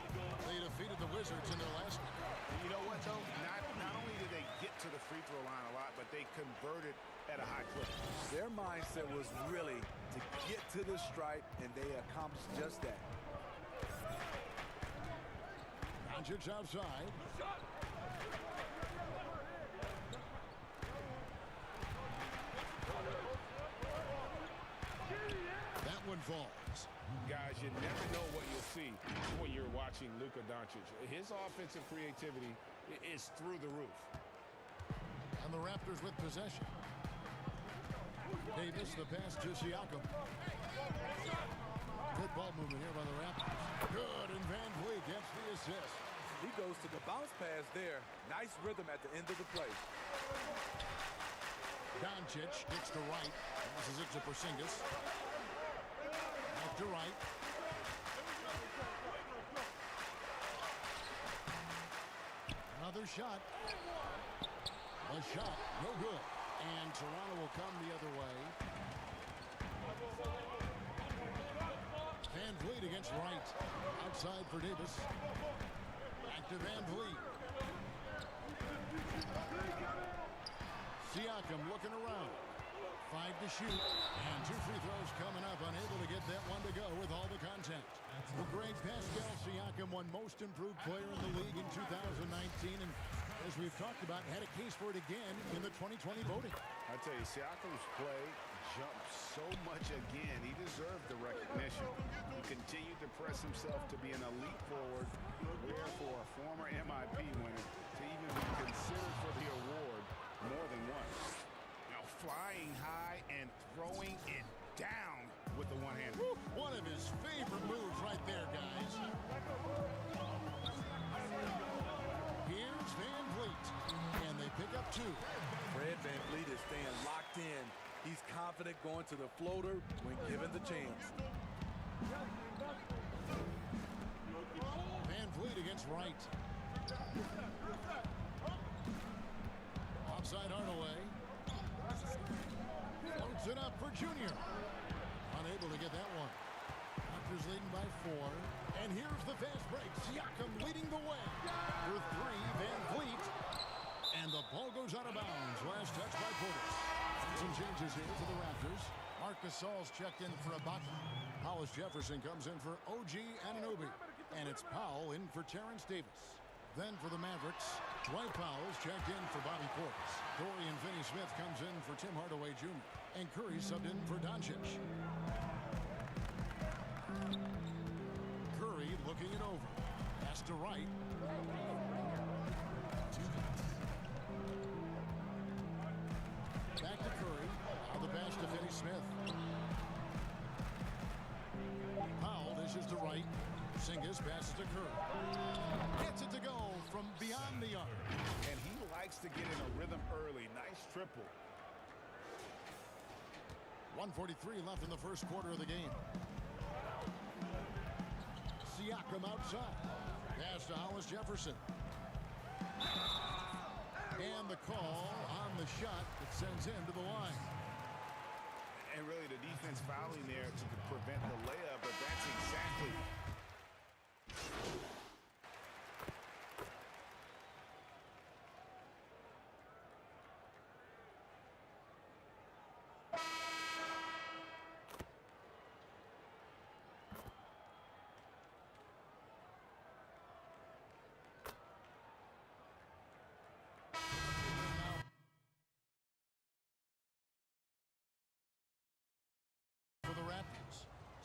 They defeated the Wizards in their last one. You know what, though? Not only did they get to the free throw line a lot, but they converted at a high clip. Their mindset was really to get to the stripe, and they accomplished just that. Doncic outside. That one falls. Guys, you never know what you'll see when you're watching Luka Doncic. His offensive creativity is through the roof. And the Raptors with possession. Davis, the pass to Siakam. Good ball movement here by the Raptors. Good, and Van Vliet gets the assist. He goes to the bounce pass there. Nice rhythm at the end of the play. Doncic gets to Wright. Passes it to Porzingis. Back to Wright. Another shot. A shot, no good. And Toronto will come the other way. Van Vliet against Wright. Outside for Davis. Back to Van Vliet. Siakam looking around. 5 to shoot. And 2 free throws coming up. Unable to get that one to go with all the contact. Well, Greg, Pascal Siakam won Most Improved Player in the league in 2019. And as we've talked about, had a case for it again in the 2020 voting. I tell you, Siakam's play jumped so much again. He deserved the recognition. He continued to press himself to be an elite forward, rare for a former MIP winner to even be considered for the award more than once. Now flying high and throwing it down with the one hand. One of his favorite moves right there, guys. Here's Van Vliet, and they pick up 2. Fred Van Vliet is staying locked in. He's confident going to the floater when given the chance. Van Vliet against Wright. Offside Hardaway. Floats it up for Junior. Unable to get that one. Raptors leading by 4. And here's the fast break. Siakam leading the way. For 3, Van Vliet. And the ball goes out of bounds. Last touch by Portis. Some changes here for the Raptors. Marc Gasol's checked in for Ibaka. Hollis Jefferson comes in for OG Anunoby. And it's Powell in for Terrence Davis. Then for the Mavericks, Dwight Powell's checked in for Bobby Portis. Dorian Finney-Smith comes in for Tim Hardaway Jr. And Curry subbed in for Doncic. Curry looking it over. Pass to Wright. Back to Curry. Now the pass to Finney-Smith. Powell dishes to Wright. Porzingis passes to Curry. Gets it to go from beyond the arc. And he likes to get in a rhythm early. Nice triple. 1:43 left in the first quarter of the game. Siakam outside. Pass to Hollis Jefferson. And the call on the shot that sends him to the line. And really the defense fouling there to prevent the layup, but that's exactly...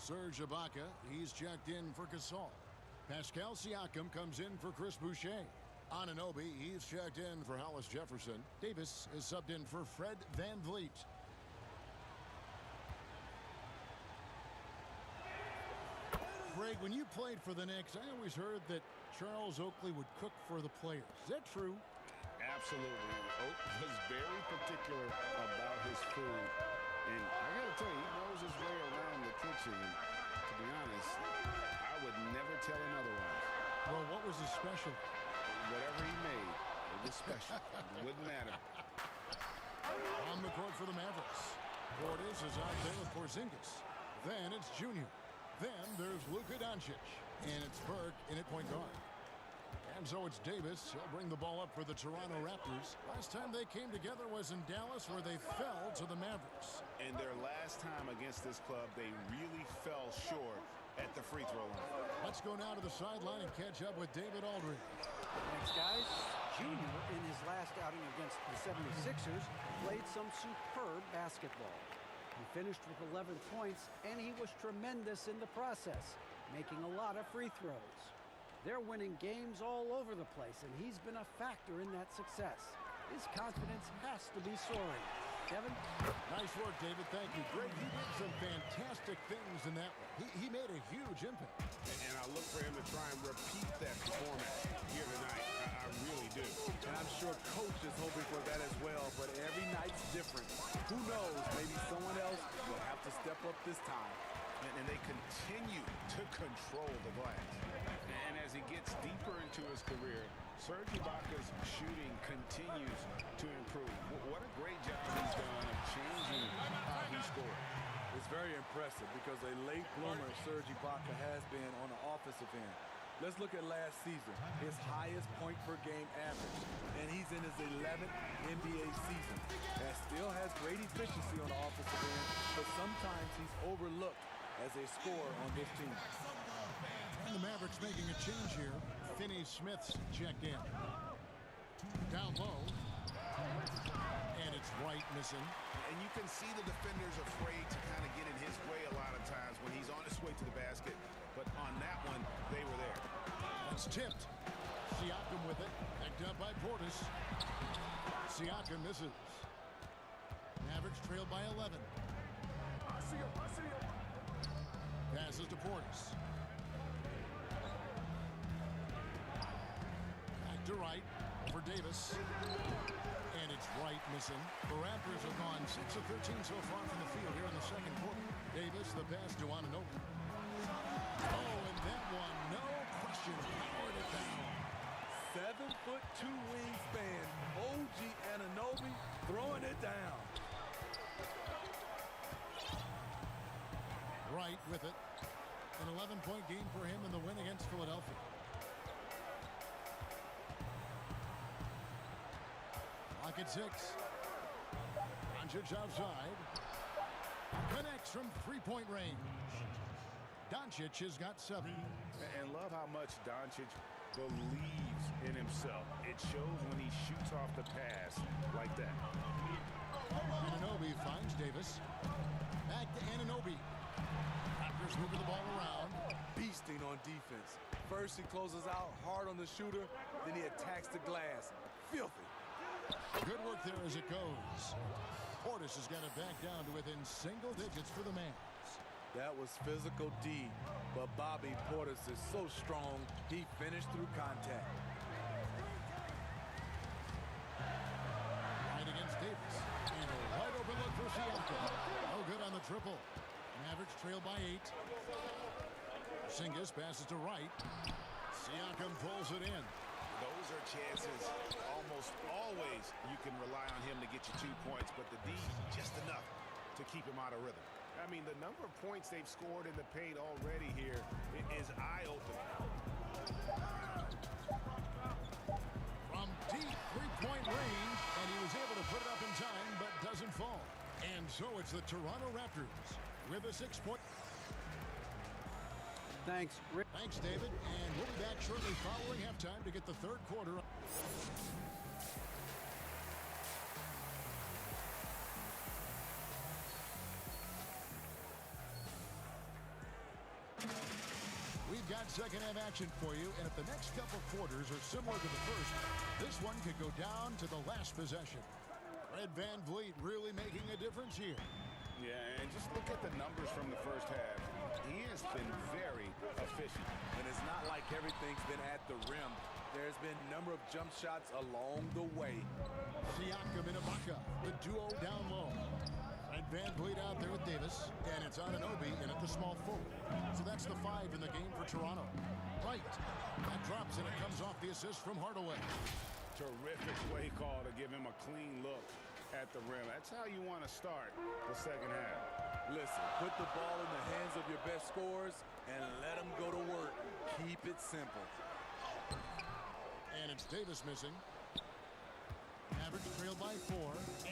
Serge Ibaka, he's checked in for Gasol. Pascal Siakam comes in for Chris Boucher. Anunoby, he's checked in for Hollis Jefferson. Davis is subbed in for Fred Van Vliet. Greg, when you played for the Knicks, I always heard that Charles Oakley would cook for the players. Is that true? Absolutely. Oak was very particular about his food. And I got to tell you, he knows his way around the kitchen. And to be honest, I would never tell him otherwise. Well, what was his special? Whatever he made, it was special. It wouldn't matter. On the court for the Mavericks. Portis is out there with Porzingis. Then it's Junior. Then there's Luka Doncic. And it's Burke in at point guard. And so it's Davis. He'll bring the ball up for the Toronto Raptors. Last time they came together was in Dallas, where they fell to the Mavericks. And their last time against this club, they really fell short at the free throw line. Let's go now to the sideline and catch up with David Aldridge. Thanks, guys. Junior, in his last outing against the 76ers, played some superb basketball. He finished with 11 points, and he was tremendous in the process, making a lot of free throws. They're winning games all over the place, and he's been a factor in that success. His confidence has to be soaring. Kevin? Nice work, David. Thank you. Greg, he did some fantastic things in that one. He made a huge impact. And I look for him to try and repeat that performance here tonight. I really do. And I'm sure coach is hoping for that as well, but every night's different. Who knows? Maybe someone else will have to step up this time. And they continue to control the glass. And as he gets deeper into his career, Serge Ibaka's shooting continues to improve. What a great job he's done of changing how he scores. It's very impressive because a late bloomer Serge Ibaka has been on the offensive end. Let's look at last season, his highest point per game average, and he's in his 11th NBA season. That still has great efficiency on the offensive end, but sometimes he's overlooked as a scorer on this team. And the Mavericks making a change here. Finney-Smith's checked in. Down low. And it's Wright missing. And you can see the defenders afraid to kind of get in his way a lot of times when he's on his way to the basket. But on that one, they were there. It's tipped. Siakam with it. Picked up by Portis. Siakam misses. Mavericks trail by 11. Passes to Portis. Back to Wright. For Davis. And it's Wright missing. The Raptors have gone 6 of 13 so far from the field here in the second quarter. Davis, the pass to Anunoby. Oh, and that one, no question, powered it down. 7'2" wingspan. OG Anunoby throwing it down. Wright with it. An 11-point game for him in the win against Philadelphia. Clock at 6. Doncic outside. Connects from three-point range. Doncic has got 7. And love how much Doncic believes in himself. It shows when he shoots off the pass like that. Anunoby finds Davis. Back to Anunoby. Raptors moving the ball around. Beasting on defense. First he closes out hard on the shooter, then he attacks the glass. Filthy. Good work there as it goes. Portis has got it back down to within single digits for the Mavs. That was physical D, but Bobby Portis is so strong, he finished through contact. Right against Davis. And a wide open look for Siakam. No good on the triple. Mavericks trail by 8. Porzingis passes to Wright. Siakam pulls it in. Those are chances almost always you can rely on him to get you 2 points, but the D just enough to keep him out of rhythm. I mean, the number of points they've scored in the paint already here is eye-opening. From deep three-point range, and he was able to put it up in time, but doesn't fall. And so it's the Toronto Raptors with a 6-point. Thanks, Rick. Thanks, David. And we'll be back shortly following halftime to get the third quarter. We've got second half action for you, and if the next couple quarters are similar to the first, this one could go down to the last possession. Fred VanVleet really making a difference here. Yeah, and just look at the numbers from the first half. He has been very efficient. And it's not like everything's been at the rim. There's been a number of jump shots along the way. Siakam and Ibaka, the duo down low. Fred VanVleet out there with Davis, and it's Anunoby in at the small forward. So that's the 5 in the game for Toronto. Right. That drops, and it comes off the assist from Hardaway. Terrific play call to give him a clean look at the rim. That's how you want to start the second half. Listen, put the ball in the hands of your best scorers and let them go to work. Keep it simple. And it's Davis missing. Mavericks trail by 4.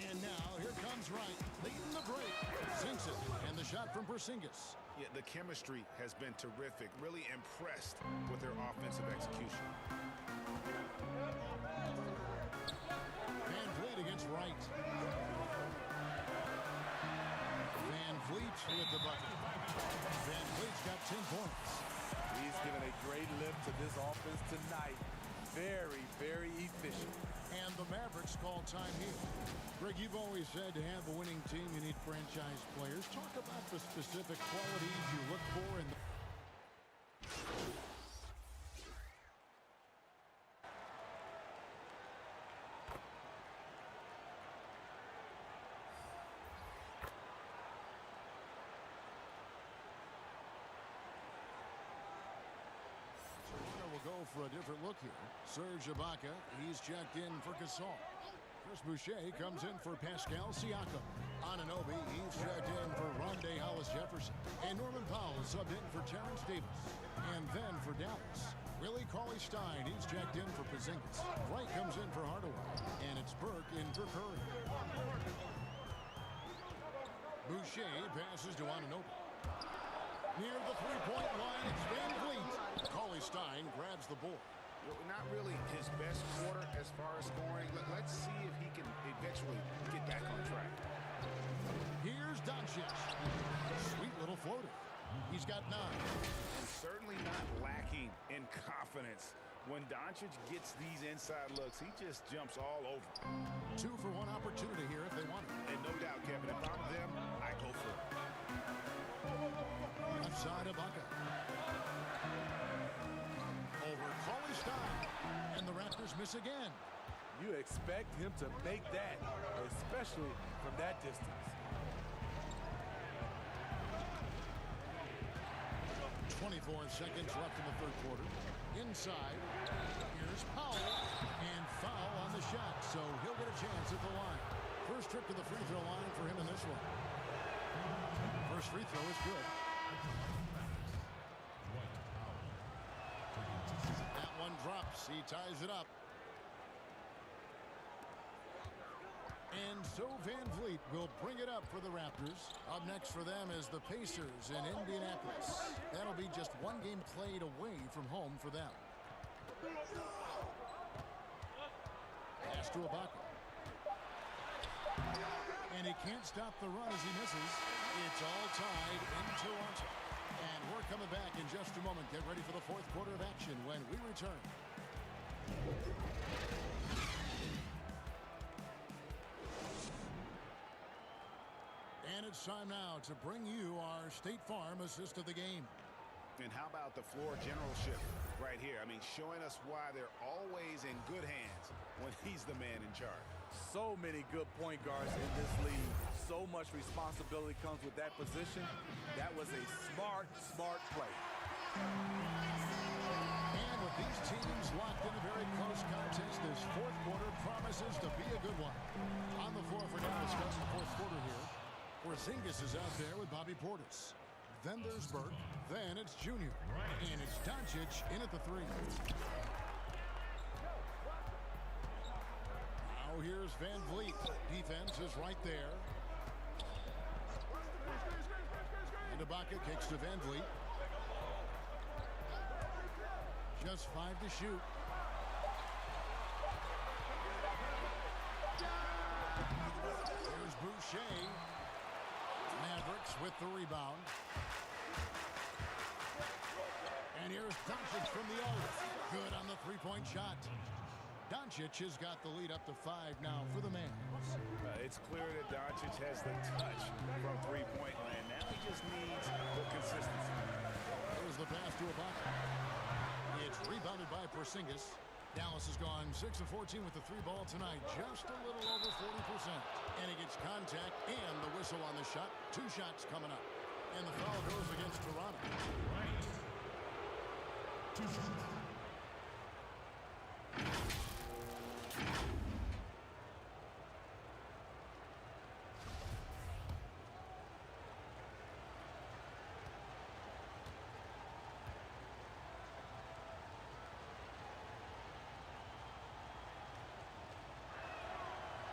And now here comes Wright, leading the break. Sinks it. And the shot from Porzingis. Yeah, the chemistry has been terrific. Really impressed with their offensive execution. VanVleet against Wright. VanVleet with the bucket. VanVleet's got 10 points. He's given a great lift to this offense tonight. very, very efficient. And the Mavericks call time here. Greg, you've always said to have a winning team, you need franchise players. Talk about the specific qualities you look for in the... Will go for a different look here. Serge Ibaka, he's checked in for Gasol. Chris Boucher comes in for Pascal Siakam. Anunoby, he's checked in for Rondé Hollis-Jefferson. And Norman Powell subbed in for Terrence Davis. And then for Dallas, Willie Cauley-Stein, he's checked in for Porzingis. Wright comes in for Hardaway. And it's Burke in for Curry. Boucher passes to Anunoby. Near the three-point line, it's Van Vliet. Cauley-Stein grabs the board. Well, not really his best quarter as far as scoring. Let's see if he can eventually get back on track. Here's Doncic. Sweet little floater. He's got 9. And certainly not lacking in confidence. When Doncic gets these inside looks, he just jumps all over. 2 for 1 opportunity here if they want it. And no doubt, Kevin, if I'm them, I go for it. Left side of Ibaka. Over Cauley-Stein. And the Raptors miss again. You expect him to make that, especially from that distance. 24 seconds left in the third quarter. Inside. Here's Powell. And foul on the shot, so he'll get a chance at the line. First trip to the free throw line for him in this one. First free throw is good. That one drops. He ties it up. And so Van Vliet will bring it up for the Raptors. Up next for them is the Pacers in Indianapolis. That'll be just one game played away from home for them. Pass to Ibaka. And he can't stop the run as he misses. It's all tied in Toronto. And we're coming back in just a moment. Get ready for the fourth quarter of action when we return. And it's time now to bring you our State Farm assist of the game. And how about the floor generalship right here? I mean, showing us why they're always in good hands when he's the man in charge. So many good point guards in this league. So much responsibility comes with that position. That was a smart play. And with these teams locked in a very close contest, this fourth quarter promises to be a good one. On the floor for Dallas in the fourth quarter here. Porzingis is out there with Bobby Portis. Then there's Burke. Then it's Junior. And it's Doncic in at the 3. Now here's Van Vliet. Defense is right there. And Ibaka kicks to Van Vliet. Just 5 to shoot. Here's Boucher. Mavericks with the rebound. And here's Doncic from the arc. Good on the three-point shot. Doncic has got the lead up to 5 now for the Mavs. It's clear that Doncic has the touch from three-point land. Now he just needs the consistency. There's the pass to Ibaka. It's rebounded by Porzingis. Dallas has gone 6 of 14 with the 3 ball tonight, just a little over 40%. And he gets contact and the whistle on the shot. 2 shots coming up. And the foul goes against Toronto. Right. 2 shots.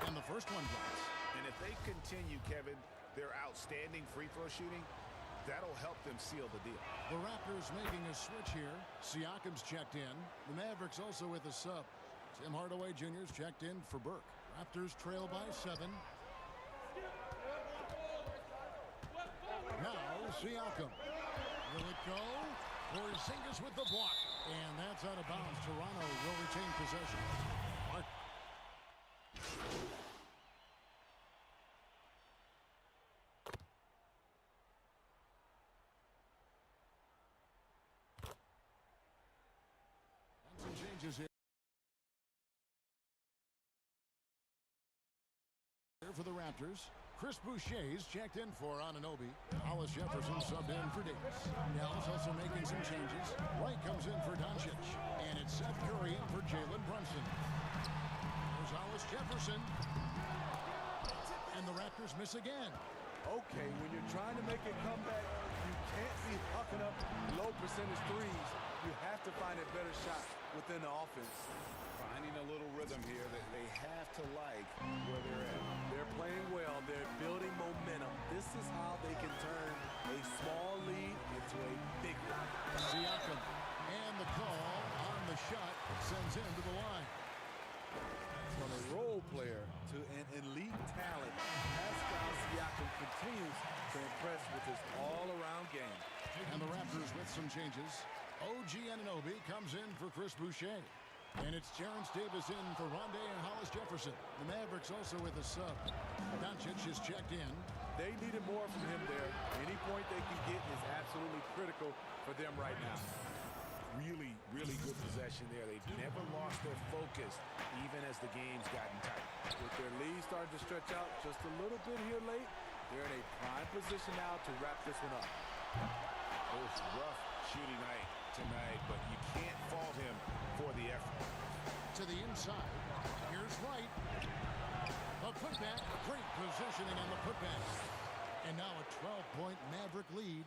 And the first one drops. And if they continue, Kevin, their outstanding free throw shooting, that'll help them seal the deal. The Raptors making a switch here. Siakam's checked in. The Mavericks also with a sub. Tim Hardaway Jr.'s checked in for Burke. Raptors trail by 7. Now Siakam. Will it go? Porzingis with the block. And that's out of bounds. Toronto will retain possession. Mark. And some changes here for the Raptors. Chris Boucher's checked in for Anunoby. Hollis Jefferson subbed in for Davis. Dallas also making some changes. Wright comes in for Doncic. And it's Seth Curry in for Jalen Brunson. There's Hollis Jefferson. And the Raptors miss again. Okay, when you're trying to make a comeback, you can't be hucking up low percentage threes. You have to find a better shot within the offense. Finding a little rhythm here that they have to like where they're at. They're playing well. They're building momentum. This is how they can turn a small lead into a big one. Siakam. And the call on the shot sends him to the line. From a role player to an elite talent, Pascal Siakam continues to impress with his all-around game. And the Raptors with some changes. OG Anunoby comes in for Chris Boucher. And it's Terrence Davis in for Rondé and Hollis Jefferson. The Mavericks also with a sub. Doncic is checked in. They needed more from him there. Any point they can get is absolutely critical for them right now. Really, really good possession there. They've never lost their focus, even as the game's gotten tight. With their lead starting to stretch out just a little bit here late, they're in a prime position now to wrap this one up. It was rough shooting night tonight, but you can't fault him for the effort. To the inside. Here's Wright. The putback. Great positioning on the putback. And now a 12-point Maverick lead.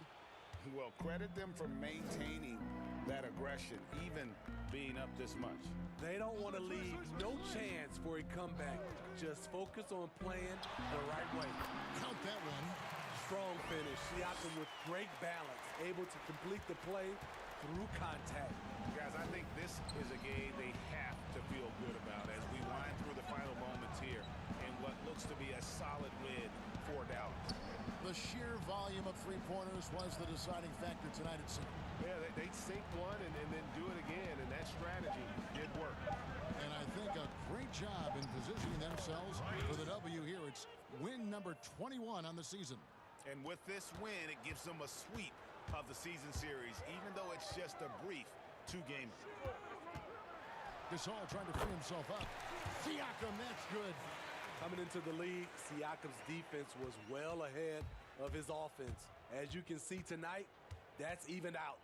Well, credit them for maintaining that aggression, even being up this much. They don't want to leave no chance for a comeback. Just focus on playing the right way. Count that one. Strong finish. Siakam with great balance, able to complete the play through contact. Guys, I think this is a game they have to feel good about as we wind through the final moments here in what looks to be a solid win for Dallas. The sheer volume of three-pointers was the deciding factor tonight, it seemed. Yeah, they'd sink one and then do it again, and that strategy did work. And I think a great job in positioning themselves for the W here. It's win number 21 on the season. And with this win, it gives them a sweep of the season series, even though it's just a brief two-game. Gasol trying to free himself up. Siakam, that's good. Coming into the league, Siakam's defense was well ahead of his offense. As you can see tonight, that's evened out.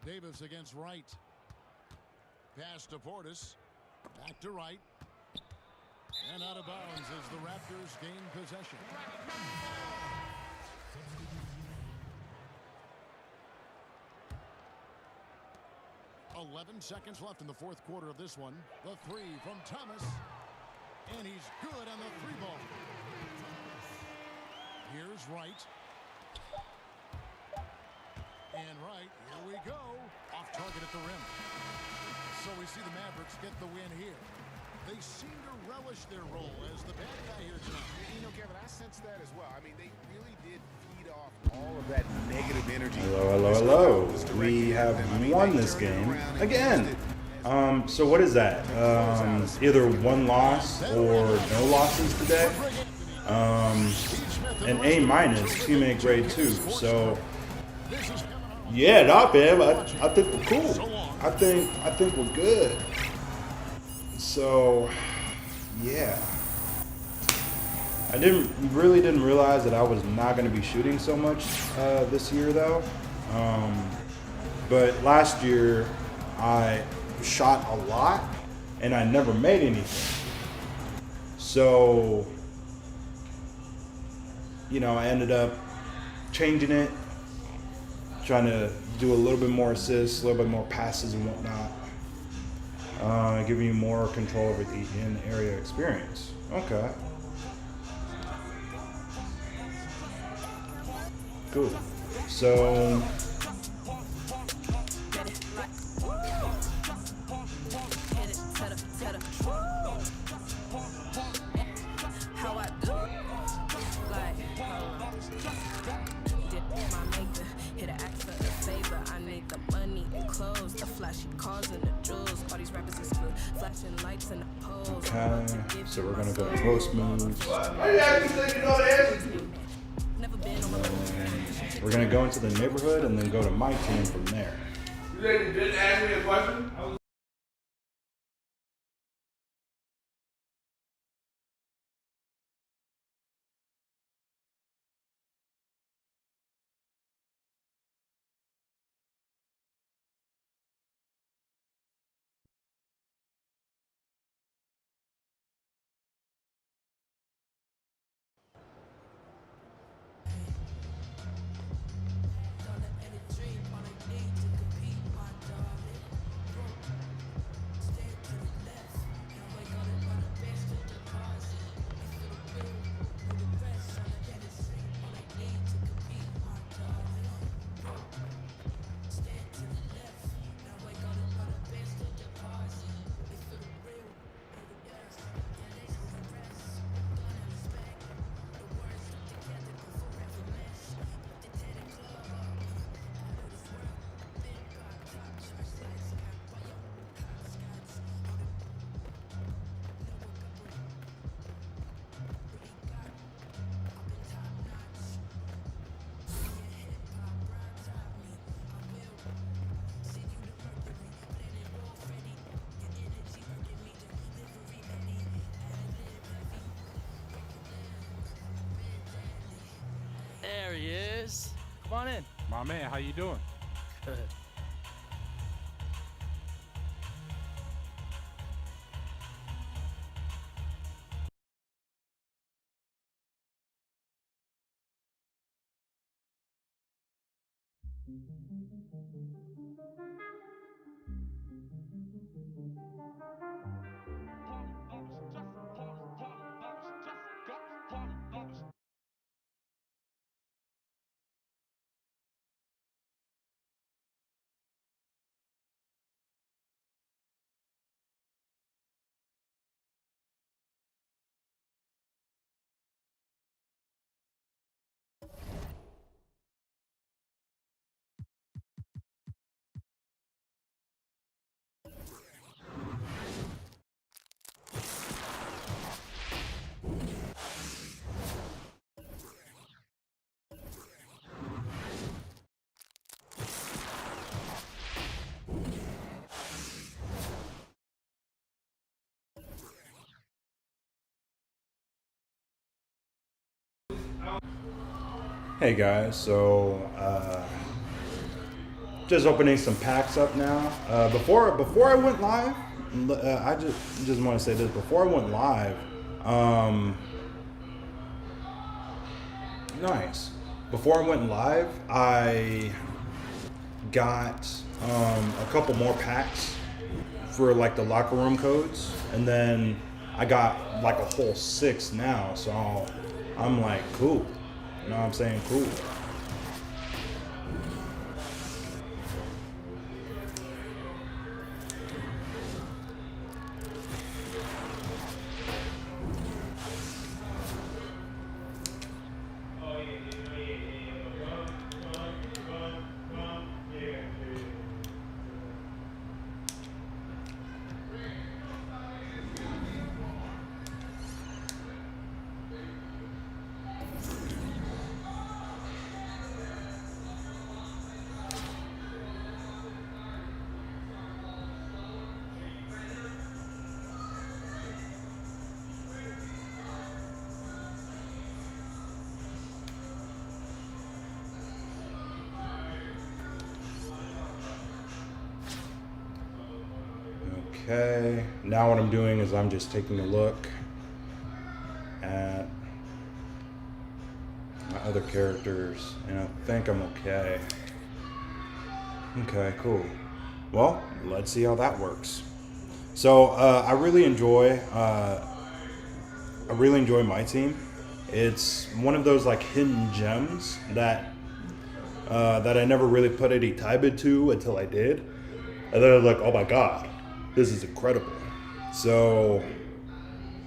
Davis against Wright. Pass to Portis. Back to Wright. And out of bounds as the Raptors gain possession. 11 seconds left in the fourth quarter of this one. The three from Thomas. And he's good on the three ball. Here's Wright. And Wright, here we go. Off target at the rim. So we see the Mavericks get the win here. They seem to relish their role as the bad guy here tonight. You know, Kevin, I sense that as well. I mean, they really did feed off all of that negative energy. Hello. We have won this game again. So what is that? Either one loss or no losses today. An A-, teammate grade 2. So yeah, not bad. I think we're cool. I think we're good. So yeah, I really didn't realize that I was not going to be shooting so much this year though. But last year I shot a lot and I never made anything. So, you know, I ended up changing it, trying to do a little bit more assists, a little bit more passes and whatnot. Giving you more control over the in-area experience. Okay. Cool. So Okay, so we're gonna go post moves. We're gonna go into the neighborhood and then go to MyTEAM from there. You didn't ask me a question? There he is. Come on in. My man, how you doing? Good. Hey guys, so just opening some packs up now. Before I went live, I just want to say this. Before I went live, nice. Before I went live, I got a couple more packs for like the locker room codes, and then I got like a whole 6 now. So I'm like, cool. You know what I'm saying? Cool. Okay, now what I'm doing is I'm just taking a look at my other characters, and I think I'm okay. Okay, cool. Well, let's see how that works. So I really enjoy MyTEAM. It's one of those like hidden gems that that I never really put any time into until I did, and then I was like, oh my god, this is incredible. So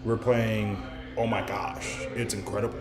we're playing, oh my gosh, it's incredible.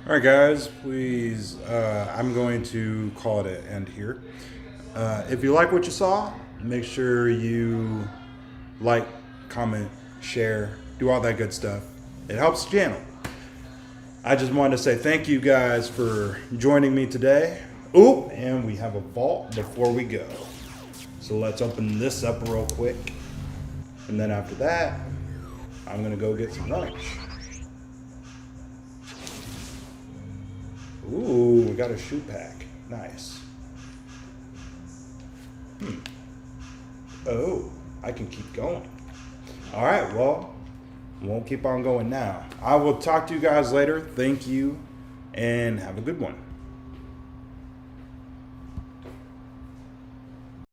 All right, guys, please, I'm going to call it an end here. If you like what you saw, make sure you like, comment, share, do all that good stuff. It helps the channel. I just wanted to say thank you guys for joining me today. Ooh, and we have a vault before we go. So let's open this up real quick. And then after that, I'm gonna go get some lunch. Ooh, we got a shoe pack. Nice. Oh, I can keep going. All right, well, won't keep on going now. I will talk to you guys later. Thank you, and have a good one.